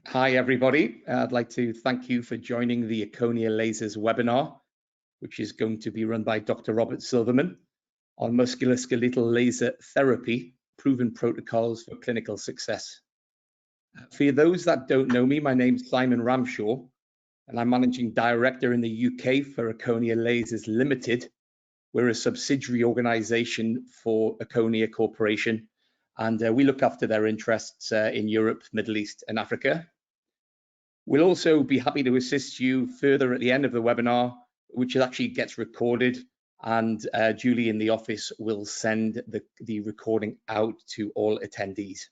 Hi, everybody. I'd like to thank you for joining the Erchonia Lasers webinar, which is going to be run by Dr. Robert Silverman on musculoskeletal laser therapy, proven protocols for clinical success. For those that don't know me, my name's Simon Ramshaw, and I'm Managing Director in the UK for Erchonia Lasers Limited. We're a subsidiary organization for Erchonia Corporation, and we look after their interests in Europe, Middle East, and Africa. We'll also be happy to assist you further at the end of the webinar, which actually gets recorded, and Julie in the office will send the recording out to all attendees.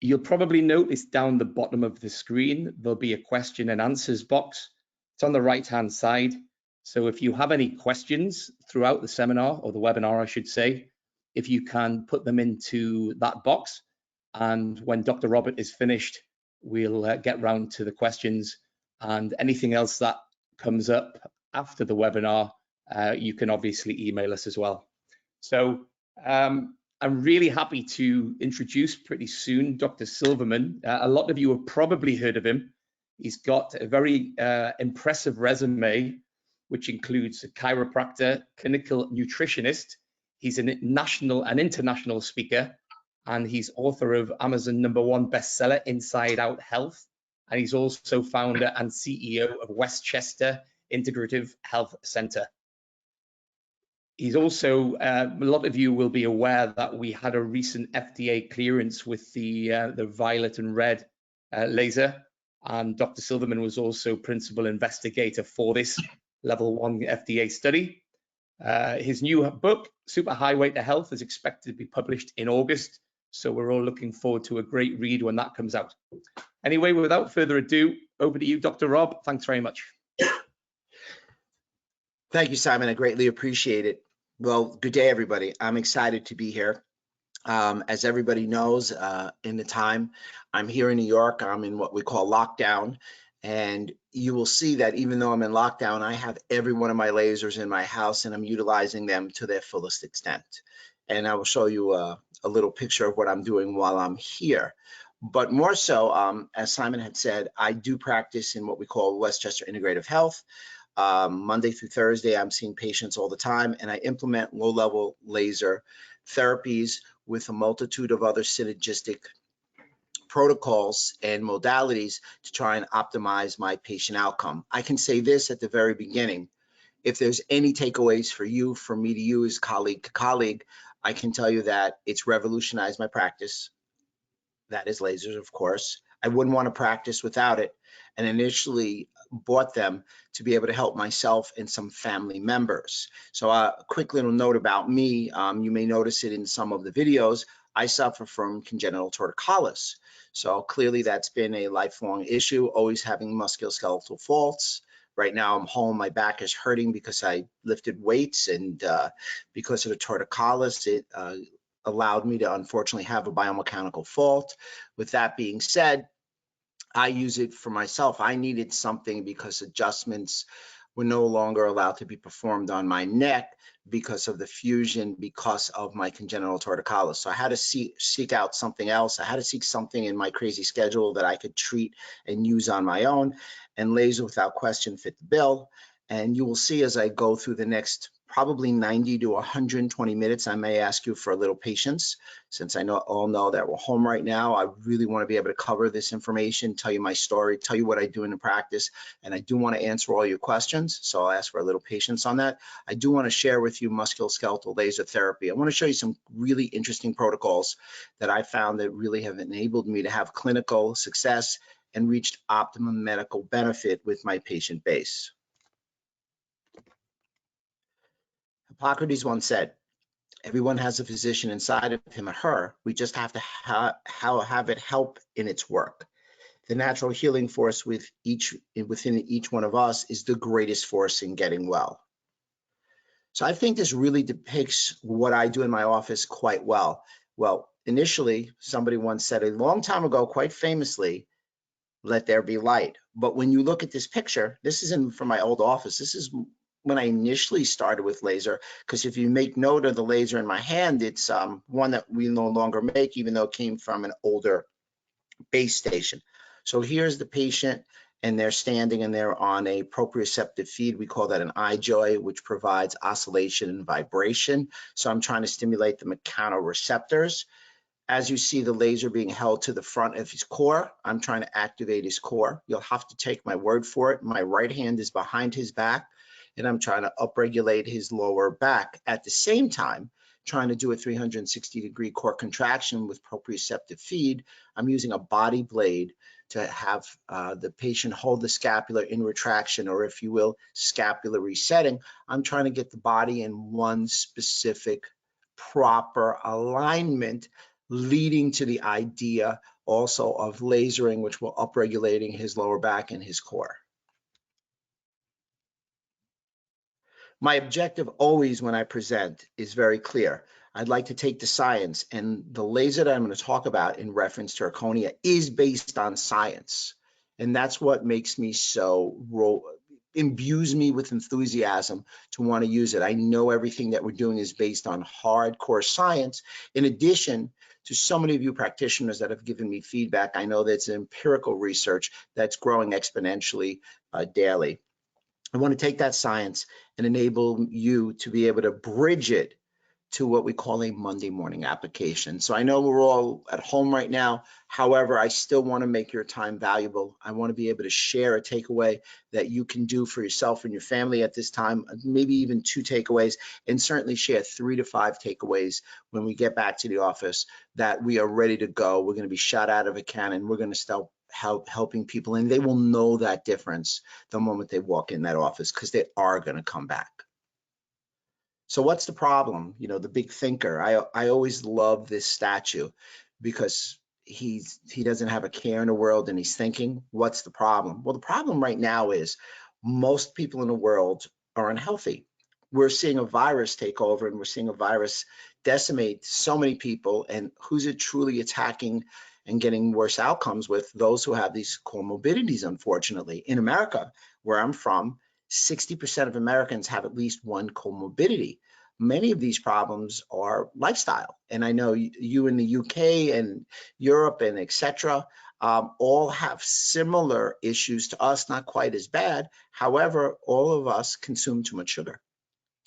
You'll probably notice down the bottom of the screen, there'll be a question and answers box. It's on the right-hand side. So if you have any questions throughout the seminar, or the webinar, I should say, if you can put them into that box, and when Dr. Robert is finished, we'll get round to the questions, and anything else that comes up after the webinar, you can obviously email us as well. So I'm really happy to introduce pretty soon Dr. Silverman. A lot of you have probably heard of him. He's got a very impressive resume, which includes a chiropractor, clinical nutritionist. He's a national and international speaker, and he's author of Amazon #1 bestseller, Inside Out Health. And he's also founder and CEO of Westchester Integrative Health Center. He's also, a lot of you will be aware that we had a recent FDA clearance with the violet and red laser. And Dr. Silverman was also principal investigator for this level 1 FDA study. His new book, Super Highway to Health, is expected to be published in August. So we're all looking forward to a great read when that comes out. Anyway, without further ado, over to you, Dr. Rob. Thanks very much. Thank you, Simon. I greatly appreciate it. Well, good day, everybody. I'm excited to be here. As everybody knows, in the time I'm here in New York, I'm in what we call lockdown. And you will see that even though I'm in lockdown, I have every one of my lasers in my house and I'm utilizing them to their fullest extent. And I will show you a little picture of what I'm doing while I'm here. But more so, as Simon had said, I do practice in what we call Westchester Integrative Health. Monday through Thursday, I'm seeing patients all the time, and I implement low-level laser therapies with a multitude of other synergistic protocols and modalities to try and optimize my patient outcome. I can say this at the very beginning. If there's any takeaways for you, from me to you as colleague to colleague, I can tell you that it's revolutionized my practice. That is lasers, of course. I wouldn't want to practice without it, and initially bought them to be able to help myself and some family members. So a quick little note about me, you may notice it in some of the videos, I suffer from congenital torticollis. So clearly that's been a lifelong issue, always having musculoskeletal faults. Right now I'm home, my back is hurting because I lifted weights, and because of the torticollis, it allowed me to unfortunately have a biomechanical fault. With that being said, I use it for myself. I needed something because adjustments were no longer allowed to be performed on my neck because of the fusion, because of my congenital torticollis. So I had to seek out something else. I had to seek something in my crazy schedule that I could treat and use on my own, and laser without question fit the bill. And you will see as I go through the next probably 90 to 120 minutes, I may ask you for a little patience. Since I all know that we're home right now, I really want to be able to cover this information, tell you my story, tell you what I do in practice, and I do want to answer all your questions, so I'll ask for a little patience on that. I do want to share with you musculoskeletal laser therapy. I want to show you some really interesting protocols that I found that really have enabled me to have clinical success and reached optimum medical benefit with my patient base. Hippocrates once said, everyone has a physician inside of him or her. We just have to have it help in its work. The natural healing force within each one of us is the greatest force in getting well. So I think this really depicts what I do in my office quite well. Well, initially, somebody once said a long time ago, quite famously, let there be light. But when you look at this picture, this isn't from my old office. This is when I initially started with laser, because if you make note of the laser in my hand, it's one that we no longer make, even though it came from an older base station. So here's the patient, and they're standing and they're on a proprioceptive feed. We call that an I-joy, which provides oscillation and vibration. So I'm trying to stimulate the mechanoreceptors. As you see the laser being held to the front of his core, I'm trying to activate his core. You'll have to take my word for it. My right hand is behind his back, and I'm trying to upregulate his lower back. At the same time, trying to do a 360-degree core contraction with proprioceptive feed, I'm using a body blade to have the patient hold the scapula in retraction, or if you will, scapular resetting. I'm trying to get the body in one specific proper alignment, leading to the idea also of lasering, which will upregulating his lower back and his core. My objective always when I present is very clear. I'd like to take the science, and the laser that I'm going to talk about in reference to Erchonia is based on science. And that's what makes me imbues me with enthusiasm to want to use it. I know everything that we're doing is based on hardcore science. In addition to so many of you practitioners that have given me feedback, I know that's empirical research that's growing exponentially daily. I want to take that science and enable you to be able to bridge it to what we call a Monday morning application. So I know we're all at home right now. However, I still want to make your time valuable. I want to be able to share a takeaway that you can do for yourself and your family at this time, maybe even 2 takeaways, and certainly share 3 to 5 takeaways when we get back to the office that we are ready to go. We're going to be shot out of a cannon. We're going to start helping people, and they will know that difference the moment they walk in that office, because they are going to come back. So what's the problem? You know, the big thinker. I always love this statue because he doesn't have a care in the world, and he's thinking, what's the problem? Well, the problem right now is most people in the world are unhealthy. We're seeing a virus take over, and we're seeing a virus decimate so many people, and who's it truly attacking and getting worse outcomes with? Those who have these comorbidities, unfortunately. In America, where I'm from, 60% of Americans have at least one comorbidity. Many of these problems are lifestyle. And I know you in the UK and Europe and etc. All have similar issues to us, not quite as bad. However, all of us consume too much sugar.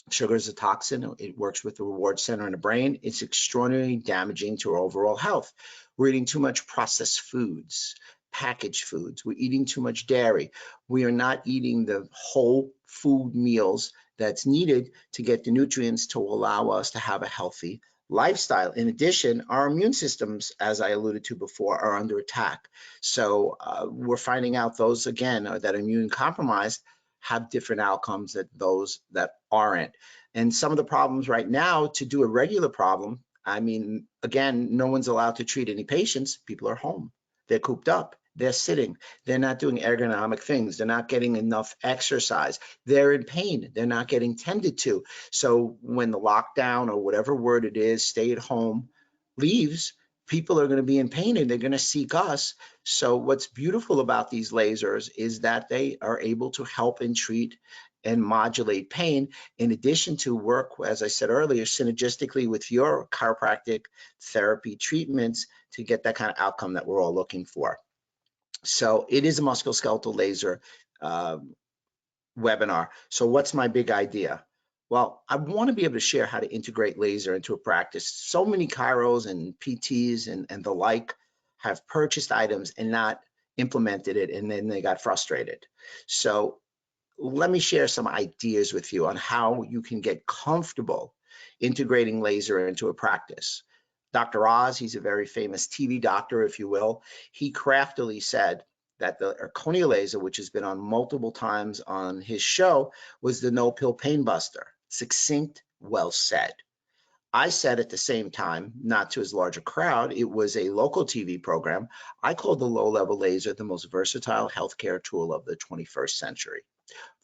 Sugar is a toxin. It works with the reward center in the brain. It's extraordinarily damaging to our overall health. We're eating too much processed foods, packaged foods. We're eating too much dairy. We are not eating the whole food meals that's needed to get the nutrients to allow us to have a healthy lifestyle. In addition, our immune systems, as I alluded to before, are under attack. So we're finding out those, again, that are immune compromised have different outcomes than those that aren't. And some of the problems right now, to do a regular problem, I mean, again, no one's allowed to treat any patients. People are home. They're cooped up. They're sitting. They're not doing ergonomic things. They're not getting enough exercise. They're in pain. They're not getting tended to. So when the lockdown, or whatever word it is, stay at home, leaves, people are going to be in pain, and they're going to seek us. So what's beautiful about these lasers is that they are able to help and treat and modulate pain, in addition to work, as I said earlier, synergistically with your chiropractic therapy treatments to get that kind of outcome that we're all looking for. So it is a musculoskeletal laser webinar. So what's my big idea? Well, I want to be able to share how to integrate laser into a practice. So many chiros and PTs and the like have purchased items and not implemented it, and then they got frustrated. So let me share some ideas with you on how you can get comfortable integrating laser into a practice. Dr. Oz, he's a very famous TV doctor, if you will. He craftily said that the Erchonia laser, which has been on multiple times on his show, was the no-pill pain buster. Succinct, well said. I said at the same time, not to as large a crowd, it was a local TV program. I called the low-level laser the most versatile healthcare tool of the 21st century.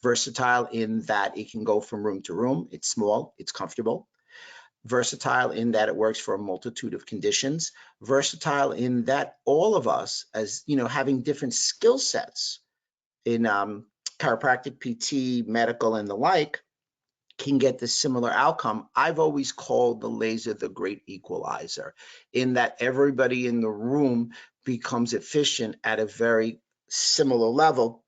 Versatile in that it can go from room to room. It's small, it's comfortable. Versatile in that it works for a multitude of conditions. Versatile in that all of us, as you know, having different skill sets in chiropractic, PT, medical, and the like, can get the similar outcome. I've always called the laser the great equalizer, in that everybody in the room becomes efficient at a very similar level,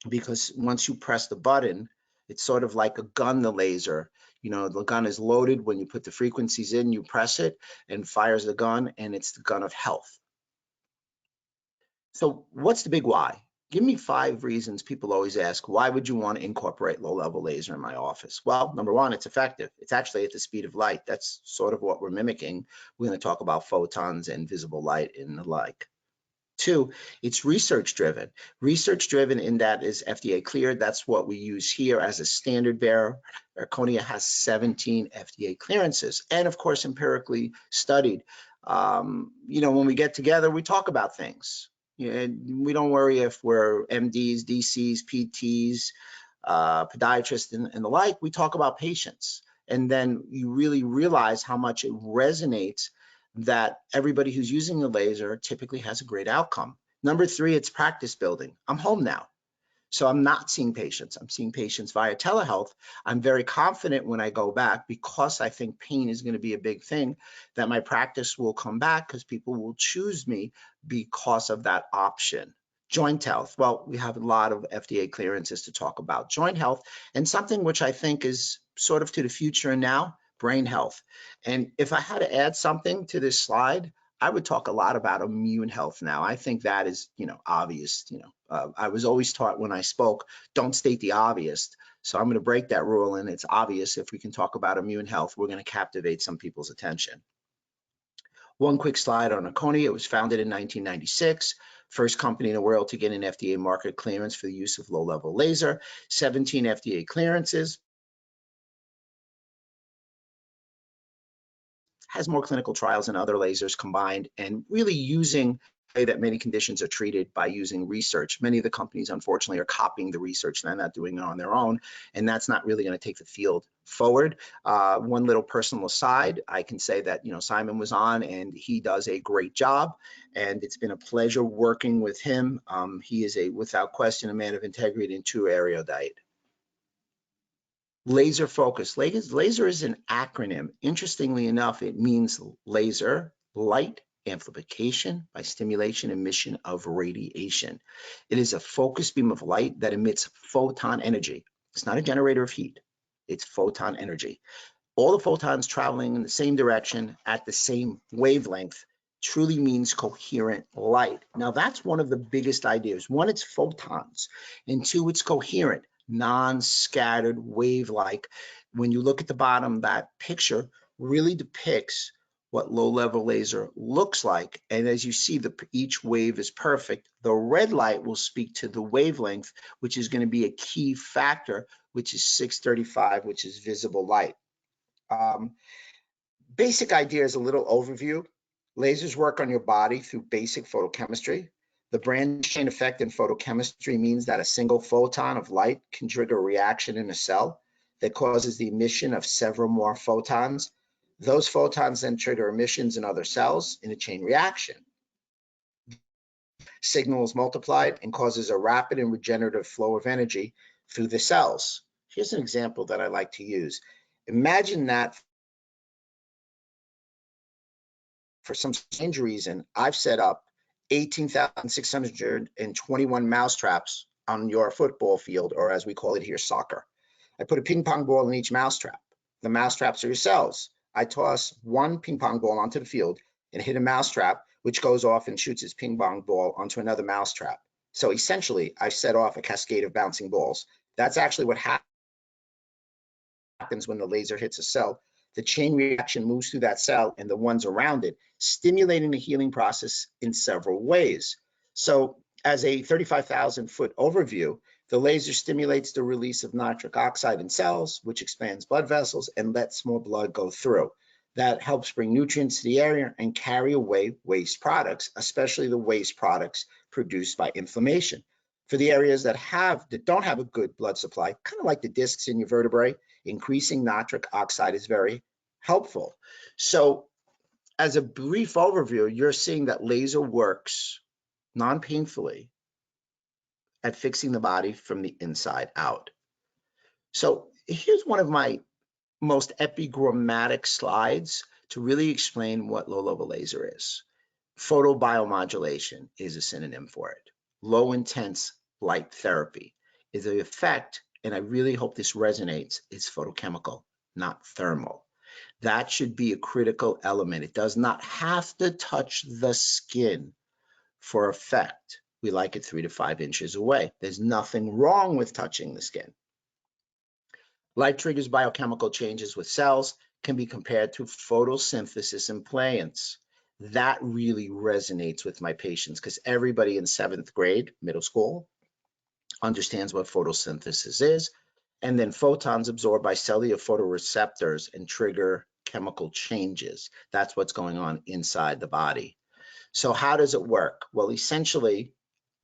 because once you press the button, it's sort of like a gun, the laser. You know, the gun is loaded. When you put the frequencies in, you press it and fires the gun, and it's the gun of health. So what's the big why? Give me 5 reasons people always ask, why would you want to incorporate low-level laser in my office? Well, number 1, it's effective. It's actually at the speed of light. That's sort of what we're mimicking. We're going to talk about photons and visible light and the like. 2, it's research-driven. Research-driven in that is FDA cleared. That's what we use here as a standard bearer. Erchonia has 17 FDA clearances, and of course, empirically studied. You know, when we get together, we talk about things. We don't worry if we're MDs, DCs, PTs, podiatrists, and the like. We talk about patients. And then you really realize how much it resonates that everybody who's using the laser typically has a great outcome. Number 3, it's practice building. I'm home now, so I'm not seeing patients. I'm seeing patients via telehealth. I'm very confident when I go back, because I think pain is going to be a big thing, that my practice will come back because people will choose me because of that option. Joint health. Well, we have a lot of FDA clearances to talk about joint health, and something which I think is sort of to the future and now, brain health. And if I had to add something to this slide, I would talk a lot about immune health now. I think that is, you know, obvious. You know, I was always taught when I spoke, don't state the obvious. So I'm going to break that rule, and it's obvious. If we can talk about immune health, we're going to captivate some people's attention. One quick slide on Erchonia. It was founded in 1996. First company in the world to get an FDA market clearance for the use of low-level laser. 17 FDA clearances. Has more clinical trials than other lasers combined, and really using the way that many conditions are treated by using research. Many of the companies, unfortunately, are copying the research. They're not doing it on their own, and that's not really going to take the field forward. One little personal aside, I can say that, you know, Simon was on, and he does a great job, and it's been a pleasure working with him. He is without question, a man of integrity and true erudite. Laser focus. Laser is an acronym. Interestingly enough, it means laser, light amplification by stimulation emission of radiation. It is a focused beam of light that emits photon energy. It's not a generator of heat. It's photon energy. All the photons traveling in the same direction at the same wavelength truly means coherent light. Now, that's one of the biggest ideas. 1, it's photons, and 2, it's coherent, non-scattered wave-like. When you look at the bottom, that picture really depicts what low-level laser looks like. And as you see, each wave is perfect. The red light will speak to the wavelength, which is going to be a key factor, which is 635, which is visible light. Basic idea is a little overview. Lasers work on your body through basic photochemistry. The branch chain effect in photochemistry means that a single photon of light can trigger a reaction in a cell that causes the emission of several more photons. Those photons then trigger emissions in other cells in a chain reaction. Signal is multiplied and causes a rapid and regenerative flow of energy through the cells. Here's an example that I like to use. Imagine that for some strange reason, I've set up 18,621 mousetraps on your football field, or as we call it here, soccer. I put a ping pong ball in each mousetrap. The mousetraps are your cells. I toss one ping pong ball onto the field and hit a mousetrap, which goes off and shoots its ping pong ball onto another mousetrap. So essentially, I've set off a cascade of bouncing balls. That's actually what happens when the laser hits a cell. The chain reaction moves through that cell and the ones around it, stimulating the healing process in several ways. So as a 35,000-foot overview, the laser stimulates the release of nitric oxide in cells, which expands blood vessels and lets more blood go through. That helps bring nutrients to the area and carry away waste products, especially the waste products produced by inflammation. For the areas that don't have a good blood supply, kind of like the discs in your vertebrae, increasing nitric oxide is very helpful. So as a brief overview, you're seeing that laser works non-painfully at fixing the body from the inside out. So Here's one of my most epigrammatic slides to really explain what low-level laser is. Photobiomodulation is a synonym for it. Low-intense light therapy is the effect, and I really hope this resonates, is photochemical, not thermal. That should be a critical element. It does not have to touch the skin for effect. We like it 3 to 5 inches away. There's nothing wrong with touching the skin. Light triggers biochemical changes with cells, can be compared to photosynthesis in plants. That really resonates with my patients because everybody in 7th grade, middle school, understands what photosynthesis is. And then photons absorbed by cellular photoreceptors and trigger chemical changes. That's what's going on inside the body. So how does it work? Well, essentially,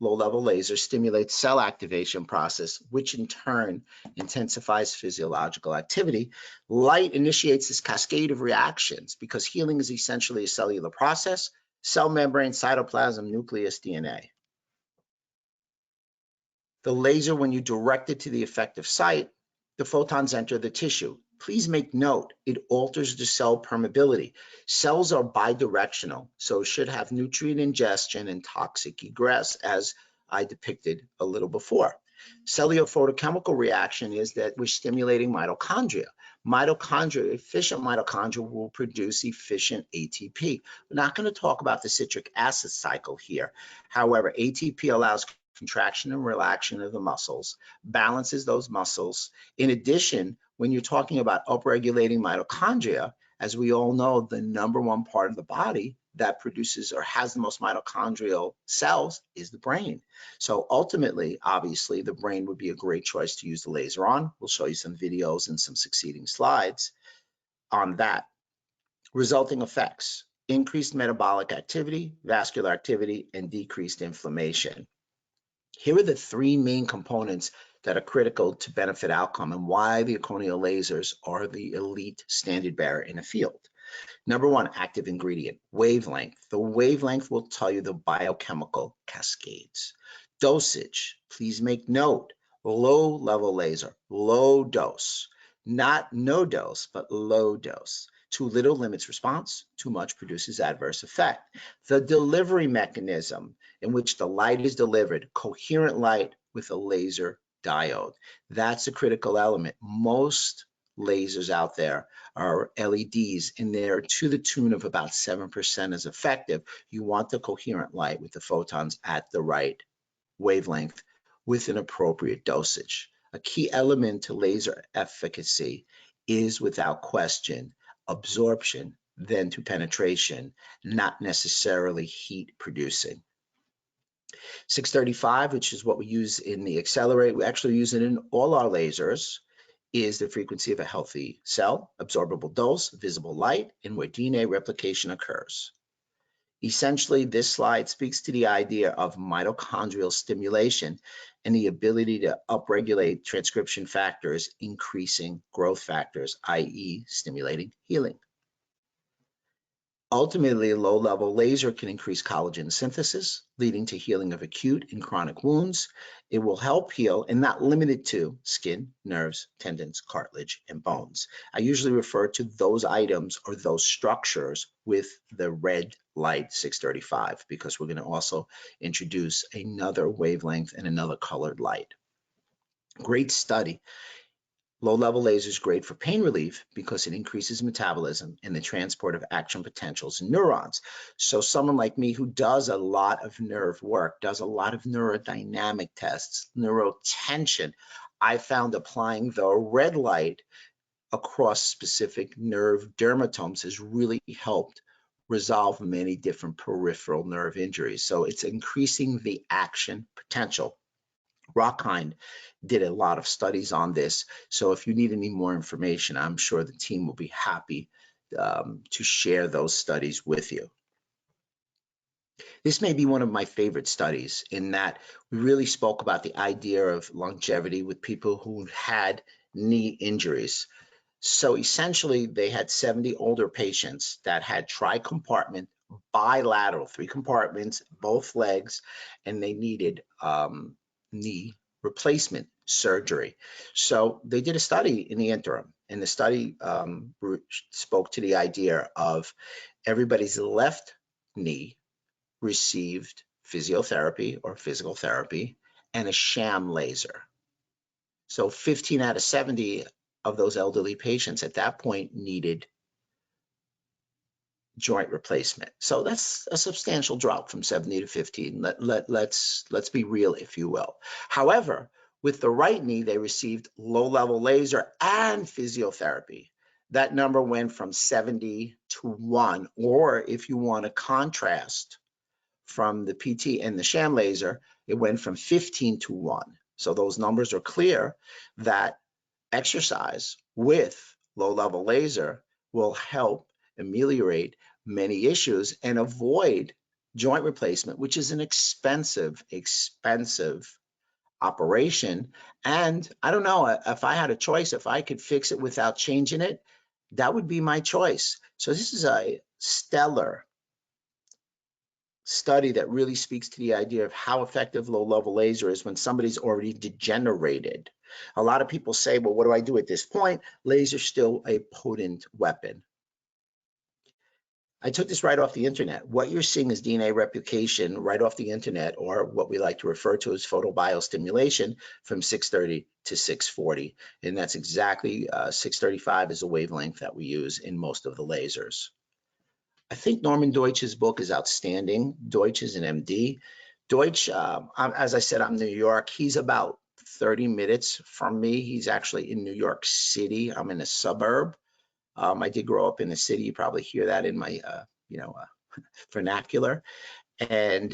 low-level laser stimulates cell activation process, which in turn intensifies physiological activity. Light initiates this cascade of reactions because healing is essentially a cellular process: cell membrane, cytoplasm, nucleus, DNA. The laser, when you direct it to the effective site, the photons enter the tissue. Please make note, it alters the cell permeability. Cells are bidirectional, so should have nutrient ingestion and toxic egress, as I depicted a little before. Cellular photochemical reaction is that we're stimulating mitochondria. Efficient mitochondria will produce efficient ATP. We're not going to talk about the citric acid cycle here. However, ATP allows contraction and relaxation of the muscles, balances those muscles. In addition, when you're talking about upregulating mitochondria, as we all know, the #1 part of the body that produces or has the most mitochondrial cells is the brain. So ultimately, obviously, the brain would be a great choice to use the laser on. We'll show you some videos and some succeeding slides on that. Resulting effects: increased metabolic activity, vascular activity, and decreased inflammation. Here are the 3 main components that are critical to benefit outcome and why the Erchonia lasers are the elite standard bearer in the field. #1, active ingredient, wavelength. The wavelength will tell you the biochemical cascades. Dosage, please make note, low-level laser, low dose, not no dose, but low dose. Too little limits response, too much produces adverse effect. The delivery mechanism in which the light is delivered, coherent light with a laser diode. That's a critical element. Most lasers out there are LEDs, and they're to the tune of about 7% as effective. You want the coherent light with the photons at the right wavelength with an appropriate dosage. A key element to laser efficacy is, without question, absorption, then to penetration, not necessarily heat producing. 635, which is what we use in the Accelerate, we actually use it in all our lasers, is the frequency of a healthy cell, absorbable dose, visible light, and where DNA replication occurs. Essentially, this slide speaks to the idea of mitochondrial stimulation and the ability to upregulate transcription factors, increasing growth factors, i.e. stimulating healing. Ultimately, a low-level laser can increase collagen synthesis, leading to healing of acute and chronic wounds. It will help heal, and not limited to, skin, nerves, tendons, cartilage, and bones. I usually refer to those items or those structures with the red light 635 because we're going to also introduce another wavelength and another colored light. Great study. Low-level laser is great for pain relief because it increases metabolism and the transport of action potentials in neurons. So someone like me who does a lot of nerve work, does a lot of neurodynamic tests, neurotension, I found applying the red light across specific nerve dermatomes has really helped resolve many different peripheral nerve injuries. So it's increasing the action potential. Rockhind did a lot of studies on this. So if you need any more information, I'm sure the team will be happy to share those studies with you. This may be one of my favorite studies in that we really spoke about the idea of longevity with people who had knee injuries. So essentially, they had 70 older patients that had tri-compartment, bilateral, 3 compartments, both legs, and they needed knee replacement surgery. So they did a study in the interim, and the study spoke to the idea of everybody's left knee received physiotherapy or physical therapy and a sham laser. So 15 out of 70 of those elderly patients at that point needed joint replacement. So that's a substantial drop from 70 to 15. Let's be real, if you will. However, with the right knee, they received low-level laser and physiotherapy. That number went from 70 to 1, or if you want to contrast from the PT and the sham laser, it went from 15 to 1. So those numbers are clear that exercise with low-level laser will help ameliorate many issues and avoid joint replacement, which is an expensive operation. And I don't know, if I had a choice, if I could fix it without changing it, that would be my choice. So this is a stellar study that really speaks to the idea of how effective low-level laser is when somebody's already degenerated. A lot of people say, well, what do I do at this point? Laser's still a potent weapon. I took this right off the internet. What you're seeing is DNA replication right off the internet, or what we like to refer to as photobiostimulation, from 630 to 640. And that's exactly 635 is a wavelength that we use in most of the lasers. I think Norman Deutsch's book is outstanding. Deutsch is an MD. Deutsch, as I said, I'm in New York. He's about 30 minutes from me. He's actually in New York City. I'm in a suburb. I did grow up in the city. You probably hear that in my, vernacular. And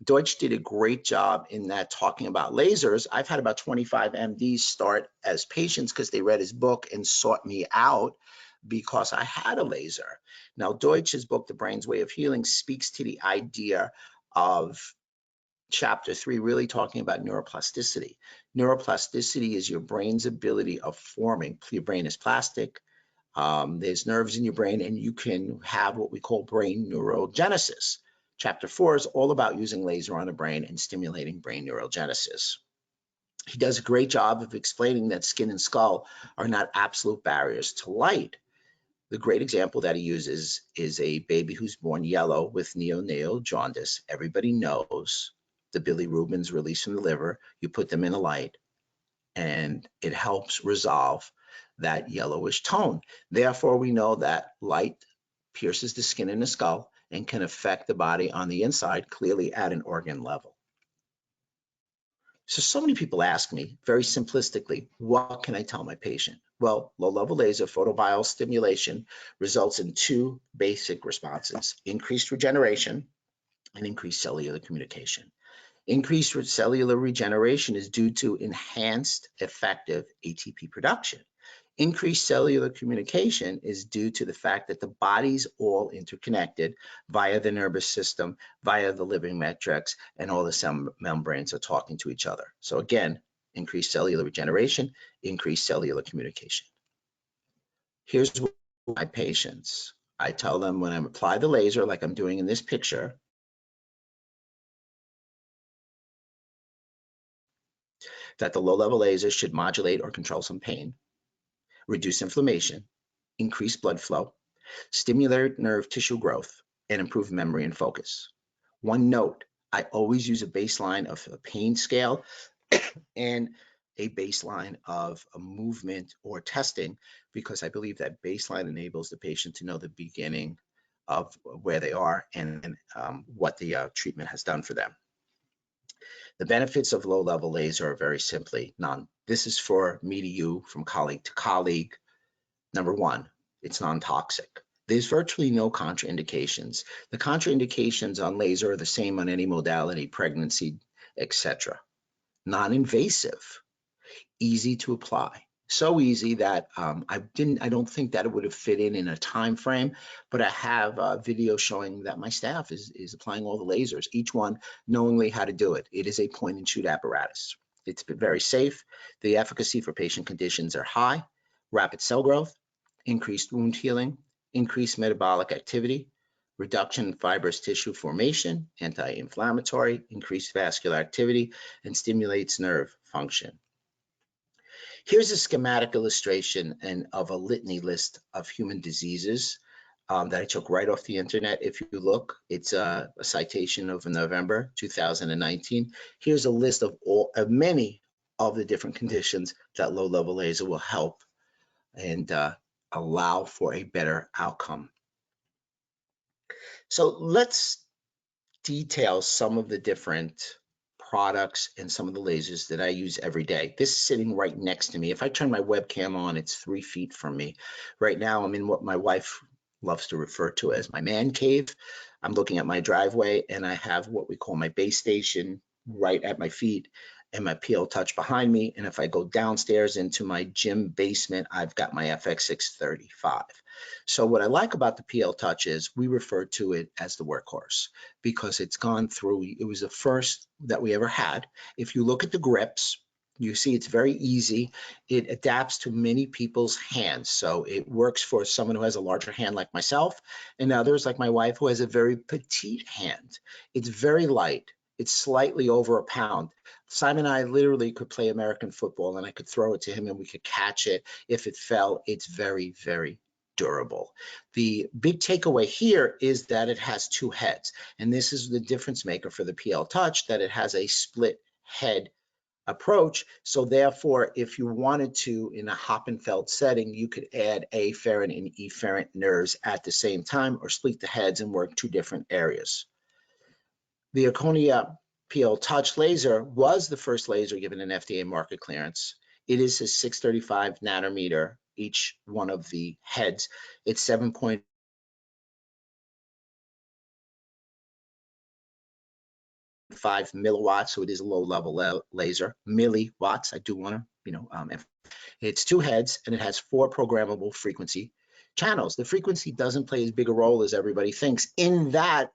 Deutsch did a great job in that, talking about lasers. I've had about 25 MDs start as patients because they read his book and sought me out because I had a laser. Now, Deutsch's book, The Brain's Way of Healing, speaks to the idea of chapter 3, really talking about neuroplasticity. Neuroplasticity is your brain's ability of forming. Your brain is plastic. There's nerves in your brain, and you can have what we call brain neurogenesis. Chapter 4 is all about using laser on the brain and stimulating brain neurogenesis. He does a great job of explaining that skin and skull are not absolute barriers to light. The great example that he uses is a baby who's born yellow with neonatal jaundice. Everybody knows the bilirubin's released from the liver. You put them in a light, and it helps resolve that yellowish tone. Therefore, we know that light pierces the skin and the skull and can affect the body on the inside, clearly at an organ level. So many people ask me, very simplistically, what can I tell my patient? Well, low-level laser photobiostimulation results in 2 basic responses: increased regeneration and increased cellular communication. Increased cellular regeneration is due to enhanced effective ATP production. Increased cellular communication is due to the fact that the body's all interconnected via the nervous system, via the living matrix, and all the cell membranes are talking to each other. So again, increased cellular regeneration, increased cellular communication. Here's what my patients, I tell them when I apply the laser, like I'm doing in this picture, that the low-level laser should modulate or control some pain, reduce inflammation, increase blood flow, stimulate nerve tissue growth, and improve memory and focus. One note, I always use a baseline of a pain scale and a baseline of a movement or testing, because I believe that baseline enables the patient to know the beginning of where they are and what the treatment has done for them. The benefits of low-level laser are very simply none. This is for me to you, from colleague to colleague. Number 1, it's non-toxic. There's virtually no contraindications. The contraindications on laser are the same on any modality, pregnancy, etc. Non-invasive, easy to apply. So easy that I don't think that it would have fit in a time frame, but I have a video showing that my staff is applying all the lasers, each one knowingly how to do it. It is a point and shoot apparatus. It's very safe. The efficacy for patient conditions are high: rapid cell growth, increased wound healing, increased metabolic activity, reduction in fibrous tissue formation, anti-inflammatory, increased vascular activity, and stimulates nerve function. Here's a schematic illustration of a litany list of human diseases that I took right off the internet. If you look, it's a citation of November 2019. Here's a list of many of the different conditions that low-level laser will help and allow for a better outcome. So let's detail some of the different products and some of the lasers that I use every day. This is sitting right next to me. If I turn my webcam on, it's 3 feet from me. Right now, I'm in what my wife loves to refer to as my man cave. I'm looking at my driveway and I have what we call my base station right at my feet and my PL Touch behind me. And if I go downstairs into my gym basement, I've got my FX635. So what I like about the PL Touch is we refer to it as the workhorse because it's gone through, it was the first that we ever had. If you look at the grips, you see it's very easy. It adapts to many people's hands. So it works for someone who has a larger hand like myself and others like my wife who has a very petite hand. It's very light. It's slightly over a pound. Simon and I literally could play American football and I could throw it to him and we could catch it. If it fell, it's very, very durable. The big takeaway here is that it has 2 heads. And this is the difference maker for the PL Touch, that it has a split head approach. So therefore, if you wanted to, in a Hoppenfeld setting, you could add afferent and efferent nerves at the same time or split the heads and work 2 different areas. The Erchonia PL Touch laser was the first laser given an FDA market clearance. It is a 635 nanometer, each one of the heads. It's 7.5 milliwatts, so it is a low-level laser. Milliwatts, I do want to, it's 2 heads and it has 4 programmable frequency channels. The frequency doesn't play as big a role as everybody thinks, in that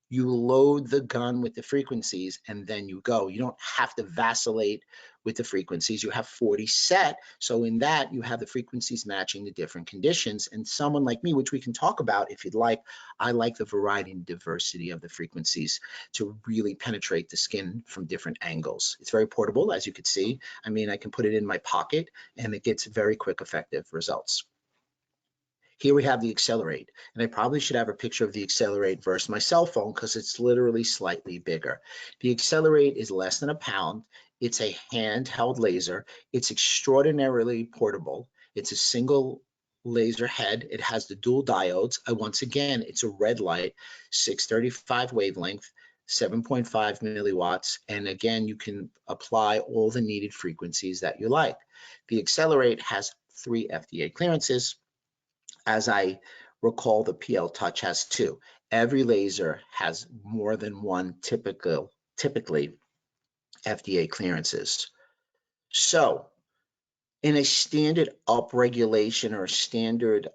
you load the gun with the frequencies and then you go. You don't have to vacillate with the frequencies. You have 40 set. So in that, you have the frequencies matching the different conditions. And someone like me, which we can talk about if you'd like, I like the variety and diversity of the frequencies to really penetrate the skin from different angles. It's very portable, as you can see. I mean, I can put it in my pocket and it gets very quick, effective results. Here we have the Accelerate, and I probably should have a picture of the Accelerate versus my cell phone because it's literally slightly bigger. The Accelerate is less than a pound. It's a handheld laser. It's extraordinarily portable. It's a single laser head. It has the dual diodes. Once again, it's a red light, 635 wavelength, 7.5 milliwatts, and again, you can apply all the needed frequencies that you like. The Accelerate has 3 FDA clearances. As I recall, the PL Touch has 2. Every laser has more than 1 typically FDA clearances. So in a standard upregulation or a standard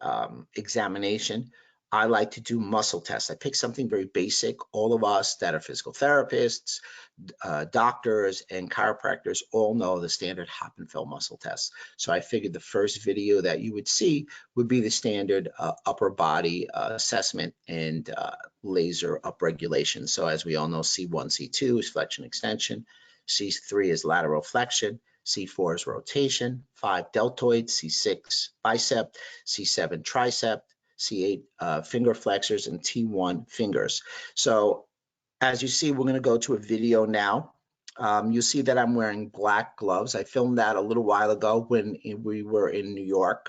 examination, I like to do muscle tests. I pick something very basic. All of us that are physical therapists, doctors, and chiropractors all know the standard Hoppenfeld muscle test. So I figured the first video that you would see would be the standard upper body assessment and laser upregulation. So as we all know, C1, C2 is flexion extension, C3 is lateral flexion, C4 is rotation, 5 deltoid, C6 bicep, C7 tricep, C8 finger flexors, and T1 fingers. So as you see, we're going to go to a video now. You'll see that I'm wearing black gloves. I filmed that a little while ago when we were in New York,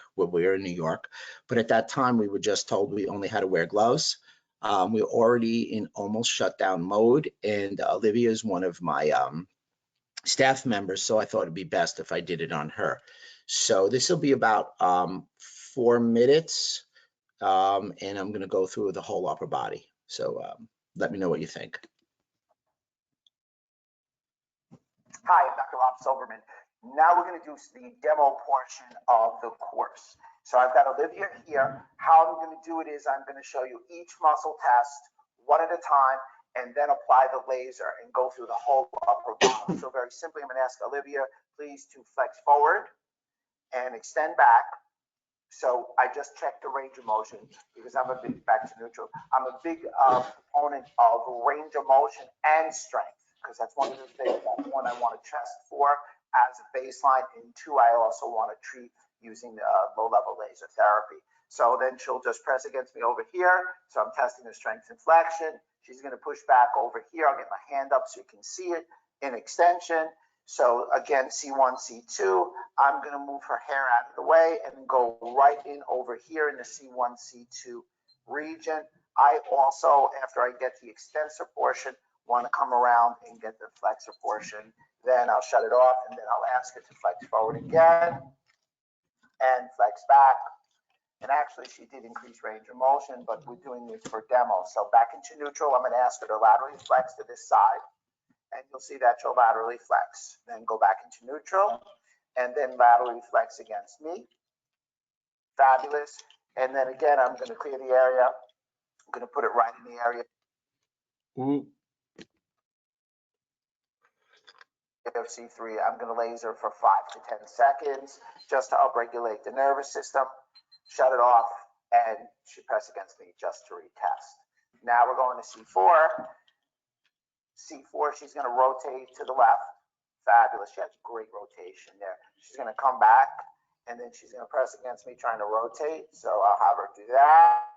but at that time we were just told we only had to wear gloves. We're already in almost shutdown mode, and Olivia is one of my staff members, so I thought it'd be best if I did it on her. So this will be about 4 minutes. And I'm going to go through the whole upper body. So let me know what you think. Hi, I'm Dr. Rob Silverman. Now we're going to do the demo portion of the course. So I've got Olivia here. How I'm going to do it is I'm going to show you each muscle test one at a time and then apply the laser and go through the whole upper body. So very simply, I'm going to ask Olivia, please, to flex forward and extend back. So I just checked the range of motion because I'm a big, back to neutral, I'm a big proponent of range of motion and strength, because that's one of the things that, one, I want to test for as a baseline, and two, I also want to treat using low-level laser therapy. So then she'll just press against me over here. So I'm testing her strength and flexion. She's going to push back over here. I'll get my hand up so you can see it in extension. So again, C1, C2, I'm going to move her hair out of the way and go right in over here in the C1, C2 region. I also, after I get the extensor portion, want to come around and get the flexor portion. Then I'll shut it off, and then I'll ask her to flex forward again and flex back. And actually, she did increase range of motion, but we're doing this for demo. So back into neutral, I'm going to ask her to laterally flex to this side. And you'll see that she'll laterally flex. Then go back into neutral, and then laterally flex against me. Fabulous. And then again, I'm going to clear the area. I'm going to put it right in the area of C3. I'm going to laser for 5 to 10 seconds just to upregulate the nervous system. Shut it off, and she press against me just to retest. Now we're going to C4. C4, she's going to rotate to the left. Fabulous. She has great rotation there. She's going to come back, and then she's going to press against me trying to rotate. So I'll have her do that.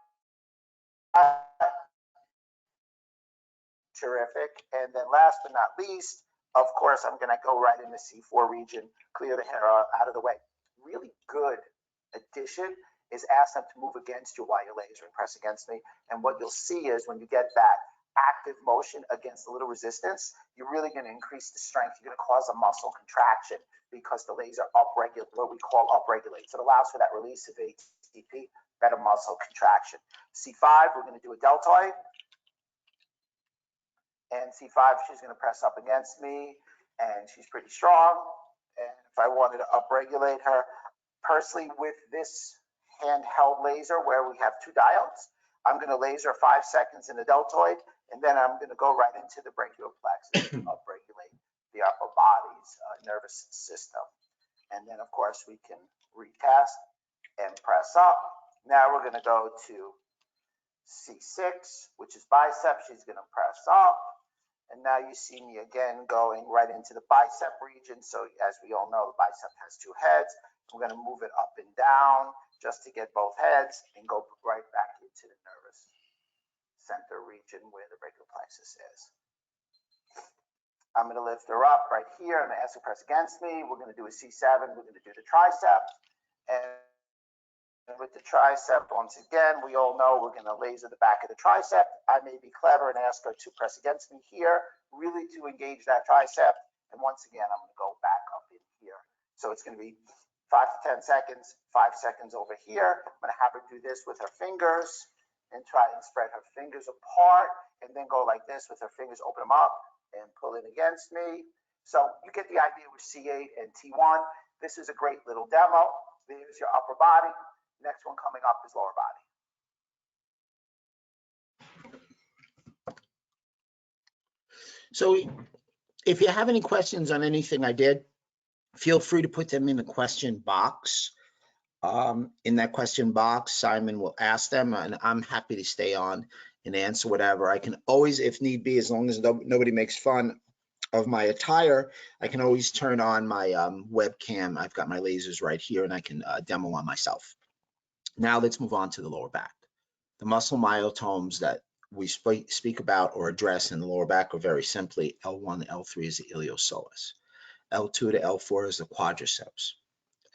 Terrific. And then last but not least, of course, I'm going to go right in the C4 region, clear the hair out of the way. Really good addition is ask them to move against you while you're lasering, press against me. And what you'll see is when you get that active motion against a little resistance, you're really going to increase the strength. You're going to cause a muscle contraction because the laser upregulates, what we call upregulates. It allows for that release of ATP, better muscle contraction. C5, we're going to do a deltoid. And C5, she's going to press up against me, and she's pretty strong. And if I wanted to upregulate her, personally with this handheld laser where we have 2 diodes, I'm going to laser 5 seconds in the deltoid, and then I'm going to go right into the brachial plexus to upregulate the upper body's nervous system. And then, of course, we can retest and press up. Now we're going to go to C6, which is bicep. She's going to press up. And now you see me again going right into the bicep region. So as we all know, the bicep has 2 heads. We're going to move it up and down just to get both heads and go right back into the nervous center region where the brachial plexus is. I'm going to lift her up right here. I'm going to ask her to press against me. We're going to do a C7. We're going to do the tricep. And with the tricep, once again, we all know we're going to laser the back of the tricep. I may be clever and ask her to press against me here, really to engage that tricep. And once again, I'm going to go back up in here. So it's going to be 5 to 10 seconds, 5 seconds over here. I'm going to have her do this with her fingers and try and spread her fingers apart, and then go like this with her fingers, open them up and pull it against me. So you get the idea with C8 and T1. This is a great little demo. There's your upper body. Next one coming up is lower body. So if you have any questions on anything I did, feel free to put them in the question box. In that question box, Simon will ask them, and I'm happy to stay on and answer whatever. I can always, if need be, as long as nobody makes fun of my attire, I can always turn on my webcam. I've got my lasers right here, and I can demo on myself. Now let's move on to the lower back. The muscle myotomes that we speak about or address in the lower back are very simply L1 to L3 is the iliopsoas. L2 to L4 is the quadriceps.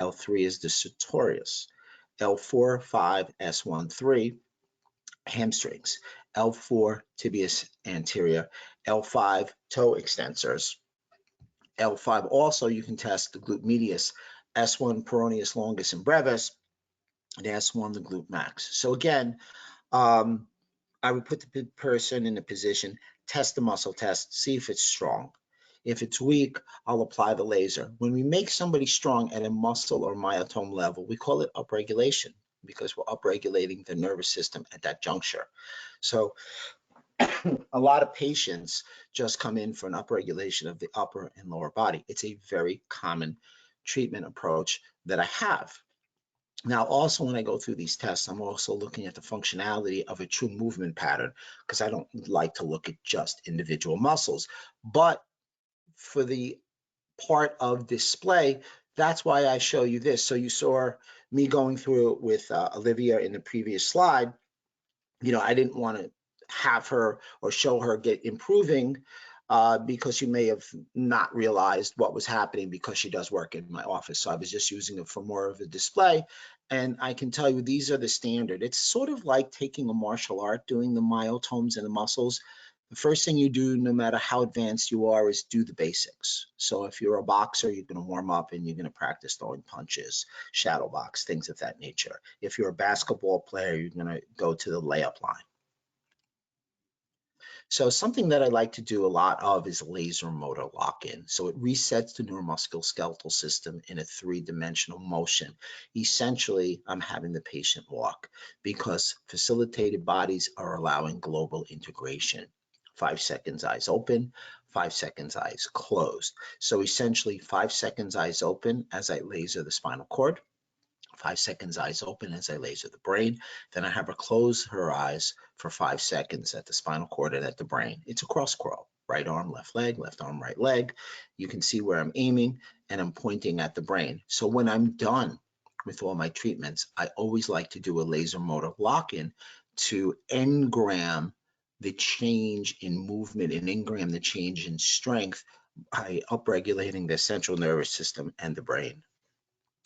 L3 is the sartorius. L4, 5, S1, 3, hamstrings. L4, tibius anterior. L5, toe extensors. L5 also, you can test the glute medius. S1, peroneus longus and brevis. And S1, the glute max. So again, I would put the person in a position, test the muscle test, see if it's strong. If it's weak, I'll apply the laser. When we make somebody strong at a muscle or myotome level, we call it upregulation because we're upregulating the nervous system at that juncture. So a lot of patients just come in for an upregulation of the upper and lower body. It's a very common treatment approach that I have. Now, also when I go through these tests, I'm also looking at the functionality of a true movement pattern, because I don't like to look at just individual muscles. But for the part of display, that's why I show you this. So you saw me going through it with Olivia in the previous slide. You know, I didn't want to have her or show her get improving because she may have not realized what was happening, because she does work in my office. So I was just using it for more of a display. And I can tell you, these are the standard. It's sort of like taking a martial art, doing the myotomes and the muscles. The first thing you do, no matter how advanced you are, is do the basics. So if you're a boxer, you're going to warm up and you're going to practice throwing punches, shadow box, things of that nature. If you're a basketball player, you're going to go to the layup line. So something that I like to do a lot of is laser motor lock-in. So it resets the neuromusculoskeletal system in a three-dimensional motion. Essentially, I'm having the patient walk, because facilitated bodies are allowing global integration. 5 seconds, eyes open, 5 seconds, eyes closed. So essentially 5 seconds, eyes open as I laser the spinal cord. 5 seconds, eyes open as I laser the brain. Then I have her close her eyes for 5 seconds at the spinal cord and at the brain. It's a cross crawl, right arm, left leg, left arm, right leg. You can see where I'm aiming and I'm pointing at the brain. So when I'm done with all my treatments, I always like to do a laser motor lock-in to engram the change in movement and engram the change in strength by upregulating the central nervous system and the brain.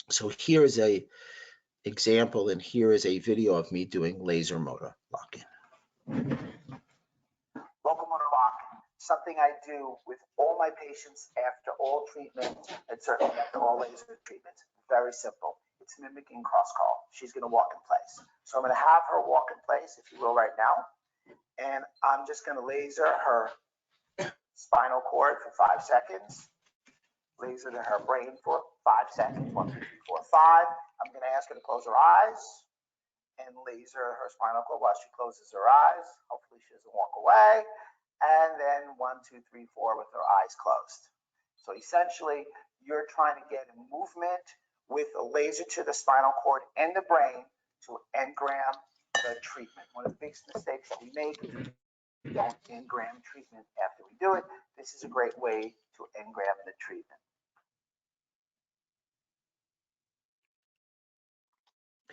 So here is a example, and here is a video of me doing laser motor lock-in. Locomotor lock, something I do with all my patients after all treatment, and certainly after all laser treatments. Very simple. It's mimicking cross call. She's going to walk in place. So I'm going to have her walk in place, if you will, right now. And I'm just going to laser her spinal cord for 5 seconds. Laser to her brain for 5 seconds. 1, 2, 3, 4, 5. I'm going to ask her to close her eyes and laser her spinal cord while she closes her eyes. Hopefully she doesn't walk away. And then 1, 2, 3, 4 with her eyes closed. So essentially, you're trying to get a movement with a laser to the spinal cord and the brain to engram the treatment. One of the biggest mistakes that we make is we don't engram treatment after we do it. This is a great way to engram the treatment.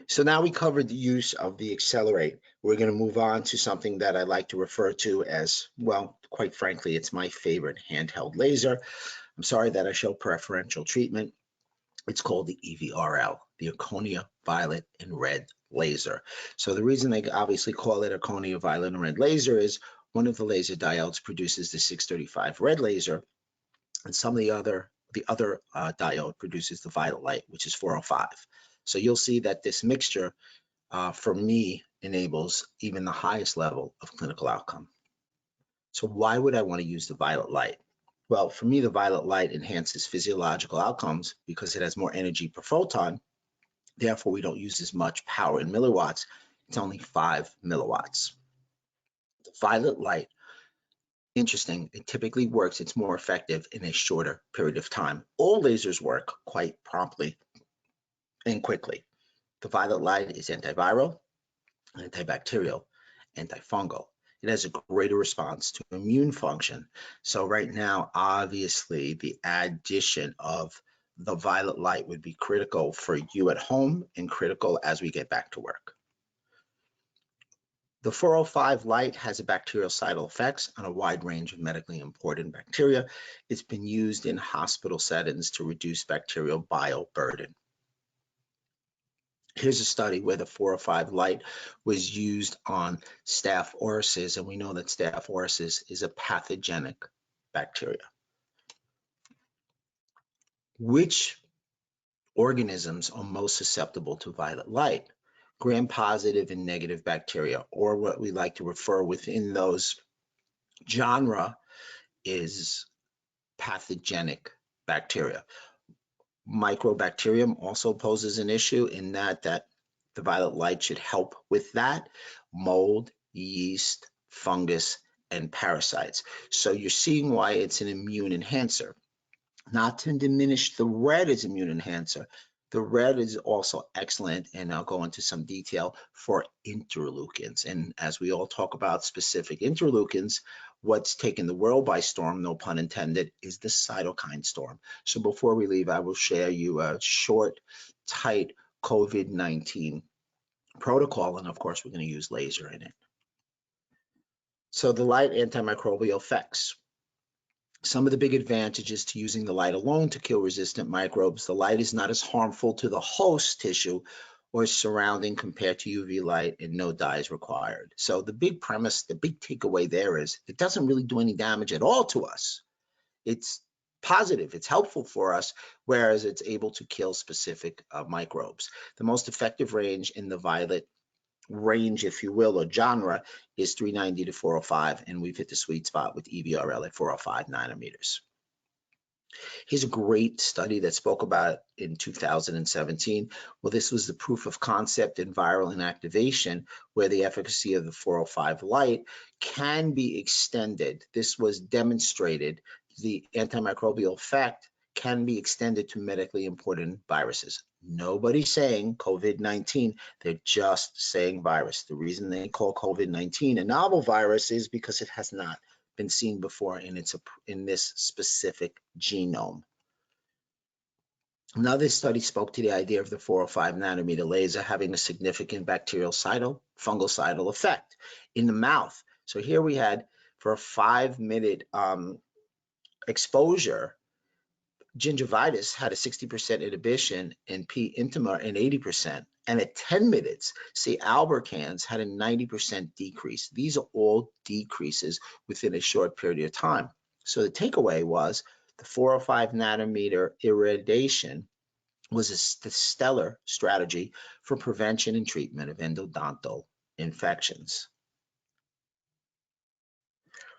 So now we covered the use of the Accelerate. We're going to move on to something that I like to refer to as, well, quite frankly, it's my favorite handheld laser. I'm sorry that I show preferential treatment. It's called the EVRL, the Erchonia Violet and Red Laser. So the reason they obviously call it Erchonia Violet and Red Laser is one of the laser diodes produces the 635 red laser, and some of the other diode produces the violet light, which is 405. So you'll see that this mixture, for me, enables even the highest level of clinical outcome. So why would I want to use the violet light? Well, for me, the violet light enhances physiological outcomes because it has more energy per photon. Therefore, we don't use as much power in milliwatts. It's only 5 milliwatts. The violet light, interesting, it typically works, it's more effective in a shorter period of time. All lasers work quite promptly and quickly. The violet light is antiviral, antibacterial, antifungal. It has a greater response to immune function. So right now, obviously, the addition of the violet light would be critical for you at home and critical as we get back to work. The 405 light has a bactericidal effects on a wide range of medically important bacteria. It's been used in hospital settings to reduce bacterial bioburden. Here's a study where the 405 light was used on Staph aureus, and we know that Staph aureus is a pathogenic bacteria. Which organisms are most susceptible to violet light? Gram-positive and negative bacteria, or what we like to refer within those genre is pathogenic bacteria. Microbacterium also poses an issue in that the violet light should help with that. Mold, yeast, fungus, and parasites. So you're seeing why it's an immune enhancer. Not to diminish the red as immune enhancer, The red is also excellent, and I'll go into some detail for interleukins. And as we all talk about specific interleukins, what's taken the world by storm, no pun intended, is the cytokine storm. So before we leave, I will share you a short, tight COVID-19 protocol, and of course, we're going to use laser in it. So the light antimicrobial effects. Some of the big advantages to using the light alone to kill resistant microbes: the light is not as harmful to the host tissue or surrounding compared to UV light, and no dye is required. So the big premise, the big takeaway there is it doesn't really do any damage at all to us. It's positive, it's helpful for us, whereas it's able to kill specific microbes. The most effective range in the violet range, if you will, or genre, is 390 to 405, and we've hit the sweet spot with EVRL at 405 nanometers. Here's a great study that spoke about in 2017. Well, this was the proof of concept in viral inactivation, where the efficacy of the 405 light can be extended. This was demonstrated. The antimicrobial effect can be extended to medically important viruses. Nobody's saying COVID-19, they're just saying virus. The reason they call COVID-19 a novel virus is because it has not been seen before in this specific genome. Another study spoke to the idea of the 405 nanometer laser having a significant bactericidal, fungicidal effect in the mouth. So here we had, for a 5-minute exposure, gingivitis had a 60% inhibition, and P. intima an 80%. And at 10 minutes, C. albicans had a 90% decrease. These are all decreases within a short period of time. So the takeaway was the 405 nanometer irradiation was the stellar strategy for prevention and treatment of endodontal infections.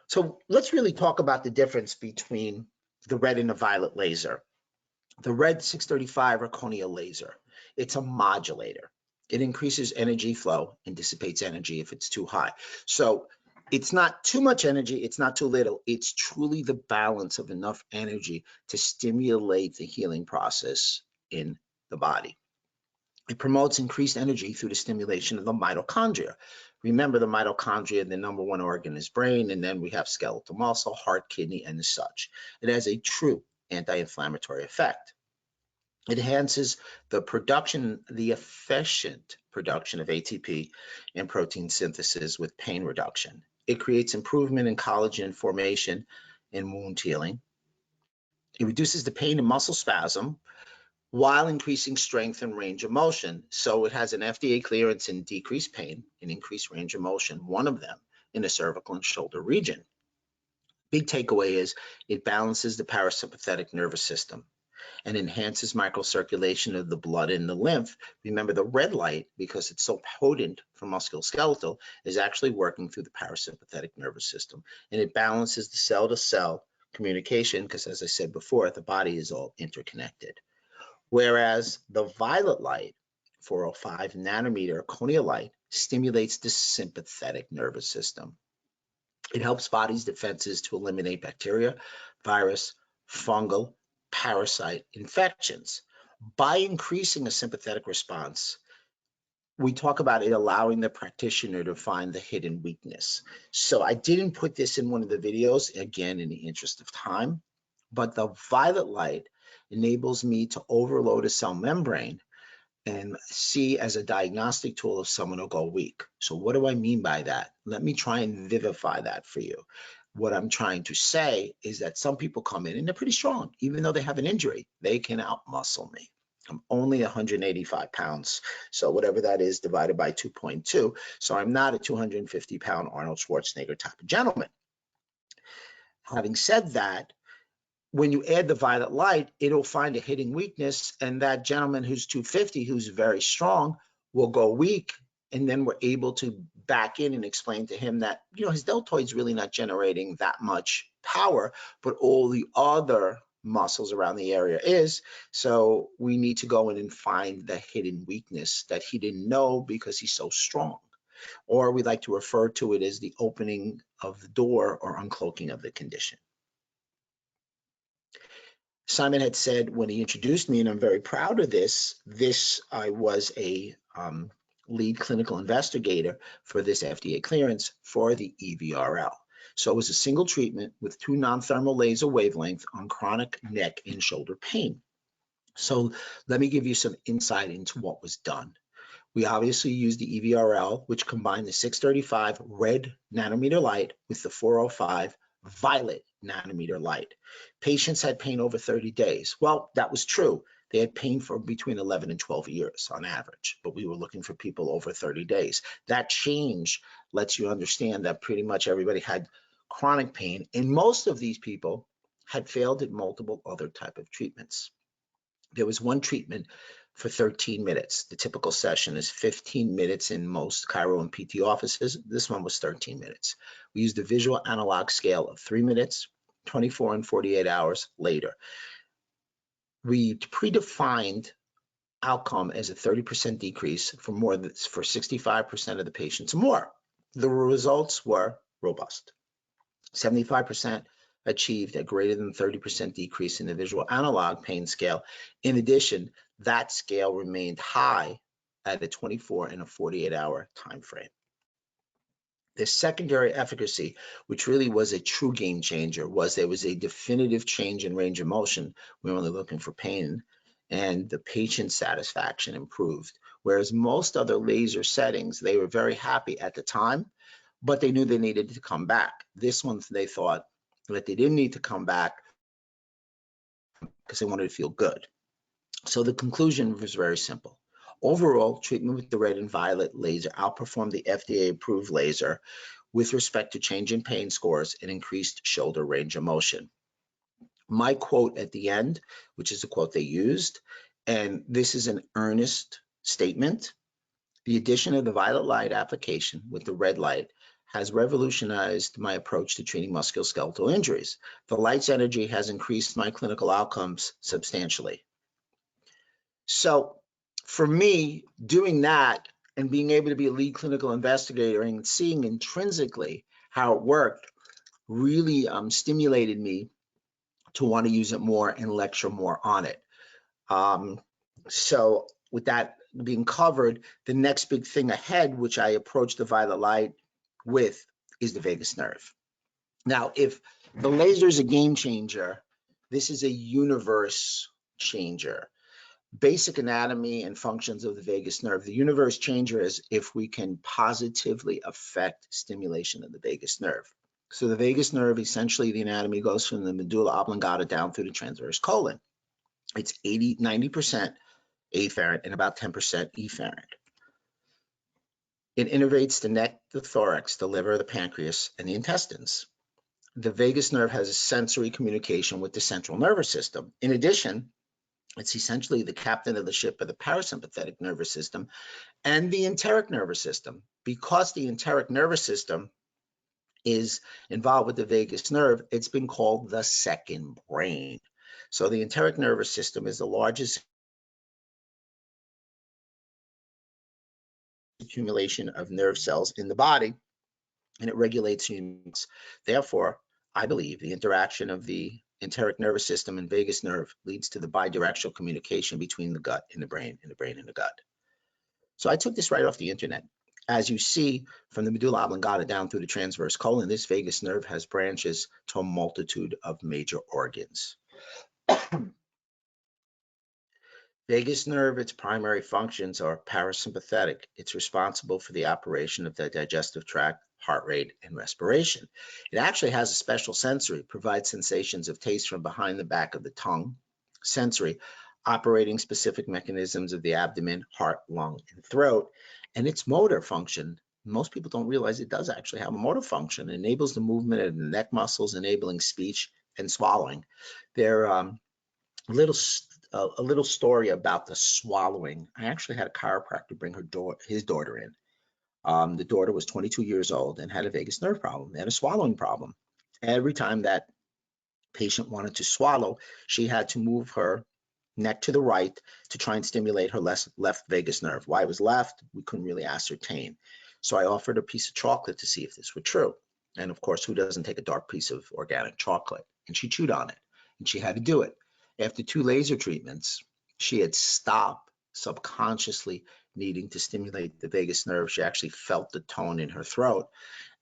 So let's really talk about the difference between the red and the violet laser. The red 635 Erchonia laser, it's a modulator. It increases energy flow and dissipates energy if it's too high. So it's not too much energy, it's not too little. It's truly the balance of enough energy to stimulate the healing process in the body. It promotes increased energy through the stimulation of the mitochondria. Remember, the mitochondria, the number one organ is brain, and then we have skeletal muscle, heart, kidney, and such. It has a true anti-inflammatory effect. It enhances the production, the efficient production of ATP and protein synthesis with pain reduction. It creates improvement in collagen formation and wound healing. It reduces the pain and muscle spasm while increasing strength and range of motion. So it has an FDA clearance in decreased pain and increased range of motion, one of them in the cervical and shoulder region. Big takeaway is it balances the parasympathetic nervous system and enhances microcirculation of the blood and the lymph. Remember, the red light, because it's so potent for musculoskeletal, is actually working through the parasympathetic nervous system, and it balances the cell-to-cell communication, because as I said before, the body is all interconnected. Whereas the violet light, 405 nanometer Erchonia light, stimulates the sympathetic nervous system. It helps body's defenses to eliminate bacteria, virus, fungal, parasite infections. By increasing a sympathetic response, we talk about it allowing the practitioner to find the hidden weakness. So I didn't put this in one of the videos, again, in the interest of time, but the violet light enables me to overload a cell membrane and see as a diagnostic tool if someone will go weak. So what do I mean by that? Let me try and vivify that for you. What I'm trying to say is that some people come in and they're pretty strong. Even though they have an injury, they can outmuscle me. I'm only 185 pounds. So whatever that is divided by 2.2. So I'm not a 250-pound Arnold Schwarzenegger type of gentleman. Having said that, when you add the violet light, it'll find a hidden weakness, and that gentleman who's 250, who's very strong, will go weak, and then we're able to back in and explain to him that, you know, his deltoid's really not generating that much power, but all the other muscles around the area is. So we need to go in and find the hidden weakness that he didn't know because he's so strong. Or we like to refer to it as the opening of the door or uncloaking of the condition. Simon had said when he introduced me, and I'm very proud of this, I was a lead clinical investigator for this FDA clearance for the EVRL. So it was a single treatment with 2 non-thermal laser wavelengths on chronic neck and shoulder pain. So let me give you some insight into what was done. We obviously used the EVRL, which combined the 635 red nanometer light with the 405 violet nanometer light. Patients had pain over 30 days. Well, that was true. They had pain for between 11 and 12 years on average, but we were looking for people over 30 days. That change lets you understand that pretty much everybody had chronic pain, and most of these people had failed at multiple other type of treatments. There was one treatment for 13 minutes. The typical session is 15 minutes in most chiro and PT offices. This one was 13 minutes. We used a visual analog scale of 3 minutes, 24 and 48 hours later. We predefined outcome as a 30% decrease for 65% of the patients or more. The results were robust. 75% achieved a greater than 30% decrease in the visual analog pain scale. In addition, that scale remained high at a 24 and a 48-hour time frame. The secondary efficacy, which really was a true game changer, was there was a definitive change in range of motion. We were only looking for pain, and the patient satisfaction improved. Whereas most other laser settings, they were very happy at the time, but they knew they needed to come back. This one, they thought that they didn't need to come back because they wanted to feel good. So the conclusion was very simple. Overall, treatment with the red and violet laser outperformed the FDA-approved laser with respect to change in pain scores and increased shoulder range of motion. My quote at the end, which is the quote they used, and this is an earnest statement: the addition of the violet light application with the red light has revolutionized my approach to treating musculoskeletal injuries. The light's energy has increased my clinical outcomes substantially. So for me, doing that and being able to be a lead clinical investigator and seeing intrinsically how it worked really stimulated me to want to use it more and lecture more on it. So with that being covered, the next big thing ahead, which I approach the violet light with, is the vagus nerve. Now, if the laser is a game changer, this is a universe changer. Basic anatomy and functions of the vagus nerve. The universe changer is if we can positively affect stimulation of the vagus nerve. So the vagus nerve, essentially the anatomy goes from the medulla oblongata down through the transverse colon. It's 90% afferent and about 10% efferent. It innervates the neck, the thorax, the liver, the pancreas, and the intestines. The vagus nerve has a sensory communication with the central nervous system. In addition, it's essentially the captain of the ship of the parasympathetic nervous system and the enteric nervous system. Because the enteric nervous system is involved with the vagus nerve, it's been called the second brain. So the enteric nervous system is the largest accumulation of nerve cells in the body, and it regulates humans. Therefore, I believe the interaction of the enteric nervous system and vagus nerve leads to the bidirectional communication between the gut and the brain, and the brain and the gut. So I took this right off the internet. As you see, from the medulla oblongata down through the transverse colon, this vagus nerve has branches to a multitude of major organs. Vagus nerve, its primary functions are parasympathetic. It's responsible for the operation of the digestive tract, heart rate, and respiration. It actually has a special sensory, provides sensations of taste from behind the back of the tongue, sensory, operating specific mechanisms of the abdomen, heart, lung, and throat, and its motor function. Most people don't realize it does actually have a motor function. It enables the movement of the neck muscles, enabling speech and swallowing. There a little story about the swallowing. I actually had a chiropractor bring his daughter in. The daughter was 22 years old and had a vagus nerve problem and a swallowing problem. Every time that patient wanted to swallow, she had to move her neck to the right to try and stimulate her left vagus nerve. Why it was left, we couldn't really ascertain. So I offered a piece of chocolate to see if this were true. And of course, who doesn't take a dark piece of organic chocolate? And she chewed on it, and she had to do it. After 2 laser treatments, she had stopped subconsciously needing to stimulate the vagus nerve. She actually felt the tone in her throat,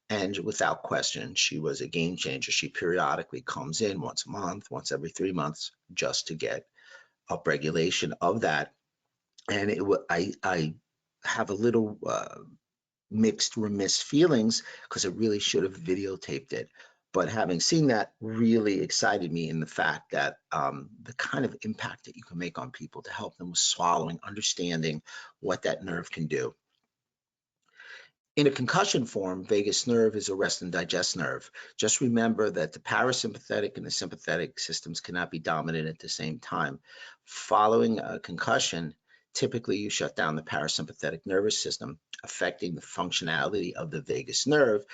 and without question, she was a game changer. She periodically comes in once a month, once every 3 months, just to get upregulation of that. And I have a little mixed, remiss feelings because I really should have videotaped it. But having seen that really excited me in the fact that the kind of impact that you can make on people to help them with swallowing, understanding what that nerve can do. In a concussion form, vagus nerve is a rest and digest nerve. Just remember that the parasympathetic and the sympathetic systems cannot be dominant at the same time. Following a concussion, typically you shut down the parasympathetic nervous system, affecting the functionality of the vagus nerve,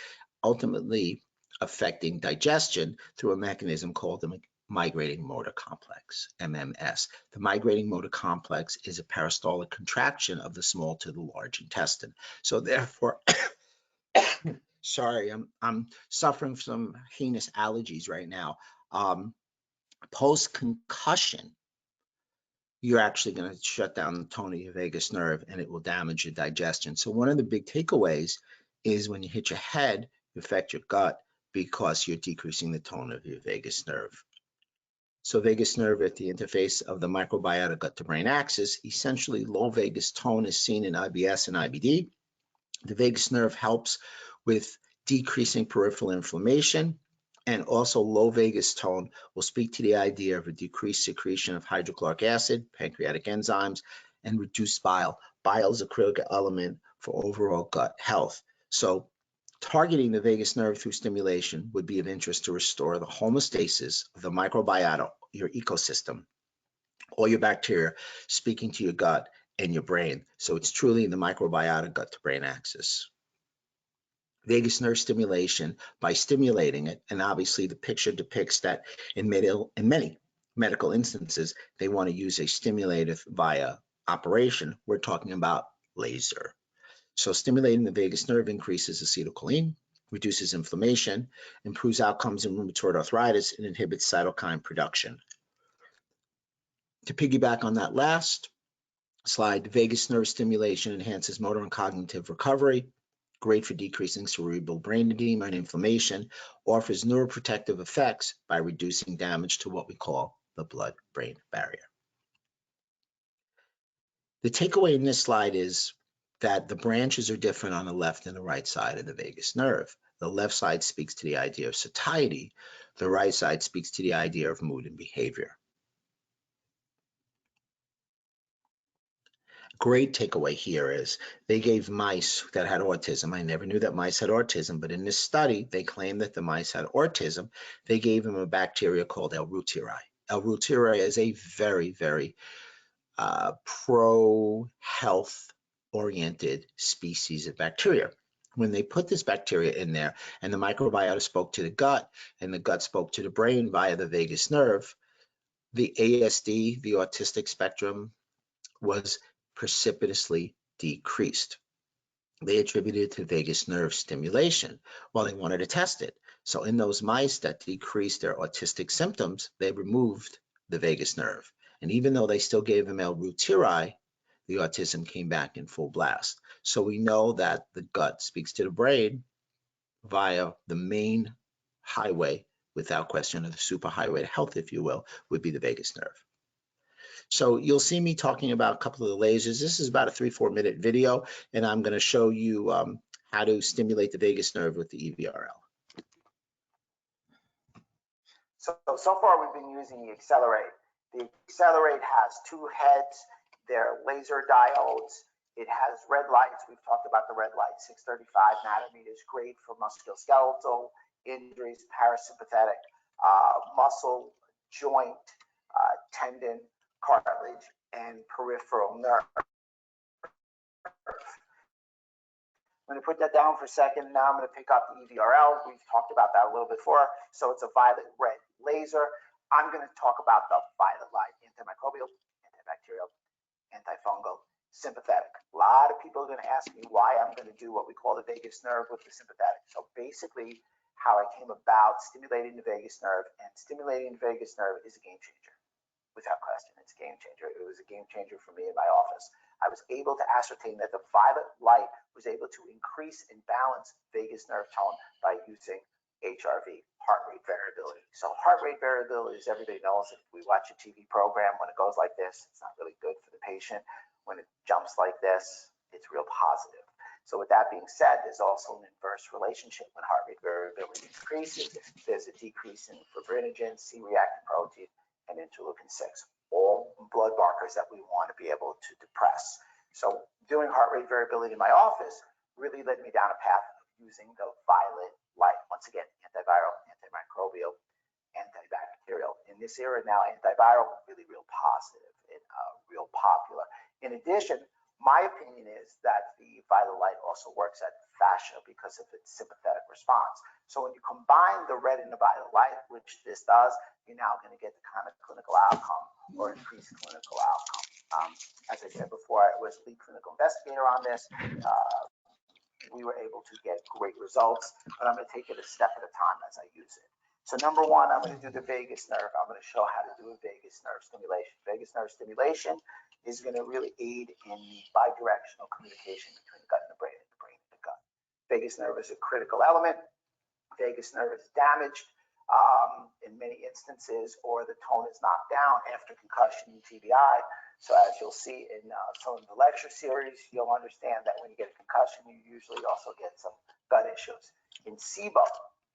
ultimately affecting digestion through a mechanism called the migrating motor complex, MMS. The migrating motor complex is a peristaltic contraction of the small to the large intestine. So therefore, sorry, I'm suffering from heinous allergies right now. Post-concussion, you're actually going to shut down the tone of your vagus nerve and it will damage your digestion. So one of the big takeaways is when you hit your head, you affect your gut because you're decreasing the tone of your vagus nerve. So vagus nerve at the interface of the microbiota gut-to-brain axis, essentially low vagus tone is seen in IBS and IBD. The vagus nerve helps with decreasing peripheral inflammation, and also low vagus tone will speak to the idea of a decreased secretion of hydrochloric acid, pancreatic enzymes, and reduced bile. Bile is a critical element for overall gut health. So targeting the vagus nerve through stimulation would be of interest to restore the homeostasis of the microbiota, your ecosystem, all your bacteria speaking to your gut and your brain. So it's truly the microbiota gut-to-brain axis. Vagus nerve stimulation, by stimulating it, and obviously the picture depicts that in many medical instances, they want to use a stimulator via operation. We're talking about laser. So stimulating the vagus nerve increases acetylcholine, reduces inflammation, improves outcomes in rheumatoid arthritis, and inhibits cytokine production. To piggyback on that last slide, vagus nerve stimulation enhances motor and cognitive recovery, great for decreasing cerebral brain edema and inflammation, offers neuroprotective effects by reducing damage to what we call the blood-brain barrier. The takeaway in this slide is that the branches are different on the left and the right side of the vagus nerve. The left side speaks to the idea of satiety. The right side speaks to the idea of mood and behavior. Great takeaway here is they gave mice that had autism. I never knew that mice had autism, but in this study, they claimed that the mice had autism. They gave them a bacteria called Elucidate. Elucidate is a very, very pro-health oriented species of bacteria. When they put this bacteria in there and the microbiota spoke to the gut and the gut spoke to the brain via the vagus nerve, the ASD, the autistic spectrum, was precipitously decreased. They attributed it to vagus nerve stimulation. Well, they wanted to test it. So in those mice that decreased their autistic symptoms, they removed the vagus nerve. And even though they still gave them Elucidate, the autism came back in full blast. So we know that the gut speaks to the brain via the main highway, without question, or the superhighway to health, if you will, would be the vagus nerve. So you'll see me talking about a couple of the lasers. This is about a 3-4 minute video, and I'm going to show you how to stimulate the vagus nerve with the EVRL. So far we've been using the Accelerate. The Accelerate has 2 heads. They're laser diodes. It has red lights. We've talked about the red light. 635 nanometers, great for musculoskeletal injuries, parasympathetic, muscle, joint, tendon, cartilage, and peripheral nerve. I'm going to put that down for a second. Now I'm going to pick up the EVRL. We've talked about that a little bit before. So it's a violet-red laser. I'm going to talk about the violet light: antimicrobial, antibacterial, antifungal, sympathetic. A lot of people are going to ask me why I'm going to do what we call the vagus nerve with the sympathetic. So basically, how I came about stimulating the vagus nerve, and stimulating the vagus nerve is a game changer. Without question, it's a game changer. It was a game changer for me in my office. I was able to ascertain that the violet light was able to increase and balance vagus nerve tone by using HRV, heart rate variability. So heart rate variability, as everybody knows, if we watch a TV program, when it goes like this, it's not really good for the patient. When it jumps like this, it's real positive. So with that being said, there's also an inverse relationship. When heart rate variability increases, there's a decrease in fibrinogen, C-reactive protein, and interleukin-6, all blood markers that we want to be able to depress. So doing heart rate variability in my office really led me down a path of using the violet light. Once again, antiviral, antimicrobial, antibacterial. In this era now, antiviral really real positive and real popular. In addition, my opinion is that the violet light also works at fascia because of its sympathetic response. So when you combine the red and the violet light, which this does, you're now going to get the kind of clinical outcome or increased clinical outcome. As I said before, I was lead clinical investigator on this. We were able to get great results, but I'm going to take it a step at a time as I use it. So number one, I'm going to do the vagus nerve. I'm going to show how to do a vagus nerve stimulation. Vagus nerve stimulation is going to really aid in the bidirectional communication between the gut and the brain and the gut. Vagus nerve is a critical element. Vagus nerve is damaged in many instances, or the tone is knocked down after concussion and TBI. So as you'll see in some of the lecture series, you'll understand that when you get a concussion, you usually also get some gut issues. In SIBO,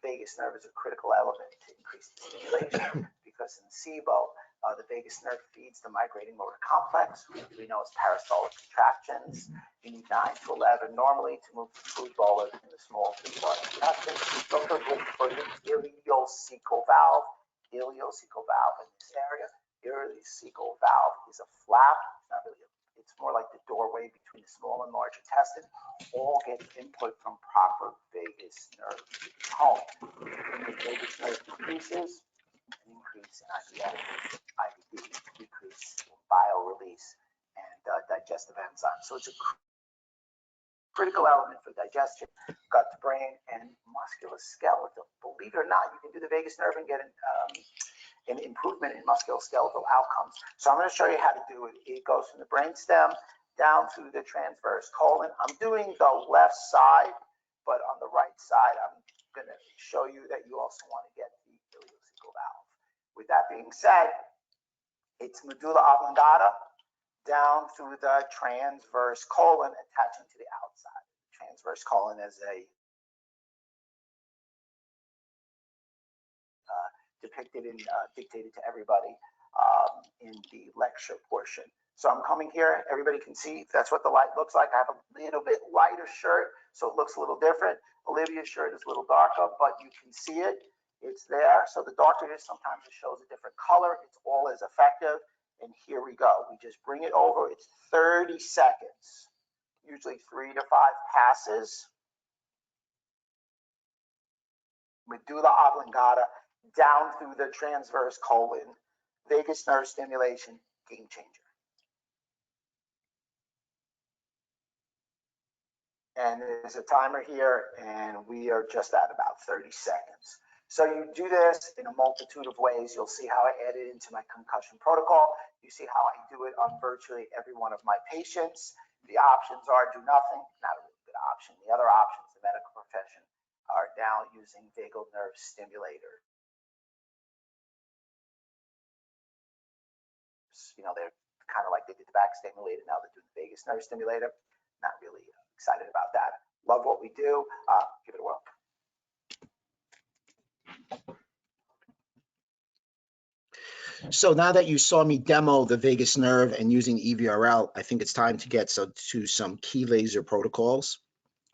vagus nerve is a critical element to increase the stimulation because in SIBO, the vagus nerve feeds the migrating motor complex, which we know as peristaltic contractions. You need 9 to 11 normally to move the food bolus in the small three-part intestine. Look for the ileocecal valve. Ileocecal valve in this area. Ileocecal valve is a flap. It's not really it's more like the doorway between the small and large intestine. All get input from proper vagus nerve tone. When the vagus nerve decreases, an increase in IBD, decrease in bile release, and digestive enzymes. So it's a critical element for digestion, gut to brain, and musculoskeletal. Believe it or not, you can do the vagus nerve and get an improvement in musculoskeletal outcomes. So I'm going to show you how to do it. It goes from the brainstem down through the transverse colon. I'm doing the left side, but on the right side, I'm going to show you that you also want to get the ileocecal valve. With that being said, it's medulla oblongata down through the transverse colon, attaching to the outside. Transverse colon is a depicted and dictated to everybody in the lecture portion. So I'm coming here, everybody can see that's what the light looks like. I have a little bit lighter shirt, so it looks a little different. Olivia's shirt is a little darker, but you can see it. It's there. So the darker it is, sometimes it shows a different color. It's all as effective. And here we go. We just bring it over. It's 30 seconds, usually 3 to 5 passes. Medulla oblongata down through the transverse colon. Vagus nerve stimulation, game changer. And there's a timer here, and we are just at about 30 seconds. So you do this in a multitude of ways. You'll see how I add it into my concussion protocol. You see how I do it on virtually every one of my patients. The options are do nothing, not a really good option. The other options, the medical profession, are now using vagal nerve stimulators. You know, they're kind of like they did the back stimulator, now they're doing the vagus nerve stimulator. Not really excited about that. Love what we do. Give it a whirl. So now that you saw me demo the vagus nerve and using EVRL, I think it's time to get to some key laser protocols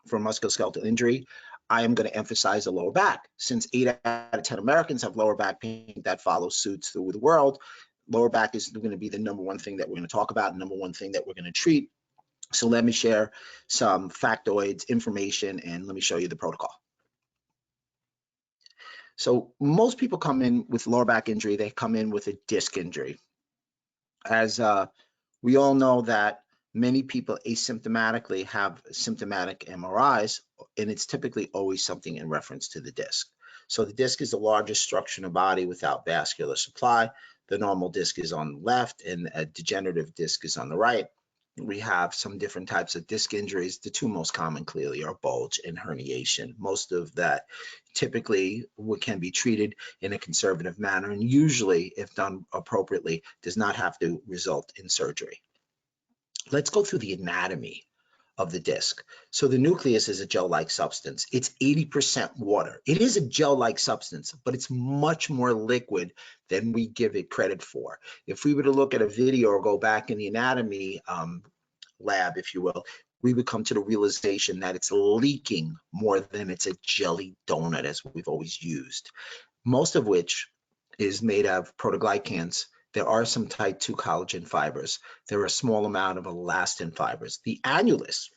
for musculoskeletal injury. I am going to emphasize the lower back. Since 8 out of 10 Americans have lower back pain, that follows suit through the world. Lower back is going to be the #1 thing that we're going to talk about, #1 thing that we're going to treat. So let me share some factoids, information, and let me show you the protocol. So most people come in with lower back injury, they come in with a disc injury. As we all know that many people asymptomatically have symptomatic MRIs, and it's typically always something in reference to the disc. So the disc is the largest structure in the body without vascular supply. The normal disc is on the left and a degenerative disc is on the right. We have some different types of disc injuries. The two most common clearly are bulge and herniation. Most of that typically can be treated in a conservative manner, and usually, if done appropriately, does not have to result in surgery. Let's go through the anatomy of the disc. So the nucleus is a gel-like substance. It's 80% water. It is a gel-like substance, but it's much more liquid than we give it credit for. If we were to look at a video or go back in the anatomy lab, if you will, we would come to the realization that it's leaking more than it's a jelly donut, as we've always used, most of which is made of protoglycans. There are some type 2 collagen fibers. There are a small amount of elastin fibers. The annulus,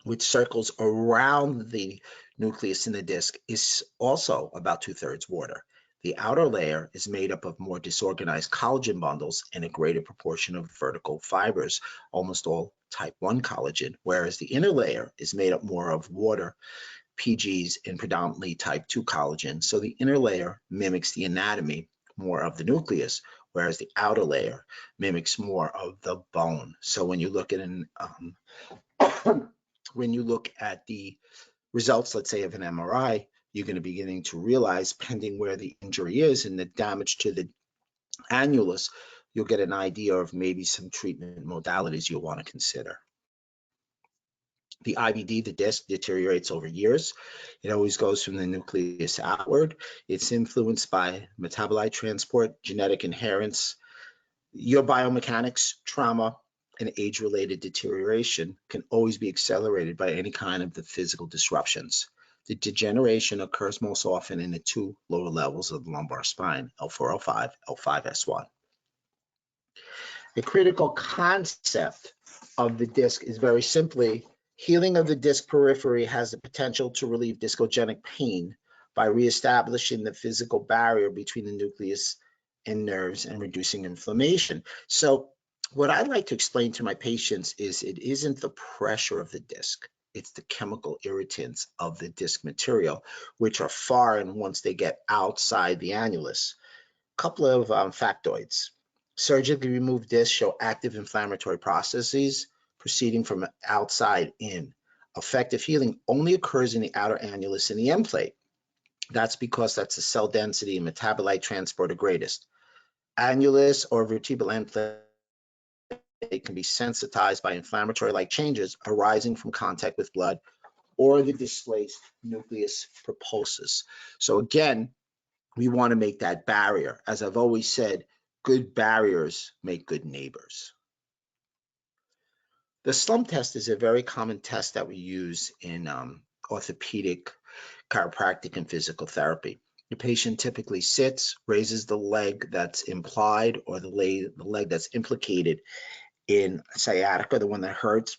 which circles around the nucleus in the disc, is also about 2/3 water. The outer layer is made up of more disorganized collagen bundles and a greater proportion of vertical fibers, almost all type 1 collagen, whereas the inner layer is made up more of water, PGs, and predominantly type 2 collagen. So the inner layer mimics the anatomy more of the nucleus, whereas the outer layer mimics more of the bone. So when you look at the results, let's say of an MRI, you're going to be beginning to realize, pending where the injury is and the damage to the annulus, you'll get an idea of maybe some treatment modalities you'll want to consider. The IBD, the disc, deteriorates over years. It always goes from the nucleus outward. It's influenced by metabolite transport, genetic inheritance. Your biomechanics, trauma, and age-related deterioration can always be accelerated by any kind of the physical disruptions. The degeneration occurs most often in the 2 lower levels of the lumbar spine, L4, L5, L5S1. The critical concept of the disc is very simply, healing of the disc periphery has the potential to relieve discogenic pain by reestablishing the physical barrier between the nucleus and nerves and reducing inflammation. So what I like to explain to my patients is it isn't the pressure of the disc, it's the chemical irritants of the disc material, which are foreign once they get outside the annulus. Couple of factoids. Surgically removed discs show active inflammatory processes proceeding from outside in. Effective healing only occurs in the outer annulus and the end plate. That's because that's the cell density and metabolite transport are greatest. Annulus or vertebral end plate can be sensitized by inflammatory-like changes arising from contact with blood or the displaced nucleus pulposus. So again, we want to make that barrier. As I've always said, good barriers make good neighbors. The slump test is a very common test that we use in orthopedic, chiropractic, and physical therapy. The patient typically sits, raises the leg that's implied or the leg that's implicated in sciatica, the one that hurts,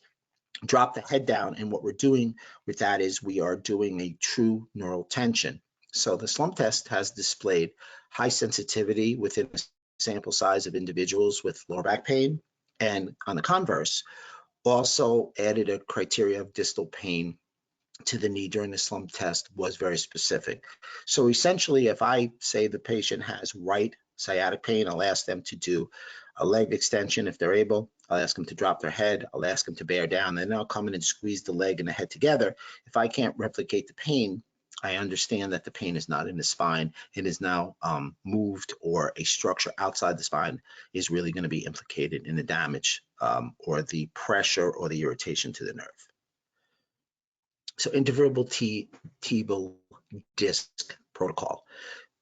drop the head down, and what we're doing with that is we are doing a true neural tension. So the slump test has displayed high sensitivity within a sample size of individuals with lower back pain, and on the converse, also added a criteria of distal pain to the knee during the slump test was very specific. So essentially, if I say the patient has right sciatic pain, I'll ask them to do a leg extension if they're able. I'll ask them to drop their head. I'll ask them to bear down. Then I'll come in and squeeze the leg and the head together. If I can't replicate the pain, I understand that the pain is not in the spine. It is now moved, or a structure outside the spine is really going to be implicated in the damage or the pressure or the irritation to the nerve. So intervertebral tibial disc protocol.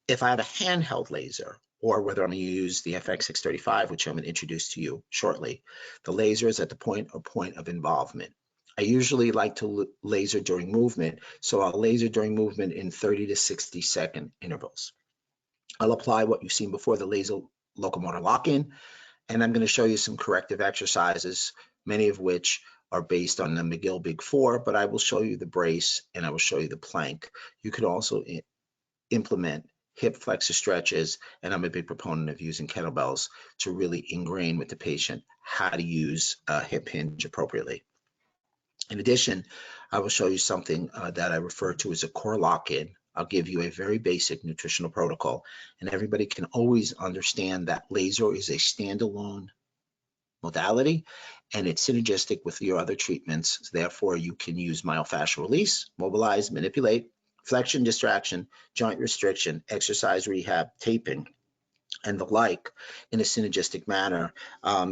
If I have a handheld laser, or whether I'm going to use the FX635, which I'm going to introduce to you shortly, the laser is at the point of involvement. I usually like to laser during movement, so I'll laser during movement in 30 to 60 second intervals. I'll apply what you've seen before, the laser locomotor lock-in, and I'm going to show you some corrective exercises, many of which are based on the McGill Big Four, but I will show you the brace and I will show you the plank. You could also implement hip flexor stretches, and I'm a big proponent of using kettlebells to really ingrain with the patient how to use a hip hinge appropriately. In addition, I will show you something that I refer to as a core lock-in, I'll give you a very basic nutritional protocol, and everybody can always understand that laser is a standalone modality and it's synergistic with your other treatments. So therefore, you can use myofascial release, mobilize, manipulate, flexion, distraction, joint restriction, exercise rehab, taping, and the like in a synergistic manner,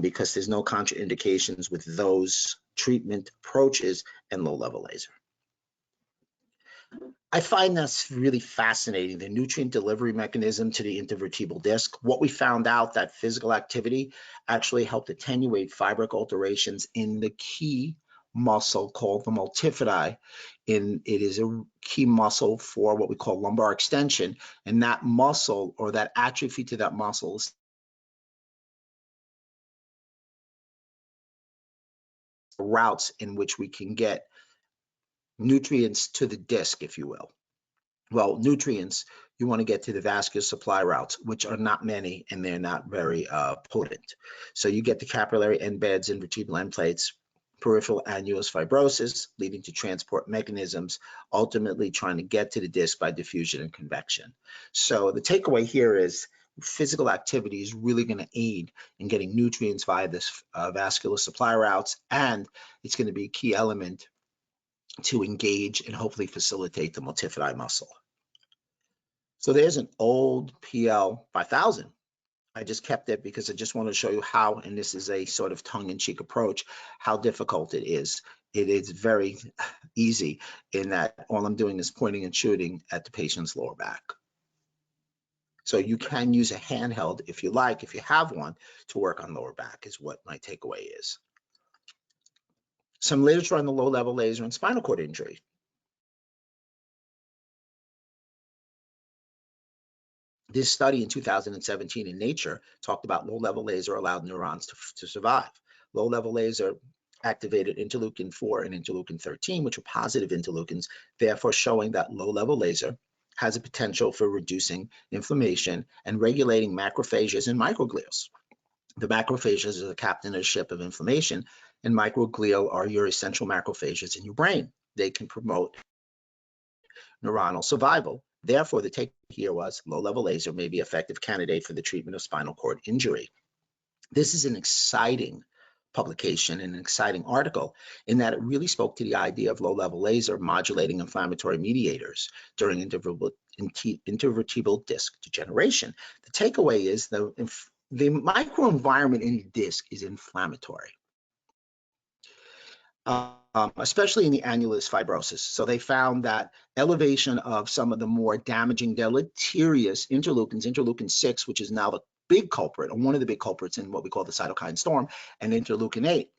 because there's no contraindications with those treatment approaches and low-level laser. I find that's really fascinating, the nutrient delivery mechanism to the intervertebral disc. What we found out that physical activity actually helped attenuate fibric alterations in the key muscle called the multifidi. It is a key muscle for what we call lumbar extension, and that muscle or that atrophy to that muscle is routes in which we can get nutrients to the disc, if you will. Well, nutrients, you want to get to the vascular supply routes, which are not many and they're not very potent. So you get the capillary end beds and vertebral end plates, peripheral annulus fibrosis, leading to transport mechanisms, ultimately trying to get to the disc by diffusion and convection. So the takeaway here is physical activity is really going to aid in getting nutrients via this vascular supply routes, and it's going to be a key element to engage and hopefully facilitate the multifidi muscle. So there's an old PL 5000. I just kept it because I just want to show you how, and this is a sort of tongue-in-cheek approach, how difficult it is. It is very easy in that all I'm doing is pointing and shooting at the patient's lower back. So you can use a handheld if you like, if you have one, to work on lower back is what my takeaway is. Some literature on the low-level laser and spinal cord injury. This study in 2017 in Nature talked about low-level laser allowed neurons to survive. Low-level laser activated interleukin 4 and interleukin 13, which are positive interleukins, therefore showing that low-level laser has a potential for reducing inflammation and regulating macrophages and microglials. The macrophages are the captain of the ship of inflammation, and microglial are your essential macrophages in your brain. They can promote neuronal survival. Therefore, the take here was low-level laser may be an effective candidate for the treatment of spinal cord injury. This is an exciting publication and an exciting article in that it really spoke to the idea of low-level laser modulating inflammatory mediators during intervertebral disc degeneration. The takeaway is the microenvironment in the disc is inflammatory. Especially in the annulus fibrosis. So they found that elevation of some of the more damaging deleterious interleukins, interleukin 6, which is now the big culprit, or one of the big culprits in what we call the cytokine storm, and interleukin 8.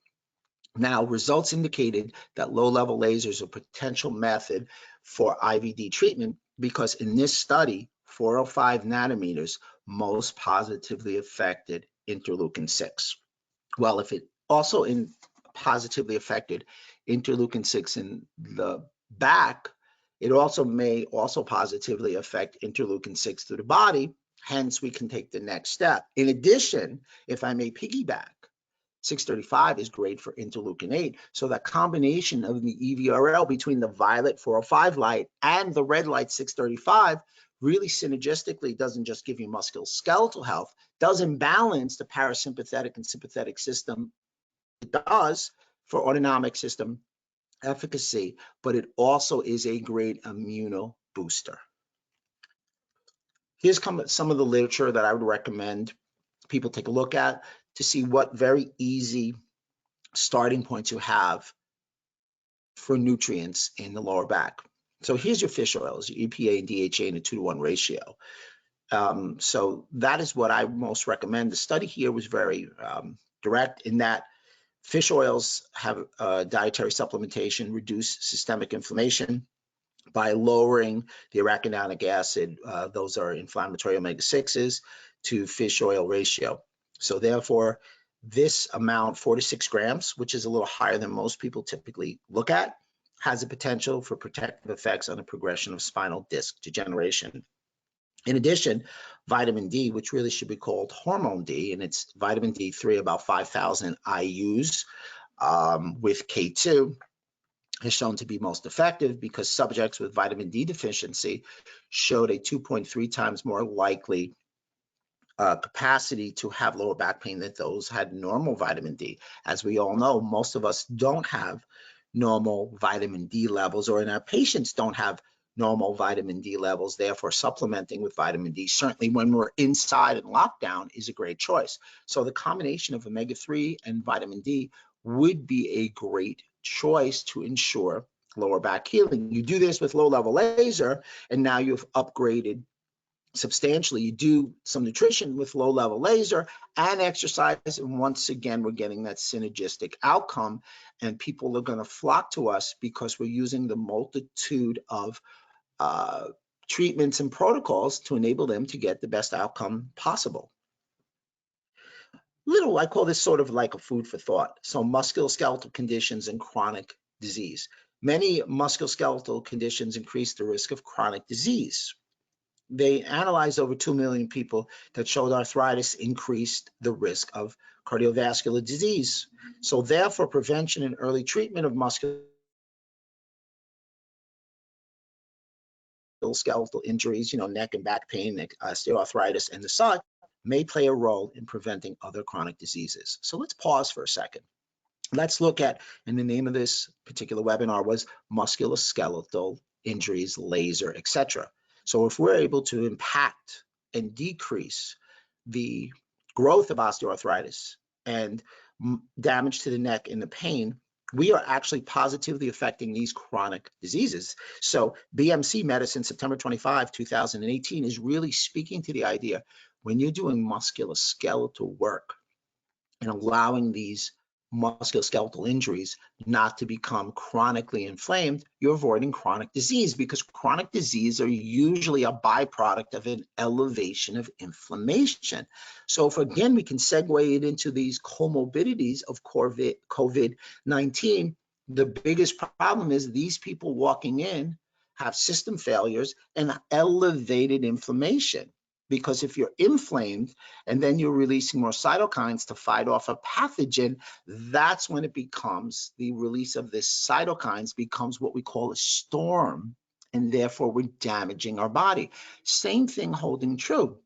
Now, results indicated that low-level lasers are a potential method for IVD treatment because in this study, 405 nanometers most positively affected interleukin 6. Well, if it also positively affected interleukin 6 in the back, it also may also positively affect interleukin 6 through the body. Hence, we can take the next step. In addition, if I may piggyback, 635 is great for interleukin 8. So that combination of the EVRL between the violet 405 light and the red light 635 really synergistically doesn't just give you musculoskeletal health, doesn't balance the parasympathetic and sympathetic system. It does for autonomic system efficacy, but it also is a great immuno booster. Here's some of the literature that I would recommend people take a look at to see what very easy starting points you have for nutrients in the lower back. So here's your fish oils, your EPA and DHA in a 2-to-1 ratio. So that is what I most recommend. The study here was very direct in that fish oils have dietary supplementation, reduce systemic inflammation by lowering the arachidonic acid, those are inflammatory omega-6s, to fish oil ratio. So therefore, this amount, 4 to 6 grams, which is a little higher than most people typically look at, has a potential for protective effects on the progression of spinal disc degeneration. In addition, vitamin D, which really should be called hormone D, and it's vitamin D3, about 5,000 IUs with K2, is shown to be most effective because subjects with vitamin D deficiency showed a 2.3 times more likely capacity to have lower back pain than those had normal vitamin D. As we all know, most of us don't have normal vitamin D levels, or in our patients don't have normal vitamin D levels. Therefore, supplementing with vitamin D, certainly when we're inside and lockdown, is a great choice. So the combination of omega-3 and vitamin D would be a great choice to ensure lower back healing. You do this with low-level laser, and now you've upgraded substantially. You do some nutrition with low-level laser and exercise, and once again, we're getting that synergistic outcome, and people are going to flock to us because we're using the multitude of treatments and protocols to enable them to get the best outcome possible. I call this sort of like a food for thought. So musculoskeletal conditions and chronic disease. Many musculoskeletal conditions increase the risk of chronic disease. They analyzed over 2 million people that showed arthritis increased the risk of cardiovascular disease. So therefore, prevention and early treatment of musculoskeletal injuries, neck and back pain, osteoarthritis, and the such, may play a role in preventing other chronic diseases. So let's pause for a second. Let's look at, and the name of this particular webinar was musculoskeletal injuries, laser, etc. So if we're able to impact and decrease the growth of osteoarthritis and damage to the neck and the pain, we are actually positively affecting these chronic diseases. So BMC Medicine, September 25, 2018, is really speaking to the idea when you're doing musculoskeletal work and allowing these musculoskeletal injuries not to become chronically inflamed, you're avoiding chronic disease, because chronic disease are usually a byproduct of an elevation of inflammation. So if again we can segue it into these comorbidities of COVID-19, the biggest problem is these people walking in have system failures and elevated inflammation. Because if you're inflamed and then you're releasing more cytokines to fight off a pathogen, that's when it becomes, the release of this cytokines becomes what we call a storm, and therefore we're damaging our body. Same thing holding true.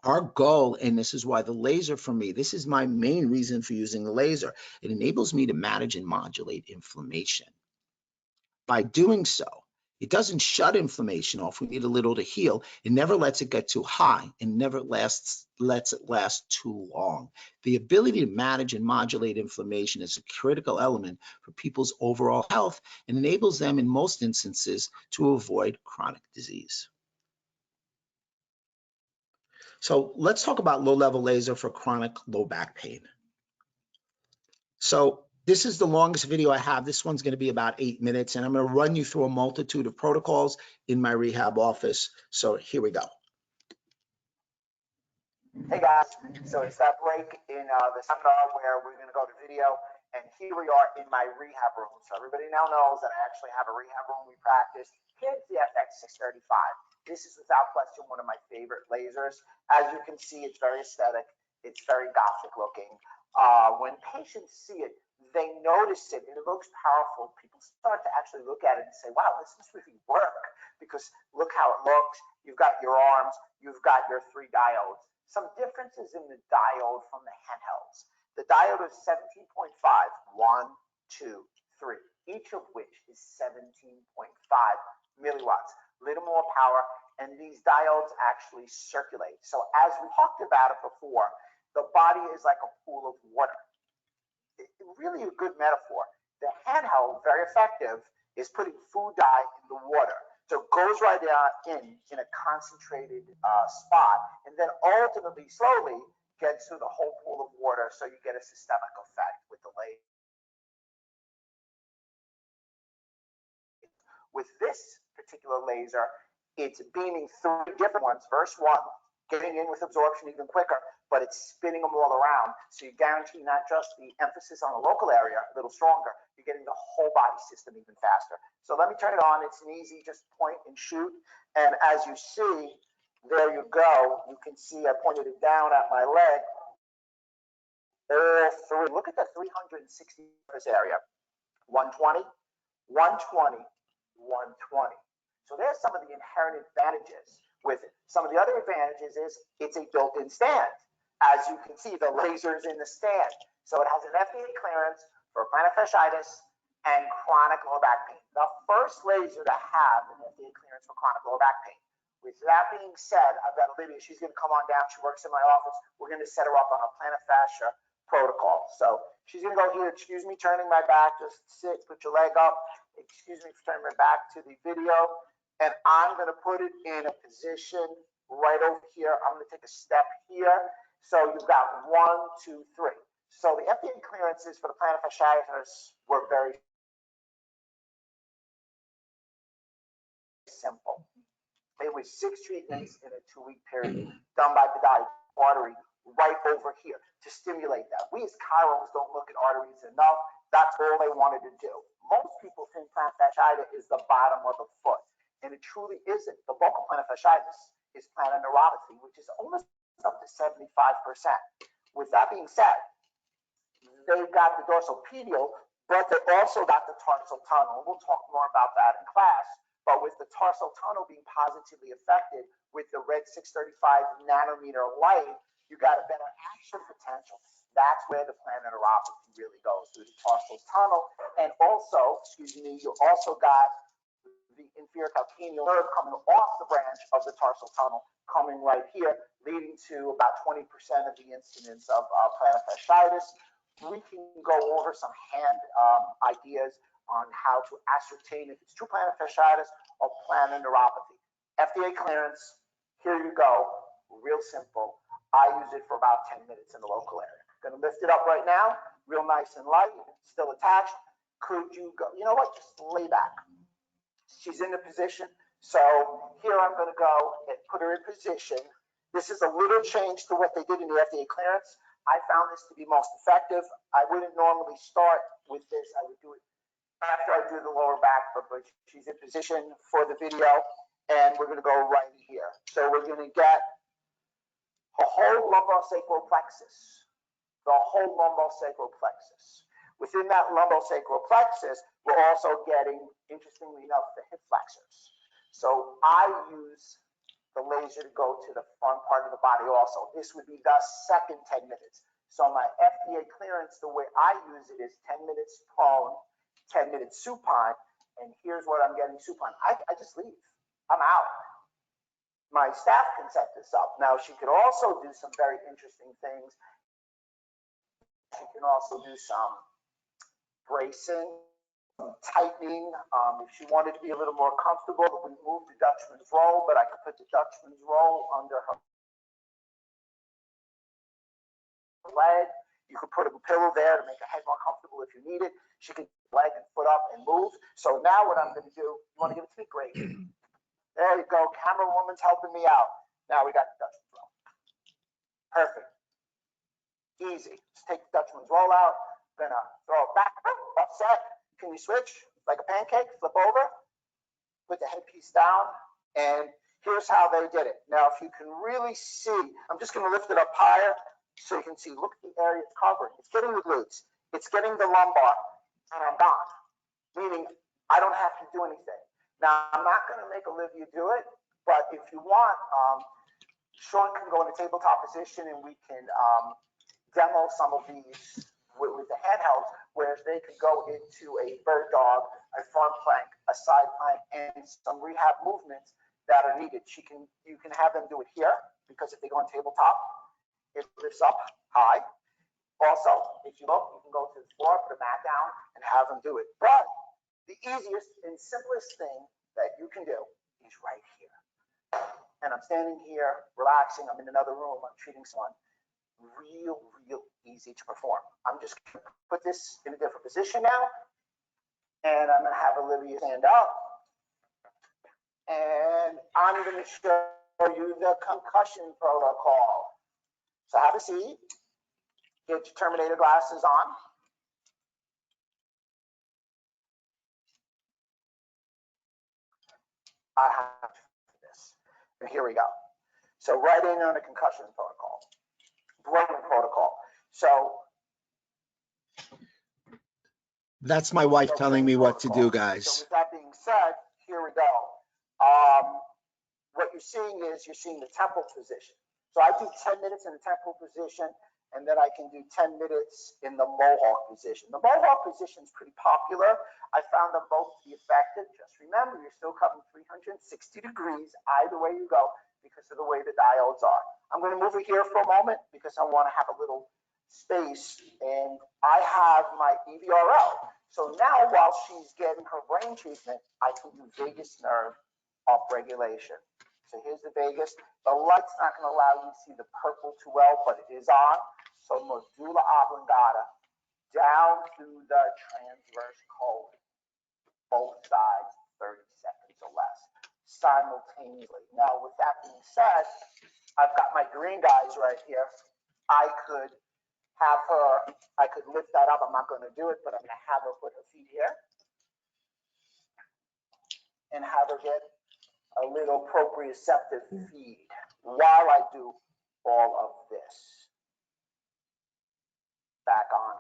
Our goal, and this is why the laser for me, this is my main reason for using the laser. It enables me to manage and modulate inflammation. By doing so, it doesn't shut inflammation off. We need a little to heal. It never lets it get too high and never lets it last too long. The ability to manage and modulate inflammation is a critical element for people's overall health and enables them in most instances to avoid chronic disease. So let's talk about low-level laser for chronic low back pain. So this is the longest video I have. This one's going to be about 8 minutes, and I'm going to run you through a multitude of protocols in my rehab office. So here we go. Hey guys, so it's that break in the seminar where we're going to go to video, and here we are in my rehab room. So everybody now knows that I actually have a rehab room we practice. Here's the FX635. This is without question one of my favorite lasers. As you can see, it's very aesthetic. It's very gothic looking. When patients see it, they notice it and it looks powerful. People start to actually look at it and say, wow, this must really work, because look how it looks. You've got your arms, you've got your 3 diodes. Some differences in the diode from the handhelds. The diode is 17.5, 1, 2, 3, each of which is 17.5 milliwatts. Little more power, and these diodes actually circulate. So as we talked about it before, the body is like a pool of water. Really a good metaphor. The handheld, very effective, is putting food dye in the water. So it goes right in a concentrated spot, and then ultimately, slowly, gets through the whole pool of water, so you get a systemic effect with the laser. With this particular laser, it's beaming 3 different ones. Verse 1, getting in with absorption even quicker, but it's spinning them all around. So you guarantee not just the emphasis on the local area, a little stronger, you're getting the whole body system even faster. So let me turn it on. It's an easy, just point and shoot. And as you see, there you go. You can see I pointed it down at my leg. All 3. Look at the 360 area. 120, 120, 120. So there's some of the inherent advantages with it. Some of the other advantages is it's a built-in stand. As you can see, the laser's in the stand. So it has an FDA clearance for plantar fasciitis and chronic lower back pain. The first laser to have an FDA clearance for chronic lower back pain. With that being said, I've got Olivia. She's going to come on down. She works in my office. We're going to set her up on a plantar fascia protocol. So she's going to go here. Excuse me, turning my back. Just sit, put your leg up. Excuse me for turning my back to the video. And I'm going to put it in a position right over here. I'm going to take a step here. So you've got 1, 2, 3. So the FDA clearances for the plantar fasciitis were very simple. It was 6 treatments in a 2-week period done by podiatry artery right over here to stimulate that. We as chiros don't look at arteries enough. That's all they wanted to do. Most people think plantar fasciitis is the bottom of the foot, and it truly isn't. The bulk of plantar fasciitis is plantar neuropathy, which is almost up to 75%. With that being said, they've got the dorsopedial, but they also got the tarsal tunnel. We'll talk more about that in class. But with the tarsal tunnel being positively affected with the red 635 nanometer light, you got a better action potential. That's where the plantar neuropathy really goes, through the tarsal tunnel. And also, excuse me, you also got the inferior calcaneal nerve coming off the branch of the tarsal tunnel, coming right here, leading to about 20% of the incidence of plantar fasciitis. We can go over some hand ideas on how to ascertain if it's true plantar fasciitis or plantar neuropathy. FDA clearance, here you go, real simple. I use it for about 10 minutes in the local area. Gonna lift it up right now, real nice and light, still attached. Could you go, you know what, just lay back. She's in the position. So here I'm gonna go and put her in position. This is a little change to what they did in the FDA clearance. I found this to be most effective. I wouldn't normally start with this. I would do it after I do the lower back, but she's in position for the video, and we're going to go right here. So we're going to get a whole lumbosacral plexus, the whole lumbosacral plexus. Within that lumbosacral plexus, we're also getting, interestingly enough, the hip flexors. So I use the laser to go to the front part of the body also. This would be the second 10 minutes. So my FDA clearance, the way I use it is 10 minutes prone, 10 minutes supine, and here's what I'm getting supine. I just leave. I'm out. My staff can set this up. Now, she could also do some very interesting things. She can also do some bracing, some tightening. If she wanted to be a little more comfortable, we moved the Dutchman's roll, but I could put the Dutchman's roll under her leg. You could put a pillow there to make her head more comfortable if you need it. She can leg and foot up and move. So now what I'm going to do, you want to give it to me? Great. There you go. Camera woman's helping me out. Now we got the Dutchman's roll. Perfect. Easy. Just take the Dutchman's roll out. Gonna throw it back. Offset. Can you switch like a pancake? Flip over. Put the headpiece down. And here's how they did it. Now, if you can really see, I'm just going to lift it up higher so you can see. Look at the area it's covering. It's getting the glutes. It's getting the lumbar. And I'm gone. Meaning I don't have to do anything. Now, I'm not going to make Olivia do it, but if you want, Sean can go in a tabletop position and we can demo some of these with the handhelds, whereas they could go into a bird dog, a front plank, a side plank, and some rehab movements that are needed. You can have them do it here, because if they go on tabletop, it lifts up high. Also, if you look, you can go to the floor, put a mat down, and have them do it. But the easiest and simplest thing that you can do is right here. And I'm standing here, relaxing. I'm in another room. I'm treating someone. Real easy to perform. I'm just going to put this in a different position now. And I'm going to have Olivia stand up. And I'm going to show you the concussion protocol. So have a seat. Get your Terminator glasses on. I have this. And here we go. So right in on the concussion protocol. Brain protocol. So That's my wife telling me what to do, guys. So with that being said, here we go. What you're seeing is you're seeing the temple position. So I do 10 minutes in the temple position, and then I can do 10 minutes in the mohawk position. The mohawk position is pretty popular. I found them both to be effective. Just remember, you're still covering 360 degrees either way you go because of the way the diodes are. I'm going to move it here for a moment because I want to have a little space, and I have my EVRL. So now while she's getting her brain treatment, I can do vagus nerve upregulation. So here's the vagus. The light's not going to allow you to see the purple too well, but it is on. So medulla oblongata down through the transverse colon, both sides, 30 seconds or less, simultaneously. Now, with that being said, I've got my green guys right here. I could have her, I could lift that up. I'm not going to do it, but I'm going to have her put her feet here and have her get a little proprioceptive feed while I do all of this. Back on,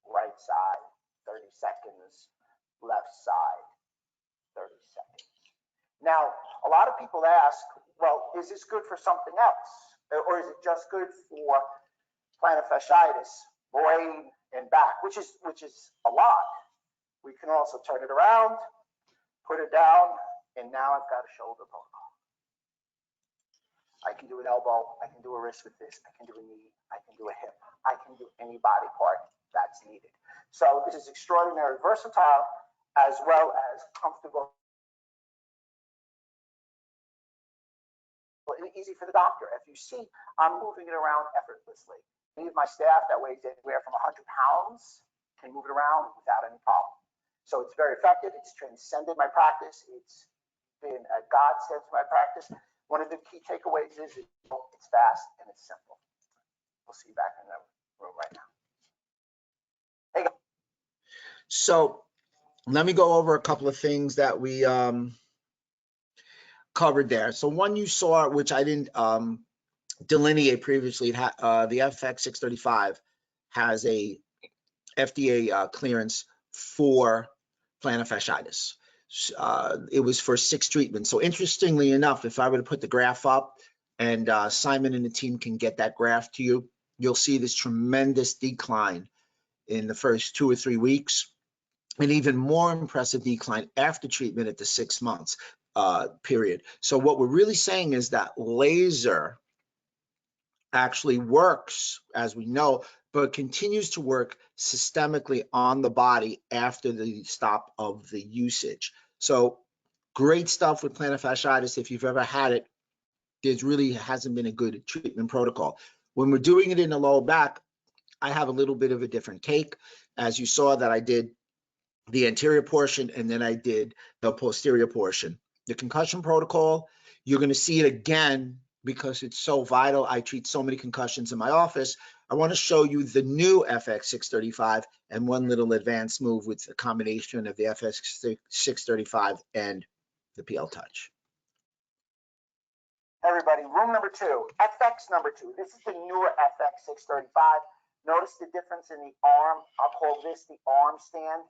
right side, 30 seconds, left side, 30 seconds. Now, a lot of people ask, well, is this good for something else? Or is it just good for plantar fasciitis, brain, and back, which is a lot. We can also turn it around, put it down, and now I've got a shoulder protocol. I can do an elbow, I can do a wrist with this, I can do a knee, I can do a hip, I can do any body part that's needed. So this is extraordinary, versatile, as well as comfortable and easy for the doctor. As you see, I'm moving it around effortlessly. Any of my staff that weighs anywhere from 100 pounds can move it around without any problem. So it's very effective. It's transcended my practice. It's been a godsend to my practice. One of the key takeaways is it's fast and it's simple. We'll see you back in the room right now. Hey guys. So let me go over a couple of things that we covered there. So one you saw, which I didn't delineate previously, the FX635 has a FDA clearance for plantar fasciitis. It was for 6 treatments. So interestingly enough, if I were to put the graph up and Simon and the team can get that graph to you, you'll see this tremendous decline in the first 2 or 3 weeks, and even more impressive decline after treatment at the 6 months period. So what we're really saying is that laser actually works, as we know, but continues to work systemically on the body after the stop of the usage. So great stuff with plantar fasciitis. If you've ever had it, there's really hasn't been a good treatment protocol. When we're doing it in the lower back, I have a little bit of a different take. As you saw that I did the anterior portion and then I did the posterior portion. The concussion protocol, you're going to see it again because it's so vital. I treat so many concussions in my office. I want to show you the new FX635 and one little advanced move with a combination of the FX635 and the PL Touch. Everybody, room number 2, FX number 2. This is the newer FX635. Notice the difference in the arm. I'll call this the arm stand.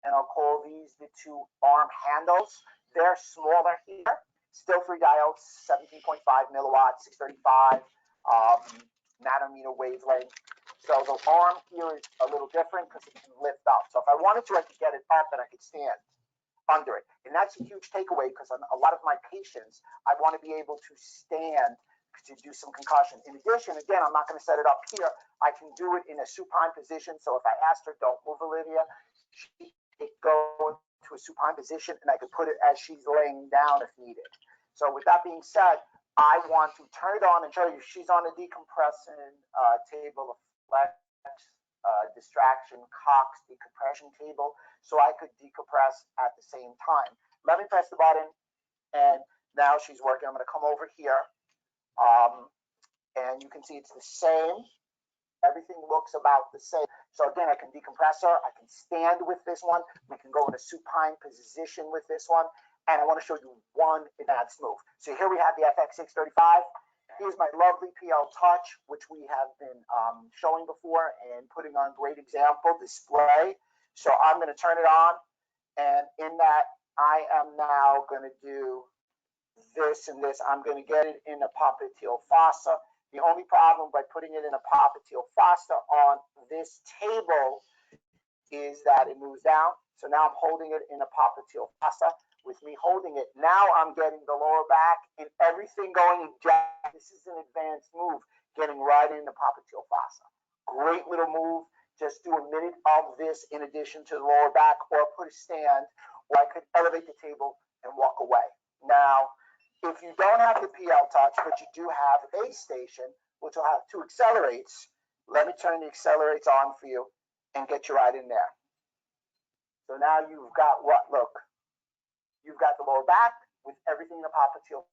And I'll call these the 2 arm handles. They're smaller here. Still 3 diodes, 17.5 milliwatts, 635 nanometer wavelength. So the arm here is a little different because it can lift up. So if I wanted to, I could get it up and I could stand under it. And that's a huge takeaway because on a lot of my patients, I want to be able to stand to do some concussion. In addition, again, I'm not going to set it up here. I can do it in a supine position. So if I asked her, don't move, Olivia, she could go to a supine position and I could put it as she's laying down if needed. So with that being said, I want to turn it on and show you she's on a decompression table, of flex, distraction, Cox decompression table. So I could decompress at the same time. Let me press the button and now she's working. I'm going to come over here and you can see it's the same. Everything looks about the same. So again, I can decompress her. I can stand with this one. We can go in a supine position with this one. And I want to show you one advanced move. So here we have the FX635. Here's my lovely PL Touch, which we have been showing before and putting on great example display. So I'm going to turn it on, and in that, I am now going to do this and this. I'm going to get it in a popliteal fossa. The only problem by putting it in a popliteal fossa on this table is that it moves down. So now I'm holding it in a popliteal fossa. With me holding it, now I'm getting the lower back and everything going down. This is an advanced move, getting right in the popliteal fossa. Great little move. Just do a minute of this in addition to the lower back, or put a stand, or I could elevate the table and walk away. Now, if you don't have the PL Touch, but you do have a base station, which will have 2 accelerates, let me turn the accelerates on for you and get you right in there. So now you've got what? Look, you've got the lower back with everything in the popliteal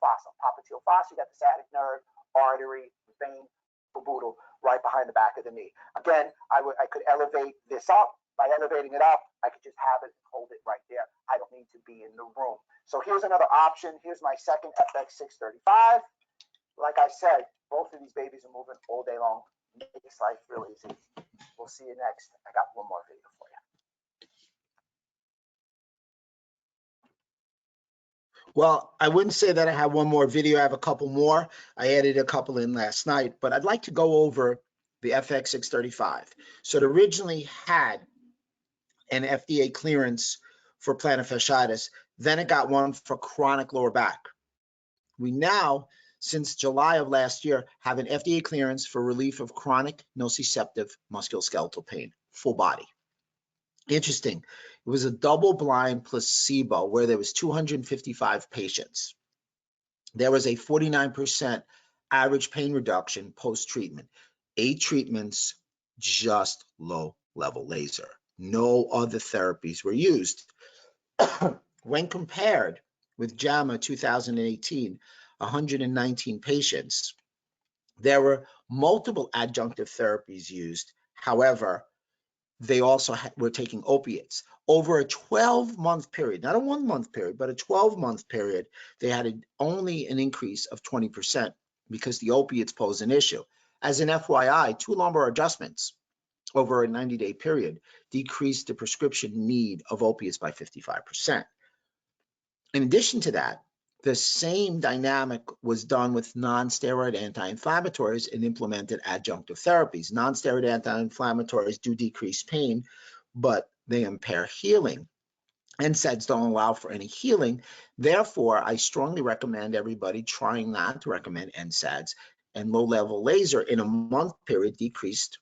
fossa. Popliteal fossa, you got the sciatic nerve, artery, vein, caboodle right behind the back of the knee. Again, I could elevate this up. By elevating it up, I could just have it and hold it right there. I don't need to be in the room. So here's another option. Here's my second FX635. Like I said, both of these babies are moving all day long. Makes life real easy. We'll see you next. I got one more video for you. Well, I wouldn't say that I have one more video. I have a couple more. I added a couple in last night, but I'd like to go over the FX635. So it originally had an FDA clearance for plantar fasciitis. Then it got one for chronic lower back. We now, since July of last year, have an FDA clearance for relief of chronic nociceptive musculoskeletal pain, full body. Interesting. It was a double-blind placebo where there was 255 patients. There was a 49% average pain reduction post-treatment. 8 treatments, just low-level laser. No other therapies were used. When compared with JAMA 2018, 119 patients, there were multiple adjunctive therapies used. However, they also were taking opiates. Over a 12-month period, not a 1-month period, but a 12-month period, they had only an increase of 20% because the opiates pose an issue. As an FYI, 2 lumbar adjustments over a 90-day period decreased the prescription need of opiates by 55%. In addition to that, the same dynamic was done with non-steroid anti-inflammatories and implemented adjunctive therapies. Non-steroid anti-inflammatories do decrease pain, but they impair healing. NSAIDs don't allow for any healing. Therefore, I strongly recommend everybody trying not to recommend NSAIDs, and low-level laser in a month period decreased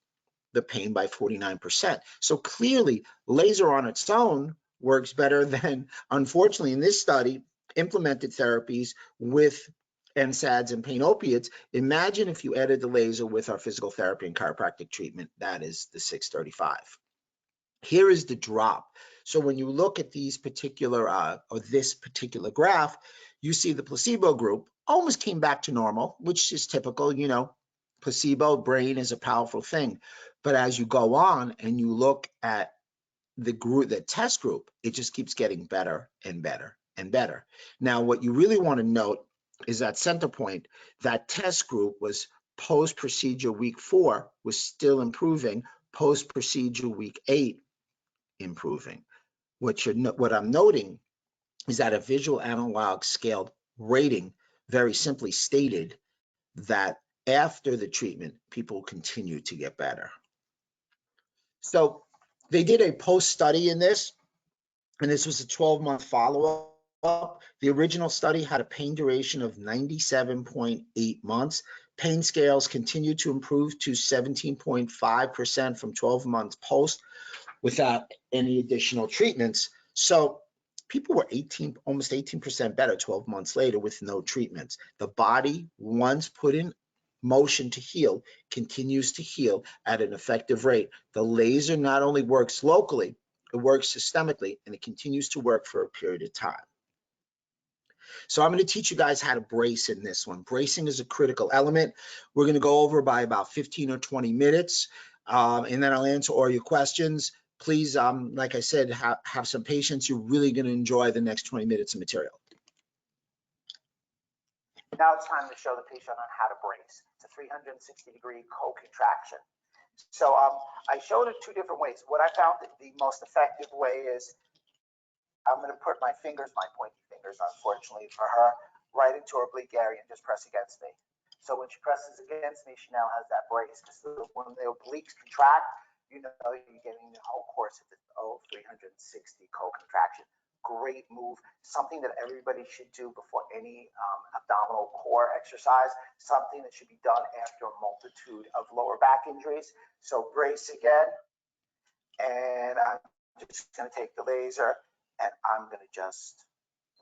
the pain by 49%. So clearly, laser on its own works better than, unfortunately, in this study, implemented therapies with NSAIDs and pain opiates. Imagine if you added the laser with our physical therapy and chiropractic treatment. That is the 635. Here is the drop. So when you look at these particular or this particular graph, you see the placebo group almost came back to normal, which is typical. You know, placebo brain is a powerful thing. But as you go on and you look at the group, the test group, it just keeps getting better and better and better. Now, what you really want to note is that center point, that test group was post-procedure week 4 was still improving, post-procedure week 8 improving. What I'm noting is that a visual analog scaled rating very simply stated that after the treatment, people continue to get better. So they did a post-study in this, and this was a 12-month follow-up. The original study had a pain duration of 97.8 months. Pain scales continued to improve to 17.5% from 12 months post without any additional treatments. So people were almost 18% better 12 months later with no treatments. The body, once put in motion to heal, continues to heal at an effective rate. The laser not only works locally, it works systemically, and it continues to work for a period of time. So I'm going to teach you guys how to brace in this one. Bracing is a critical element. We're going to go over by about 15 or 20 minutes, and then I'll answer all your questions. Please, like I said, have some patience. You're really going to enjoy the next 20 minutes of material. Now it's time to show the patient on how to brace. It's a 360-degree co-contraction. So I showed it two different ways. What I found that the most effective way is I'm going to put my fingers, my pointy fingers, unfortunately for her, right into her oblique area and just press against me. So when she presses against me, she now has that brace. Because when the obliques contract, you know you're getting the whole course of the 360 co-contraction. Great move, something that everybody should do before any abdominal core exercise, something that should be done after a multitude of lower back injuries. So brace again, and I'm just going to take the laser and I'm going to just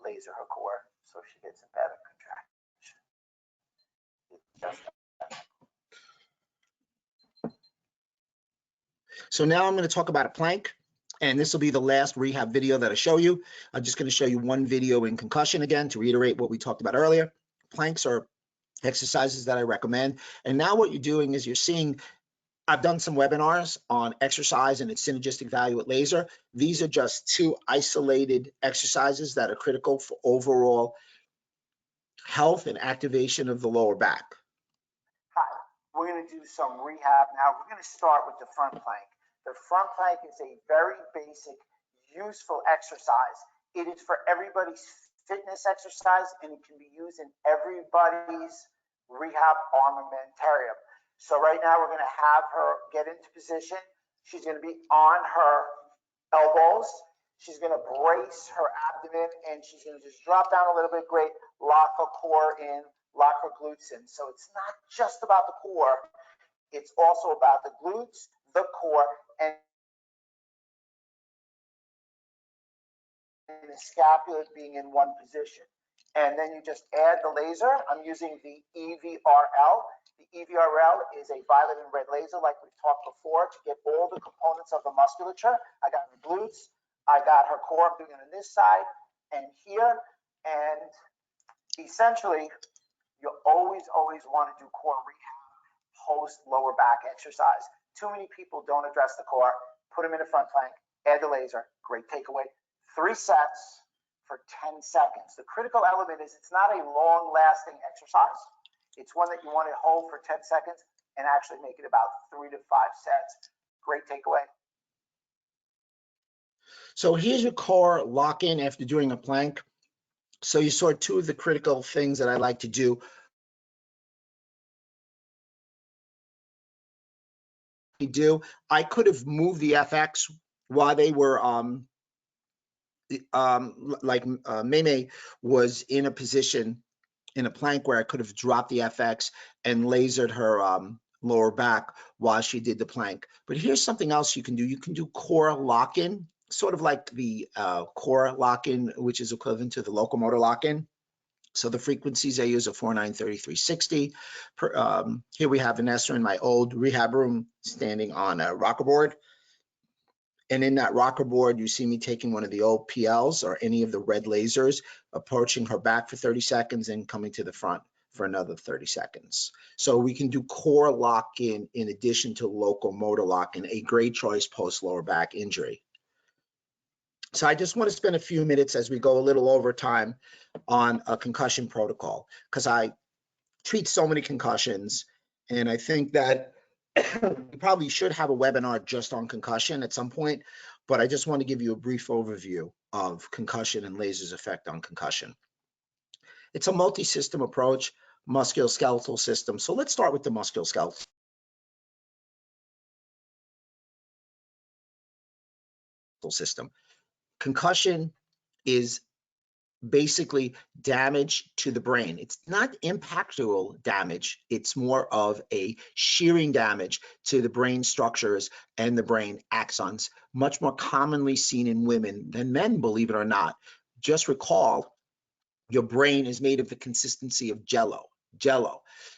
laser her core so she gets a better contraction. So now I'm going to talk about a plank, and this will be the last rehab video that I show you. I'm just going to show you one video in concussion again to reiterate what we talked about earlier. Planks are exercises that I recommend. And now what you're doing is you're seeing, I've done some webinars on exercise and its synergistic value with laser. These are just two isolated exercises that are critical for overall health and activation of the lower back. Hi, we're going to do some rehab now. We're going to start with the front plank. The front plank is a very basic, useful exercise. It is for everybody's fitness exercise, and it can be used in everybody's rehab armamentarium. So right now we're going to have her get into position. She's going to be on her elbows. She's going to brace her abdomen, and she's going to just drop down a little bit. Great. Lock her core in, lock her glutes in. So it's not just about the core. It's also about the glutes, the core, and the scapula being in one position. And then you just add the laser. I'm using the EVRL. The EVRL is a violet and red laser, like we've talked before, to get all the components of the musculature. I got her glutes, I got her core. I'm doing it on this side and here. And essentially, you always want to do core rehab post lower back exercise. Too many people don't address the core. Put them in a front plank, add the laser. Great takeaway. 3 sets for 10 seconds. The critical element is it's not a long lasting exercise. It's one that you want to hold for 10 seconds and actually make it about 3 to 5 sets. Great takeaway. So here's your core lock-in after doing a plank. So you saw two of the critical things that I like to do. I could have moved the FX while they were Mei was in a position in a plank where I could have dropped the FX and lasered her lower back while she did the plank. But here's something else you can do. You can do core lock-in, sort of like the core lock-in, which is equivalent to the locomotor lock-in. So the frequencies I use are 493360. Here we have Vanessa in my old rehab room standing on a rocker board. And in that rocker board, you see me taking one of the old PLs or any of the red lasers, approaching her back for 30 seconds and coming to the front for another 30 seconds. So we can do core lock-in in addition to locomotor lock-in, a great choice post lower back injury. So I just want to spend a few minutes as we go a little over time on a concussion protocol, because I treat so many concussions, and I think that we probably should have a webinar just on concussion at some point, but I just want to give you a brief overview of concussion and laser's effect on concussion. It's a multi-system approach, musculoskeletal system. So let's start with the musculoskeletal system. Concussion is basically damage to the brain. It's not impactful damage. It's more of a shearing damage to the brain structures and the brain axons, much more commonly seen in women than men, believe it or not. Just recall, your brain is made of the consistency of jello.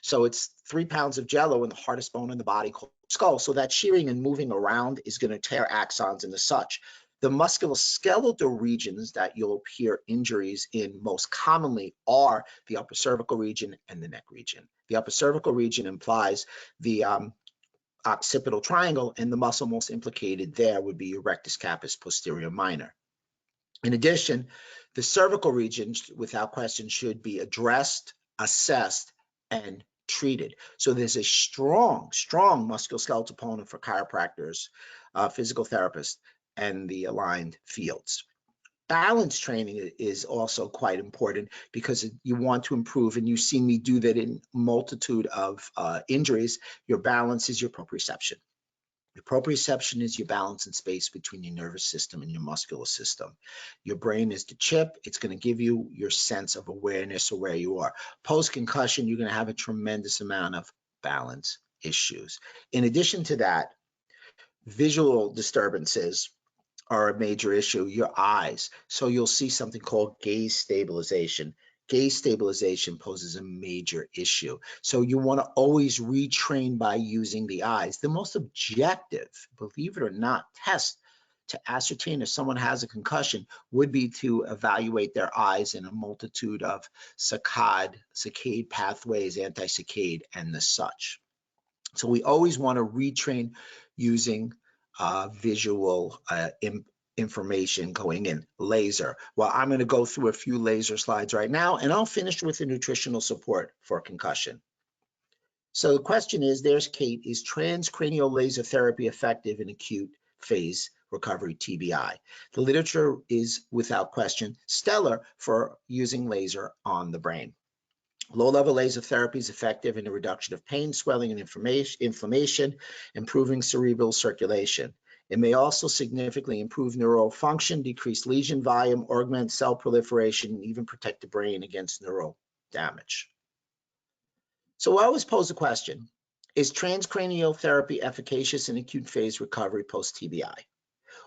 So it's 3 pounds of jello in the hardest bone in the body called the skull. So that shearing and moving around is going to tear axons and such. The musculoskeletal regions that you'll hear injuries in most commonly are the upper cervical region and the neck region. The upper cervical region implies the occipital triangle, and the muscle most implicated there would be your rectus capitis posterior minor. In addition, the cervical region, without question, should be addressed assessed, and treated. So there's a strong musculoskeletal component for chiropractors, physical therapists, and the aligned fields. Balance training is also quite important because you want to improve, and you've seen me do that in multitude of injuries. Your balance is your proprioception. Your proprioception is your balance in space between your nervous system and your muscular system. Your brain is the chip. It's going to give you your sense of awareness of where you are. Post-concussion, you're going to have a tremendous amount of balance issues. In addition to that, visual disturbances are a major issue. Your eyes. So you'll see something called gaze stabilization. Gaze stabilization poses a major issue. So you want to always retrain by using the eyes. The most objective, believe it or not, test to ascertain if someone has a concussion would be to evaluate their eyes in a multitude of saccade pathways, anti-saccade, and the such. So we always want to retrain using visual information going in. Laser. Well, I'm going to go through a few laser slides right now, and I'll finish with the nutritional support for concussion. So the question is, there's Kate, is transcranial laser therapy effective in acute phase recovery TBI? The literature is without question stellar for using laser on the brain. Low-level laser therapy is effective in the reduction of pain, swelling, and inflammation, improving cerebral circulation. It may also significantly improve neural function, decrease lesion volume, augment cell proliferation, and even protect the brain against neural damage. So I always pose the question, is transcranial therapy efficacious in acute phase recovery post-TBI?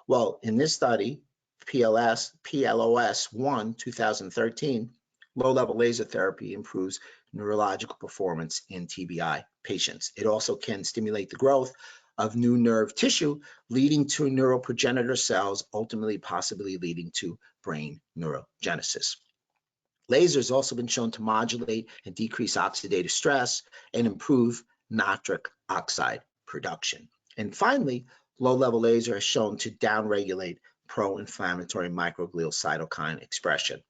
Well, in this study, PLOS 1, 2013, low-level laser therapy improves neurological performance in TBI patients. It also can stimulate the growth of new nerve tissue, leading to neuroprogenitor cells, ultimately possibly leading to brain neurogenesis. Laser has also been shown to modulate and decrease oxidative stress and improve nitric oxide production. And finally, low-level laser has shown to downregulate pro-inflammatory microglial cytokine expression.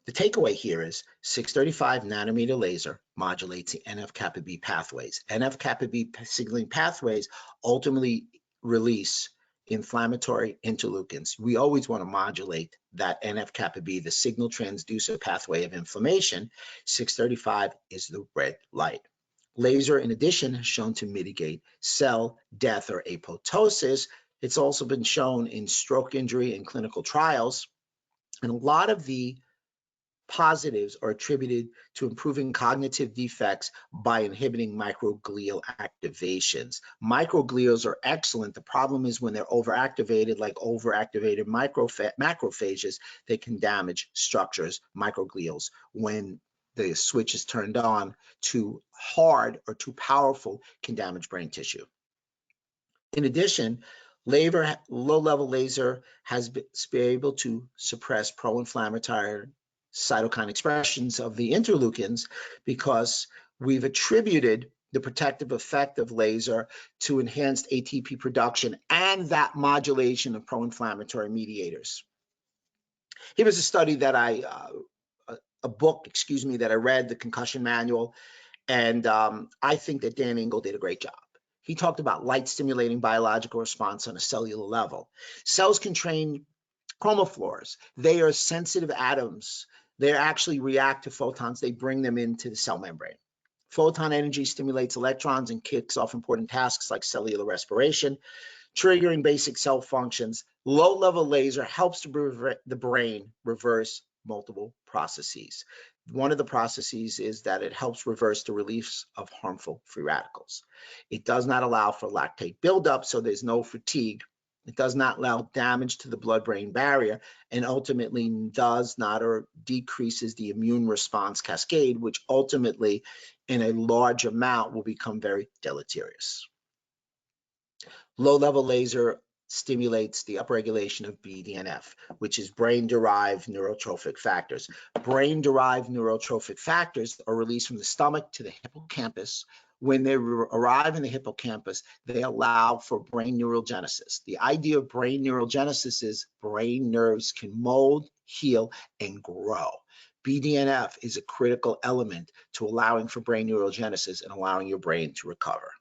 The takeaway here is 635 nanometer laser modulates the NF-kappa B pathways. NF-kappa B signaling pathways ultimately release inflammatory interleukins. We always want to modulate that NF-kappa B, the signal transducer pathway of inflammation. 635 is the red light. Laser, in addition, has shown to mitigate cell death or apoptosis. It's also been shown in stroke injury in clinical trials. And a lot of the positives are attributed to improving cognitive defects by inhibiting microglial activations. Microglials are excellent. The problem is when they're overactivated, like overactivated macrophages, they can damage structures, microglials. When the switch is turned on, too hard or too powerful can damage brain tissue. In addition, low-level laser has been able to suppress pro-inflammatory cytokine expressions of the interleukins because we've attributed the protective effect of laser to enhanced ATP production and that modulation of pro-inflammatory mediators. Here was a study that a book that I read, the concussion manual, and I think that Dan Engel did a great job. He talked about light stimulating biological response on a cellular level. Cells can train chromaflores. They are sensitive atoms. They actually react to photons. They bring them into the cell membrane. Photon energy stimulates electrons and kicks off important tasks like cellular respiration, triggering basic cell functions. Low-level laser helps the brain reverse multiple processes. One of the processes is that it helps reverse the release of harmful free radicals. It does not allow for lactate buildup, so there's no fatigue. It does not allow damage to the blood-brain barrier, and ultimately does not or decreases the immune response cascade, which ultimately in a large amount will become very deleterious. Low-level laser stimulates the upregulation of BDNF, which is brain-derived neurotrophic factors. Brain-derived neurotrophic factors are released from the stomach to the hippocampus. When they arrive in the hippocampus, they allow for brain neurogenesis. The idea of brain neurogenesis is brain nerves can mold, heal, and grow. BDNF is a critical element to allowing for brain neurogenesis and allowing your brain to recover.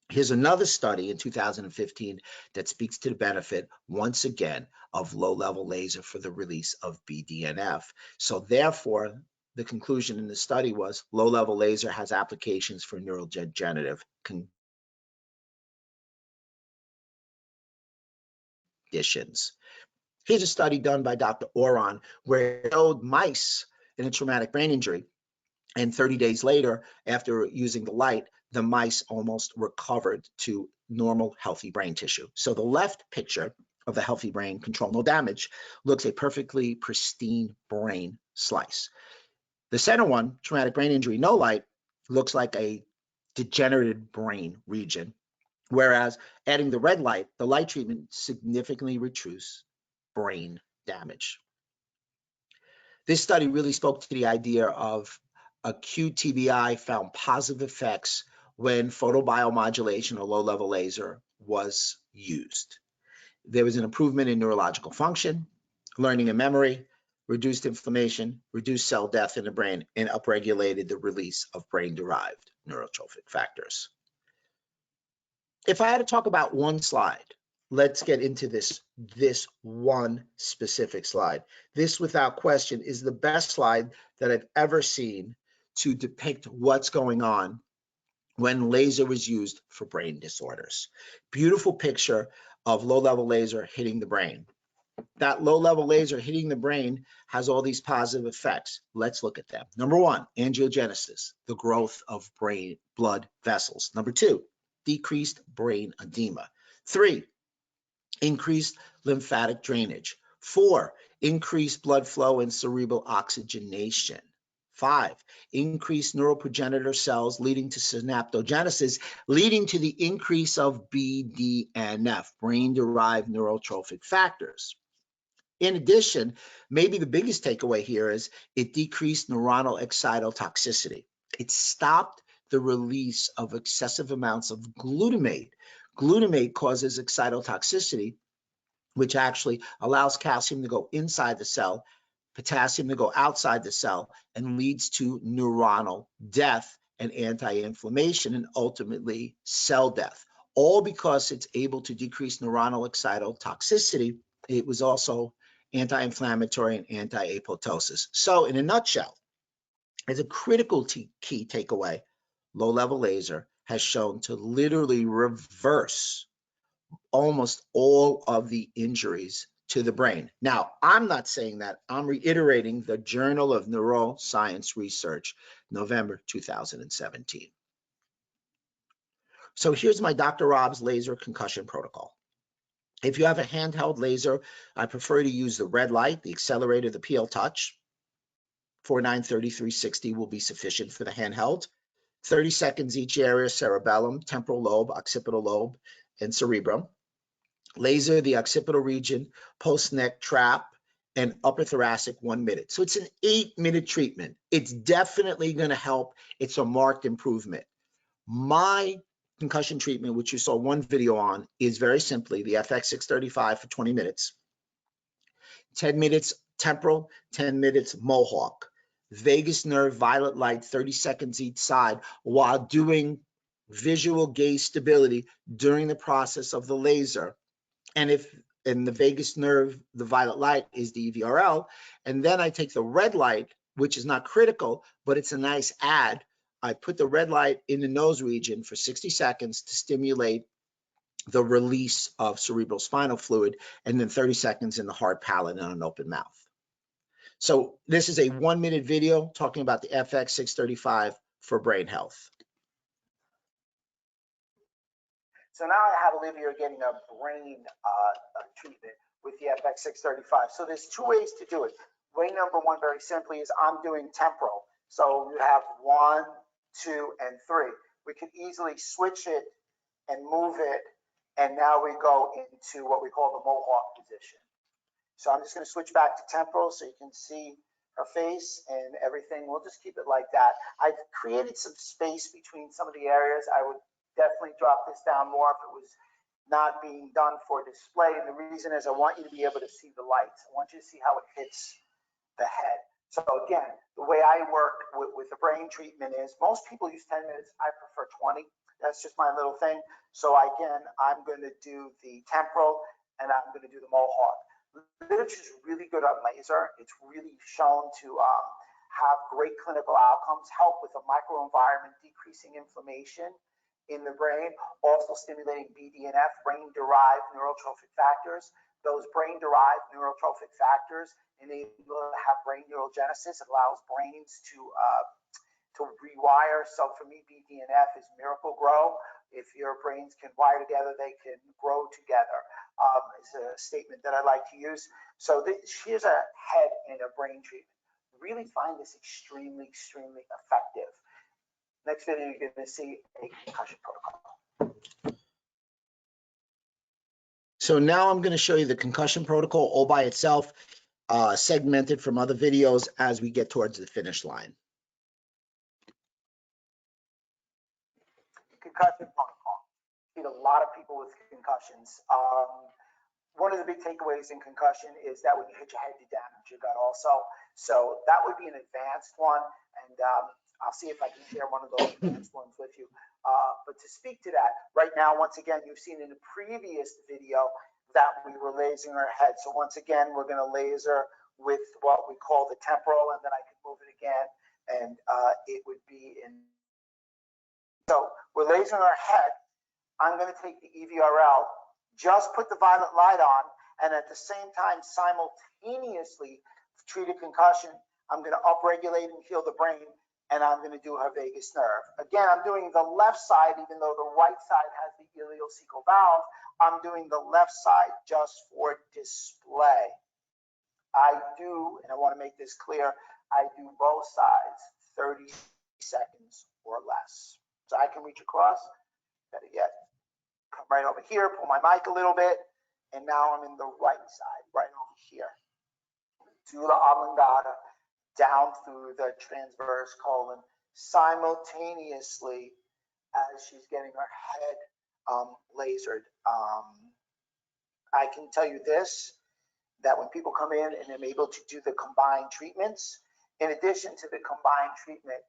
Here's another study in 2015 that speaks to the benefit, once again, of low-level laser for the release of BDNF. So therefore, the conclusion in the study was low-level laser has applications for neurodegenerative conditions. Here's a study done by Dr. Oron where it showed mice in a traumatic brain injury, and 30 days later, after using the light, the mice almost recovered to normal, healthy brain tissue. So the left picture of the healthy brain, control no damage, looks a perfectly pristine brain slice. The center one, traumatic brain injury, no light, looks like a degenerated brain region, whereas adding the red light, the light treatment significantly reduced brain damage. This study really spoke to the idea of acute TBI found positive effects when photobiomodulation or low-level laser was used. There was an improvement in neurological function, learning and memory, reduced inflammation, reduced cell death in the brain, and upregulated the release of brain-derived neurotrophic factors. If I had to talk about one slide, let's get into this one specific slide. This, without question, is the best slide that I've ever seen to depict what's going on when laser was used for brain disorders. Beautiful picture of low-level laser hitting the brain. That low-level laser hitting the brain has all these positive effects. Let's look at them. Number one, angiogenesis, the growth of brain blood vessels. Number two, decreased brain edema. 3, increased lymphatic drainage. 4, increased blood flow and cerebral oxygenation. 5, increased neuroprogenitor cells leading to synaptogenesis, leading to the increase of BDNF, brain-derived neurotrophic factors. In addition, maybe the biggest takeaway here is it decreased neuronal excitotoxicity. It stopped the release of excessive amounts of glutamate. Glutamate causes excitotoxicity, which actually allows calcium to go inside the cell, potassium to go outside the cell, and leads to neuronal death and anti-inflammation and ultimately cell death. All because it's able to decrease neuronal excitotoxicity. It was also anti-inflammatory and anti-apoptosis. So in a nutshell, as a critical key takeaway, low-level laser has shown to literally reverse almost all of the injuries to the brain. Now, I'm not saying that. I'm reiterating the Journal of Neuroscience Research, November 2017. So here's my Dr. Rob's laser concussion protocol. If you have a handheld laser, I prefer to use the red light, the accelerator, the PL Touch. 493360 will be sufficient for the handheld. 30 seconds each area, cerebellum, temporal lobe, occipital lobe, and cerebrum. Laser the occipital region, post-neck trap, and upper thoracic 1 minute. So it's an 8-minute treatment. It's definitely going to help. It's a marked improvement. My concussion treatment, which you saw one video on, is very simply the FX635 for 20 minutes, 10 minutes temporal, 10 minutes mohawk, vagus nerve, violet light, 30 seconds each side, while doing visual gaze stability during the process of the laser. And if in the vagus nerve, the violet light is the EVRL, and then I take the red light, which is not critical, but it's a nice add. I put the red light in the nose region for 60 seconds to stimulate the release of cerebral spinal fluid, and then 30 seconds in the hard palate and an open mouth. So this is a 1-minute video talking about the FX635 for brain health. So now I have Olivia getting a brain treatment with the FX635. So there's 2 ways to do it. Way number 1, very simply, is I'm doing temporal. So you have 1, 2, and 3. We can easily switch it and move it, and now we go into what we call the mohawk position. So I'm just going to switch back to temporal so you can see her face and everything. We'll just keep it like that. I've created some space between some of the areas. I would definitely drop this down more if it was not being done for display. And the reason is I want you to be able to see the lights. I want you to see how it hits the head. So again, the way I work with the brain treatment is most people use 10 minutes. I prefer 20. That's just my little thing. So again, I'm going to do the temporal and I'm going to do the mohawk. Literature is really good on laser. It's really shown to have great clinical outcomes, help with the microenvironment, decreasing inflammation in the brain, also stimulating BDNF, brain-derived neurotrophic factors. Those brain-derived neurotrophic factors enable to have brain neurogenesis. It allows brains to rewire. So for me, BDNF is miracle grow. If your brains can wire together, they can grow together. It's a statement that I like to use. So here's a head and a brain treatment. Really find this extremely, extremely effective. Next video, you're going to see a concussion protocol. So now I'm going to show you the concussion protocol all by itself, segmented from other videos as we get towards the finish line. Concussion protocol. See a lot of people with concussions. One of the big takeaways in concussion is that when you hit your head, you damage your gut also. So that would be an advanced one, and I'll see if I can share one of those advanced ones with you. But to speak to that, right now, once again, you've seen in the previous video that we were lasering our head. So once again, we're going to laser with what we call the temporal, and then I can move it again, and it would be in. So we're lasering our head. I'm going to take the EVRL, just put the violet light on, and at the same time, simultaneously treat a concussion. I'm going to upregulate and heal the brain, and I'm going to do her vagus nerve. Again, I'm doing the left side, even though the right side has the ileocecal valve. I'm doing the left side just for display. I do, and I want to make this clear, I do both sides 30 seconds or less. So I can reach across, better yet, come right over here, pull my mic a little bit, and now I'm in the right side, right over here. To the oblongata, down through the transverse colon, simultaneously as she's getting her head lasered. I can tell you this, that when people come in and I'm able to do the combined treatments, in addition to the combined treatment,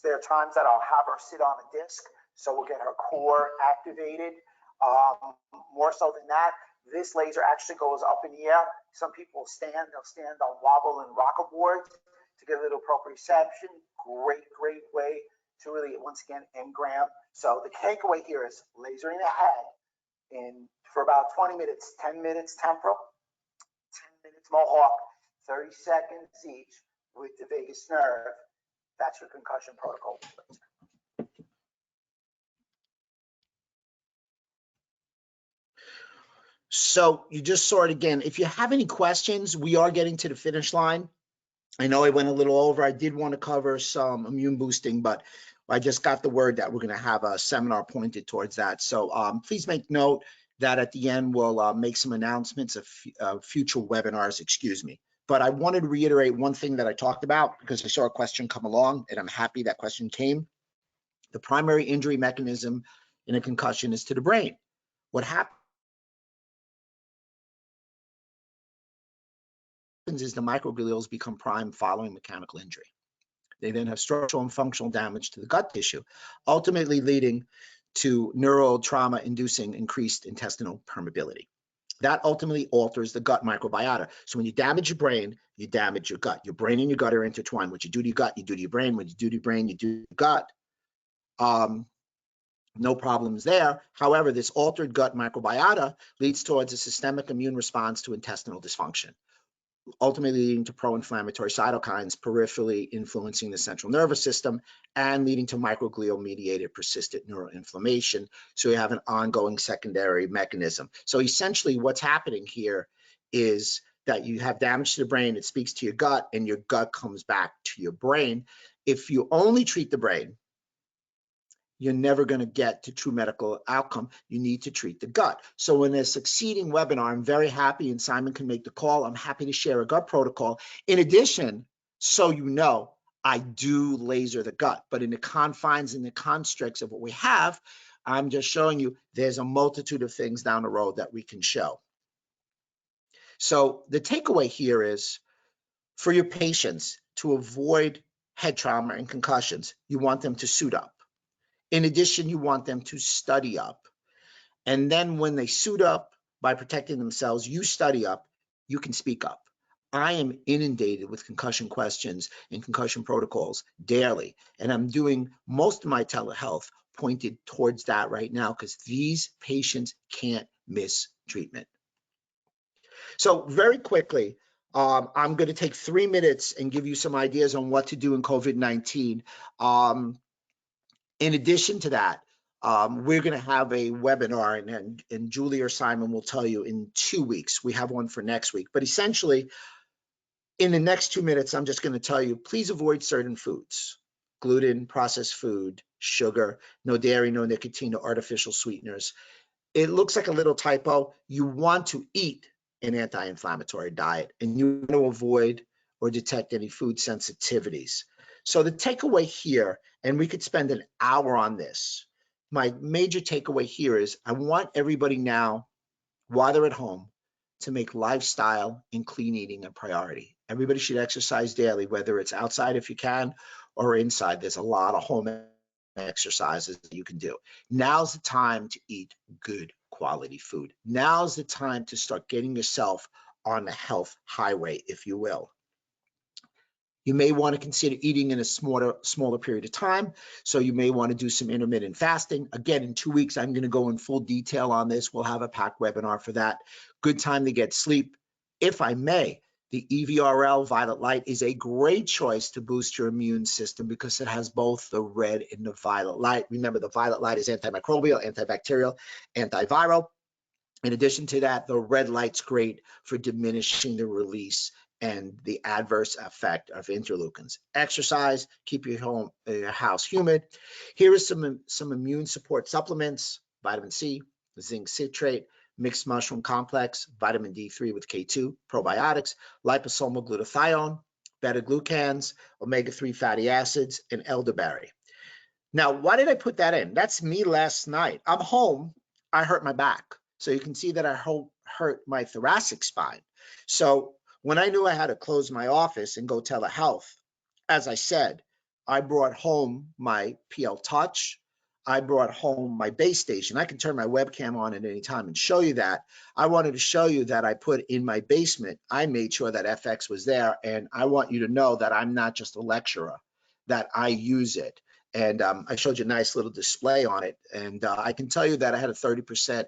there are times that I'll have her sit on a disc, so we'll get her core activated. More so than that, this laser actually goes up in the air. Some people stand, they'll stand on wobble and rocker boards to get a little proprioception. Great way to really, once again, engram. So the takeaway here is lasering the head for about 20 minutes, 10 minutes temporal, 10 minutes mohawk, 30 seconds each with the vagus nerve. That's your concussion protocol. So you just saw it again. If you have any questions, we are getting to the finish line. I know I went a little over. I did want to cover some immune boosting, but I just got the word that we're going to have a seminar pointed towards that. So please make note that at the end, we'll make some announcements of future webinars, excuse me. But I wanted to reiterate one thing that I talked about because I saw a question come along and I'm happy that question came. The primary injury mechanism in a concussion is to the brain. What happens is the microglials become primed following mechanical injury. They then have structural and functional damage to the gut tissue, ultimately leading to neural trauma inducing increased intestinal permeability. That ultimately alters the gut microbiota. So when you damage your brain, you damage your gut. Your brain and your gut are intertwined. What you do to your gut, you do to your brain. What you do to your brain, you do to your gut. No problems there. However, this altered gut microbiota leads towards a systemic immune response to intestinal dysfunction, ultimately leading to pro-inflammatory cytokines peripherally influencing the central nervous system and leading to microglial-mediated persistent neuroinflammation. So you have an ongoing secondary mechanism. So essentially what's happening here is that you have damage to the brain, it speaks to your gut, and your gut comes back to your brain. If you only treat the brain, you're never going to get to true medical outcome. You need to treat the gut. So in a succeeding webinar, I'm very happy, and Simon can make the call, I'm happy to share a gut protocol. In addition, so you know, I do laser the gut, but in the confines and the constructs of what we have, I'm just showing you there's a multitude of things down the road that we can show. So the takeaway here is, For your patients, to avoid head trauma and concussions, you want them to suit up. In addition, you want them to study up. And then when they suit up by protecting themselves, you study up, you can speak up. I am inundated with concussion questions and concussion protocols daily, and I'm doing most of my telehealth pointed towards that right now because these patients can't miss treatment. So very quickly, I'm going to take 3 minutes and give you some ideas on what to do in COVID-19. In addition to that, we're going to have a webinar, and Julie or Simon will tell you in 2 weeks. We have one for next week. But essentially, in the next 2 minutes, I'm just going to tell you, please avoid certain foods: gluten, processed food, sugar, no dairy, no nicotine, no artificial sweeteners. It looks like a little typo. You want to eat an anti-inflammatory diet, and you want to avoid or detect any food sensitivities. So the takeaway here, and we could spend an hour on this, my major takeaway here is I want everybody now, while they're at home, to make lifestyle and clean eating a priority. Everybody should exercise daily, whether it's outside if you can or inside. There's a lot of home exercises that you can do. Now's the time to eat good quality food. Now's the time to start getting yourself on the health highway, if you will. You may want to consider eating in a smaller period of time. So you may want to do some intermittent fasting. Again, in 2 weeks, I'm going to go in full detail on this. We'll have a packed webinar for that. Good time to get sleep. If I may, the EVRL violet light is a great choice to boost your immune system because it has both the red and the violet light. Remember, the violet light is antimicrobial, antibacterial, antiviral. In addition to that, the red light's great for diminishing the release and the adverse effect of interleukins. Exercise, keep your house humid. Here is some immune support supplements: vitamin C, zinc citrate, mixed mushroom complex, vitamin D3 with K2, probiotics, liposomal glutathione, beta-glucans, omega-3 fatty acids, and elderberry. Now, why did I put that in? That's me last night. I'm home. I hurt my back. So you can see that I hurt my thoracic spine. So when I knew I had to close my office and go telehealth, as I said, I brought home my PL Touch. I brought home my base station. I can turn my webcam on at any time and show you that. I wanted to show you that I put in my basement. I made sure that FX was there, and I want you to know that I'm not just a lecturer, that I use it. And I showed you a nice little display on it. And I can tell you that I had a 30%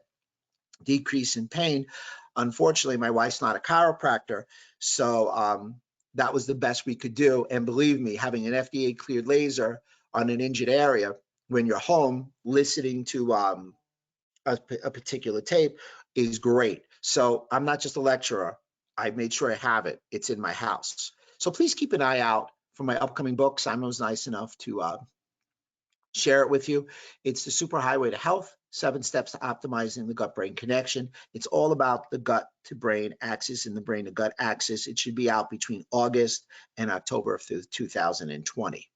decrease in pain. Unfortunately, my wife's not a chiropractor, so that was the best we could do. And believe me, having an FDA cleared laser on an injured area when you're home listening to a particular tape is great. So I'm not just a lecturer. I made sure I have it. It's in my house. So please keep an eye out for my upcoming book. Simon was nice enough to share it with you. It's the Superhighway to Health, 7 Steps to Optimizing the Gut-Brain Connection. It's all about the gut to brain axis and the brain to gut axis. It should be out between August and October of 2020.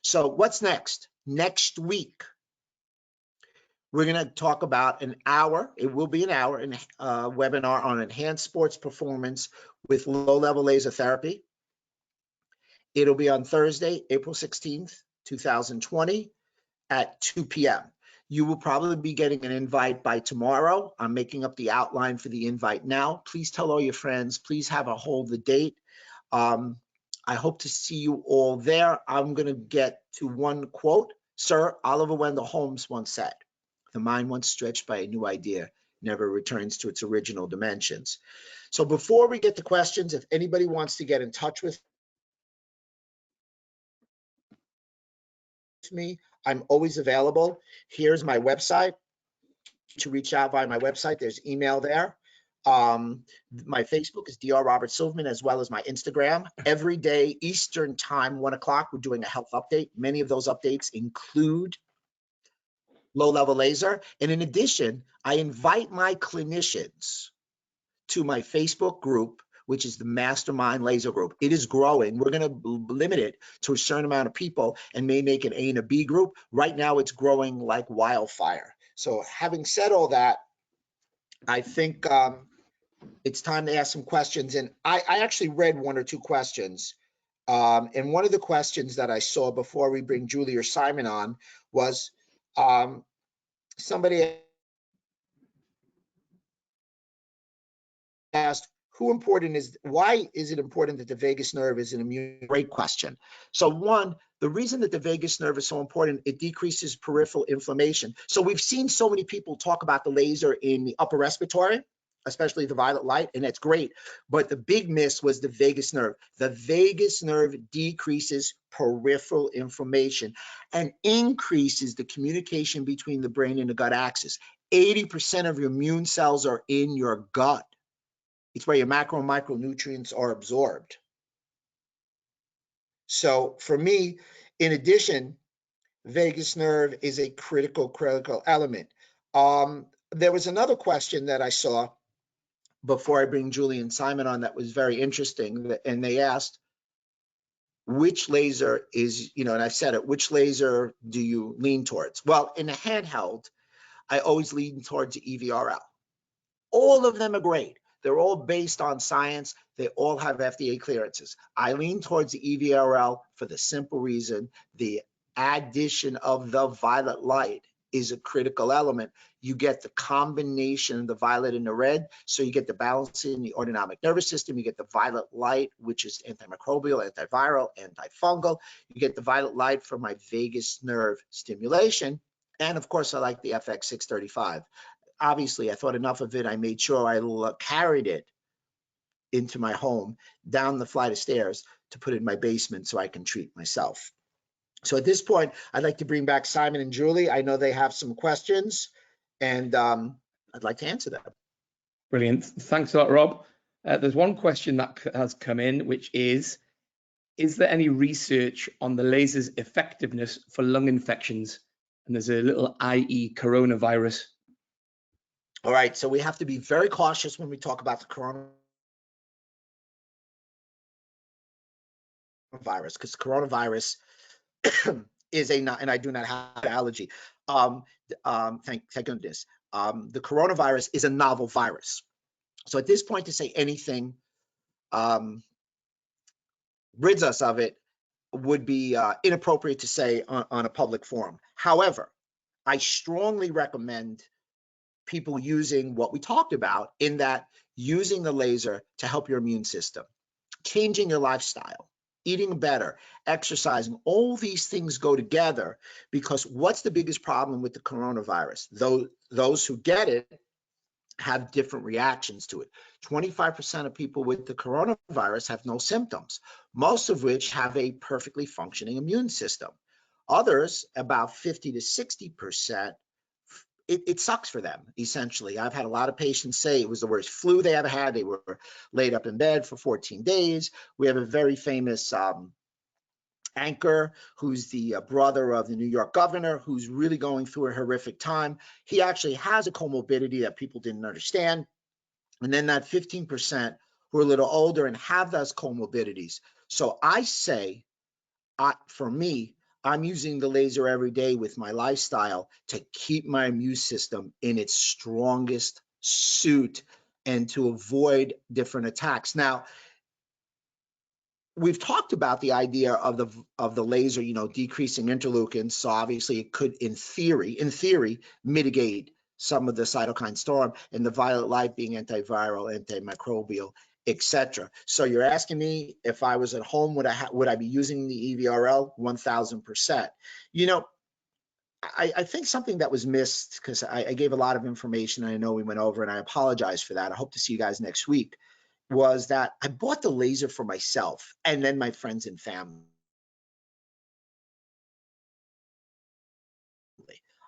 So what's next? Next week, we're going to talk about an hour. It will be an hour in webinar on enhanced sports performance with low-level laser therapy. It'll be on Thursday, April 16th, 2020 at 2 p.m. You will probably be getting an invite by tomorrow. I'm making up the outline for the invite now. Please tell all your friends. Please have a hold the date. I hope to see you all there. I'm going to get to one quote. Sir Oliver Wendell Holmes once said, "The mind once stretched by a new idea never returns to its original dimensions." So before we get to questions, if anybody wants to get in touch with me, I'm always available. Here's my website. To reach out via my website, there's email there. My Facebook is Dr. Robert Silverman, as well as my Instagram. Every day, Eastern time, 1 o'clock, we're doing a health update. Many of those updates include low-level laser. And in addition, I invite my clinicians to my Facebook group, which is the Mastermind Laser Group. It is growing. We're going to limit it to a certain amount of people and may make an A and a B group. Right now, it's growing like wildfire. So having said all that, I think it's time to ask some questions. And I actually read one or two questions. And one of the questions that I saw before we bring Julie or Simon on was somebody asked, why is it important that the vagus nerve is an immune? Great question. So one, the reason that the vagus nerve is so important, it decreases peripheral inflammation. So we've seen so many people talk about the laser in the upper respiratory, especially the violet light, and that's great. But the big miss was the vagus nerve. The vagus nerve decreases peripheral inflammation and increases the communication between the brain and the gut axis. 80% of your immune cells are in your gut. It's where your macro and micronutrients are absorbed. So for me, in addition, vagus nerve is a critical element. There was another question that I saw before I bring Julie and Simon on that was very interesting, and they asked, which laser is, and I've said it, which laser do you lean towards? Well, in a handheld, I always lean towards the EVRL. All of them are great. They're all based on science. They all have FDA clearances. I lean towards the EVRL for the simple reason the addition of the violet light is a critical element. You get the combination of the violet and the red, so you get the balance in the autonomic nervous system. You get the violet light, which is antimicrobial, antiviral, antifungal. You get the violet light from my vagus nerve stimulation. And of course, I like the FX635. Obviously, I thought enough of it. I made sure I carried it into my home, down the flight of stairs to put it in my basement so I can treat myself. So at this point, I'd like to bring back Simon and Julie. I know they have some questions, and I'd like to answer them. Brilliant. Thanks a lot, Rob. There's one question that has come in, which is there any research on the laser's effectiveness for lung infections? And there's a little IE coronavirus. All right, so we have to be very cautious when we talk about the coronavirus, because coronavirus is and I do not have allergy. Thank goodness. The coronavirus is a novel virus. So at this point, to say anything rids us of it would be inappropriate to say on a public forum. However, I strongly recommend people using what we talked about, in that using the laser to help your immune system, changing your lifestyle, eating better, exercising. All these things go together, because what's the biggest problem with the coronavirus? Those who get it have different reactions to it. 25% of people with the coronavirus have no symptoms, most of which have a perfectly functioning immune system. Others, about 50 to 60%, it sucks for them, essentially. I've had a lot of patients say it was the worst flu they ever had. They were laid up in bed for 14 days. We have a very famous anchor who's the brother of the New York governor, who's really going through a horrific time. He actually has a comorbidity that people didn't understand. And then that 15% who are a little older and have those comorbidities. So I say, for me, I'm using the laser every day with my lifestyle to keep my immune system in its strongest suit and to avoid different attacks. Now, we've talked about the idea of the laser, decreasing interleukins. So obviously it could, in theory, mitigate some of the cytokine storm, and the violet light being antiviral, antimicrobial, etc. So you're asking me if I was at home, would I be using the EVRL? 1000%. I think something that was missed, because I gave a lot of information, and I know we went over, and I apologize for that. I hope to see you guys next week. Was that I bought the laser for myself and then my friends and family.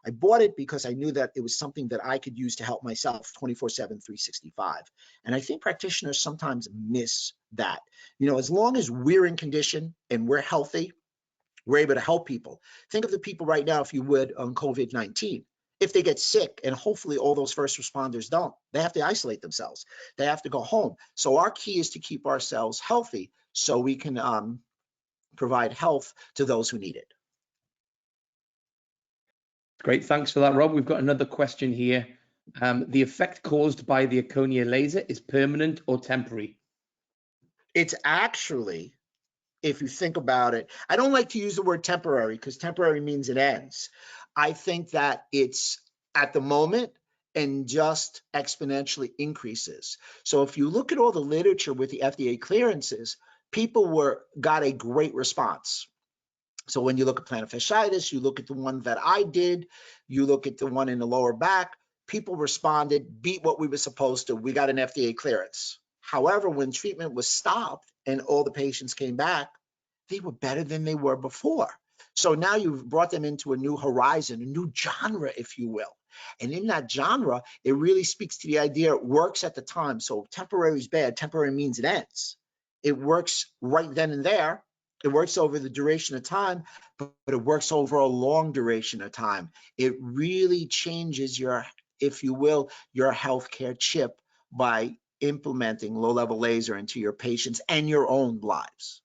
I bought it because I knew that it was something that I could use to help myself 24/7, 365. And I think practitioners sometimes miss that. As long as we're in condition and we're healthy, we're able to help people. Think of the people right now, if you would, on COVID-19. If they get sick, and hopefully all those first responders don't, they have to isolate themselves. They have to go home. So our key is to keep ourselves healthy so we can provide health to those who need it. Great, thanks for that, Rob. We've got another question here The effect caused by the Erchonia laser is permanent or temporary? It's actually, if you think about it, I don't like to use the word temporary because temporary means it ends. I think that it's at the moment and just exponentially increases. So if you look at all the literature with the FDA clearances, people got a great response. So when you look at plantar fasciitis, you look at the one that I did, you look at the one in the lower back, people responded, beat what we were supposed to. We got an FDA clearance. However, when treatment was stopped and all the patients came back, they were better than they were before. So now you've brought them into a new horizon, a new genre, if you will. And in that genre, it really speaks to the idea it works at the time. So temporary is bad. Temporary means it ends. It works right then and there. It works over the duration of time, but it works over a long duration of time. It really changes your, if you will, your healthcare chip by implementing low-level laser into your patients and your own lives.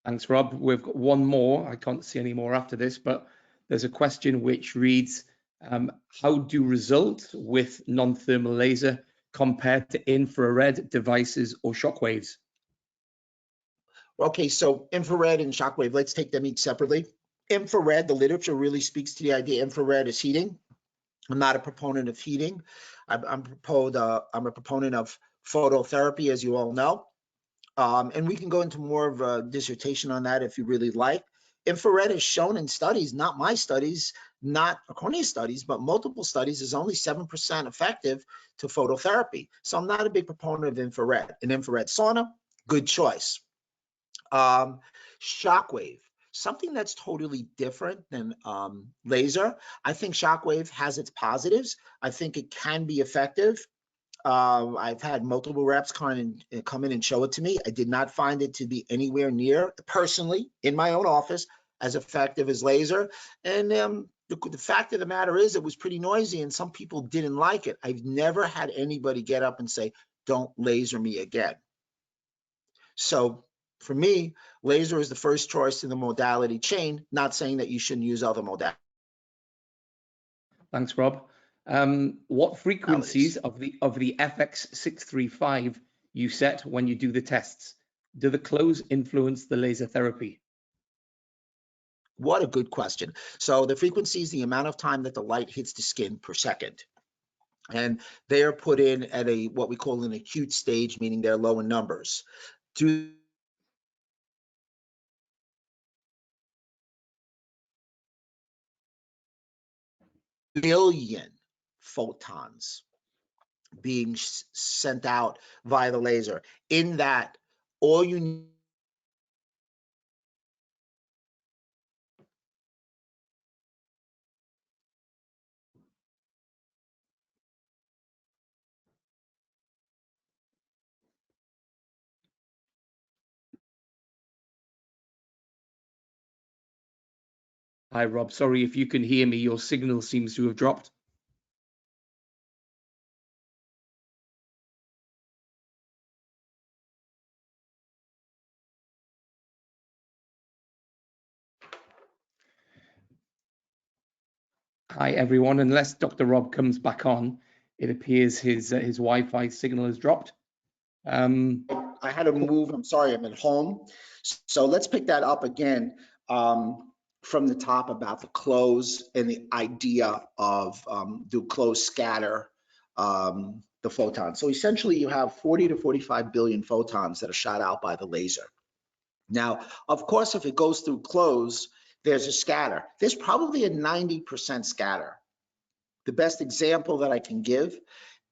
Thanks, Rob. We've got one more. I can't see any more after this, but there's a question which reads, how do results with non-thermal laser compare to infrared devices or shockwaves? Okay, so infrared and shockwave, let's take them each separately. Infrared, the literature really speaks to the idea infrared is heating. I'm not a proponent of heating. I'm a proponent of phototherapy, as you all know. And we can go into more of a dissertation on that if you really like. Infrared is shown in studies, not my studies, not Erchonia studies, but multiple studies, is only 7% effective to phototherapy. So I'm not a big proponent of infrared. An infrared sauna, good choice. Shockwave, something that's totally different than laser. I think shockwave has its positives. I think it can be effective. I've had multiple reps come in and show it to me. I did not find it to be anywhere near, personally, in my own office, as effective as laser. And the fact of the matter is it was pretty noisy and some people didn't like it. I've never had anybody get up and say, don't laser me again. So for me, laser is the first choice in the modality chain, not saying that you shouldn't use other modalities. Thanks, Rob. What frequencies of the FX635 you set when you do the tests? Do the close influence the laser therapy? What a good question. So the frequency is the amount of time that the light hits the skin per second. And they are put in at a what we call an acute stage, meaning they're low in numbers. Do billion photons being sent out via the laser. In that, all you need Hi, Rob. Sorry, if you can hear me, your signal seems to have dropped. Hi, everyone. Unless Dr. Rob comes back on, it appears his Wi-Fi signal has dropped. I had to move. I'm sorry, I'm at home. So let's pick that up again from the top about the close and the idea of do close scatter the photons. So essentially you have 40 to 45 billion photons that are shot out by the laser. Now, of course, if it goes through close, there's a scatter. There's probably a 90% scatter. The best example that I can give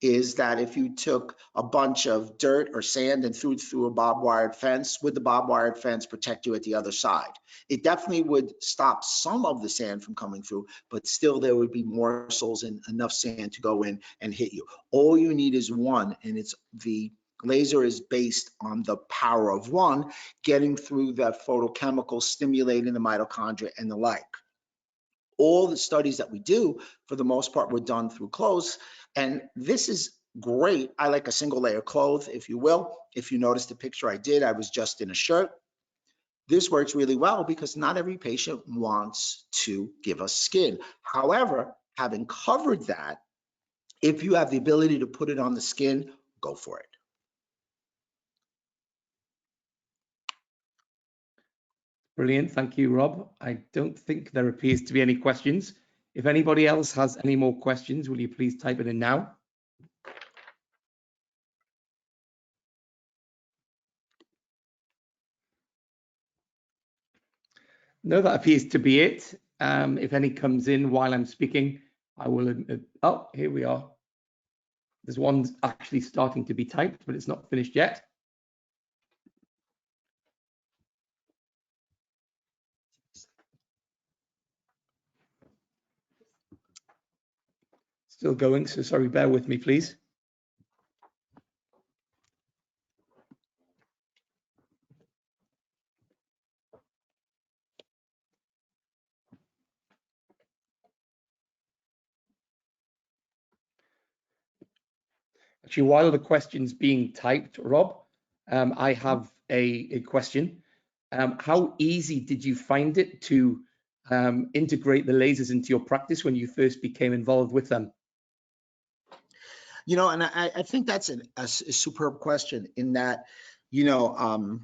is that if you took a bunch of dirt or sand and threw it through a barbed wired fence, would the barbed wired fence protect you at the other side? It definitely would stop some of the sand from coming through, but still there would be morsels and enough sand to go in and hit you. All you need is one, and it's the laser is based on the power of one, getting through that photochemical, stimulating the mitochondria and the like. All the studies that we do, for the most part, were done through close. And this is great. I like a single layer cloth, if you will. If you notice the picture I did, I was just in a shirt. This works really well because not every patient wants to give us skin. However, having covered that, if you have the ability to put it on the skin, go for it. Brilliant. Thank you, Rob. I don't think there appears to be any questions. If anybody else has any more questions, will you please type it in now? No, that appears to be it. If any comes in while I'm speaking, I will. Oh, here we are. There's one actually starting to be typed, but it's not finished yet. Still going, so sorry, bear with me, please. Actually, while the question's being typed, Rob, I have a question. How easy did you find it to integrate the lasers into your practice when you first became involved with them? You know, and I think that's a superb question in that, you know,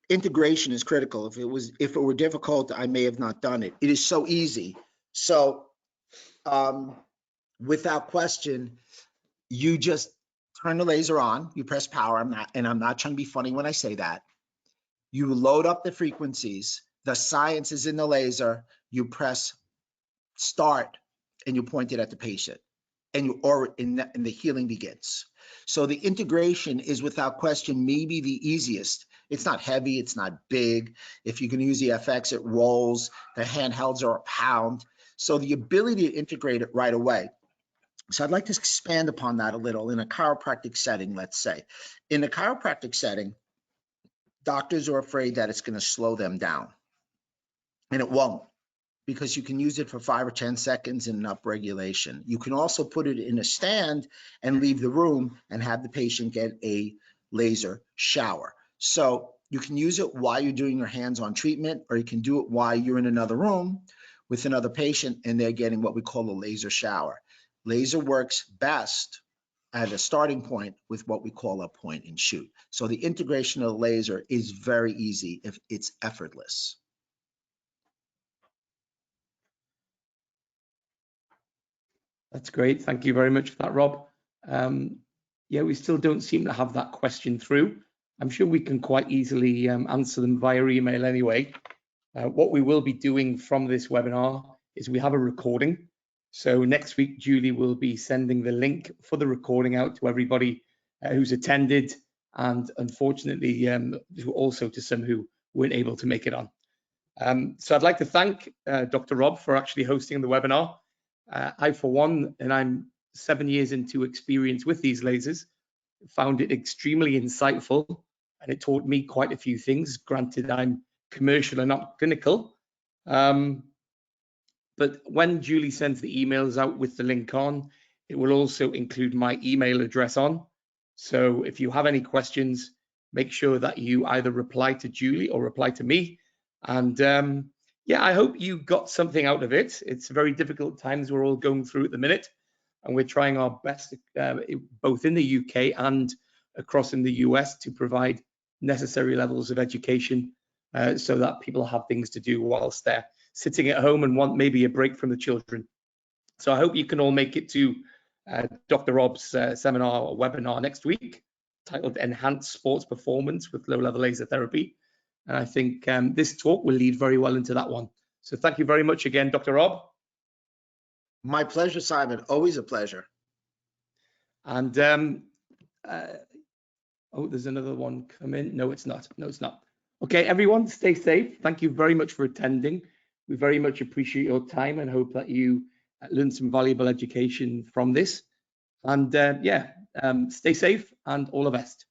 integration is critical. If it were difficult, I may have not done it. It is so easy. So without question, you just turn the laser on, you press power. I'm not trying to be funny when I say that. You load up the frequencies. The science is in the laser. You press start and you point it at the patient, and the healing begins. So the integration is without question maybe the easiest. It's not heavy, it's not big. If you can use the FX, it rolls. The handhelds are a pound. So the ability to integrate it right away. So I'd like to expand upon that a little in a chiropractic setting, let's say. In a chiropractic setting, doctors are afraid that it's going to slow them down, and it won't, because you can use it for 5 or 10 seconds in an upregulation. You can also put it in a stand and leave the room and have the patient get a laser shower. So you can use it while you're doing your hands-on treatment, or you can do it while you're in another room with another patient and they're getting what we call a laser shower. Laser works best at a starting point with what we call a point and shoot. So the integration of the laser is very easy if it's effortless. That's great. Thank you very much for that, Rob. Yeah, we still don't seem to have that question through. I'm sure we can quite easily answer them via email anyway. What we will be doing from this webinar is we have a recording. So next week, Julie will be sending the link for the recording out to everybody who's attended, and unfortunately also to some who weren't able to make it on. So I'd like to thank Dr. Rob for actually hosting the webinar. I, for one, and I'm 7 years into experience with these lasers, found it extremely insightful, and it taught me quite a few things. Granted, I'm commercial and not clinical. But when Julie sends the emails out with the link on, it will also include my email address on. So if you have any questions, make sure that you either reply to Julie or reply to me. And yeah, I hope you got something out of it. It's very difficult times we're all going through at the minute, and we're trying our best, both in the UK and across in the US, to provide necessary levels of education so that people have things to do whilst they're sitting at home and want maybe a break from the children. So I hope you can all make it to Dr. Rob's seminar or webinar next week, titled Enhanced Sports Performance with Low-Level Laser Therapy. And I think this talk will lead very well into that one. So thank you very much again, Dr. Rob. My pleasure, Simon. Always a pleasure. And oh, there's another one come in. No, it's not. No, it's not. Okay, everyone, stay safe. Thank you very much for attending. We very much appreciate your time and hope that you learned some valuable education from this. And yeah, stay safe and all the best.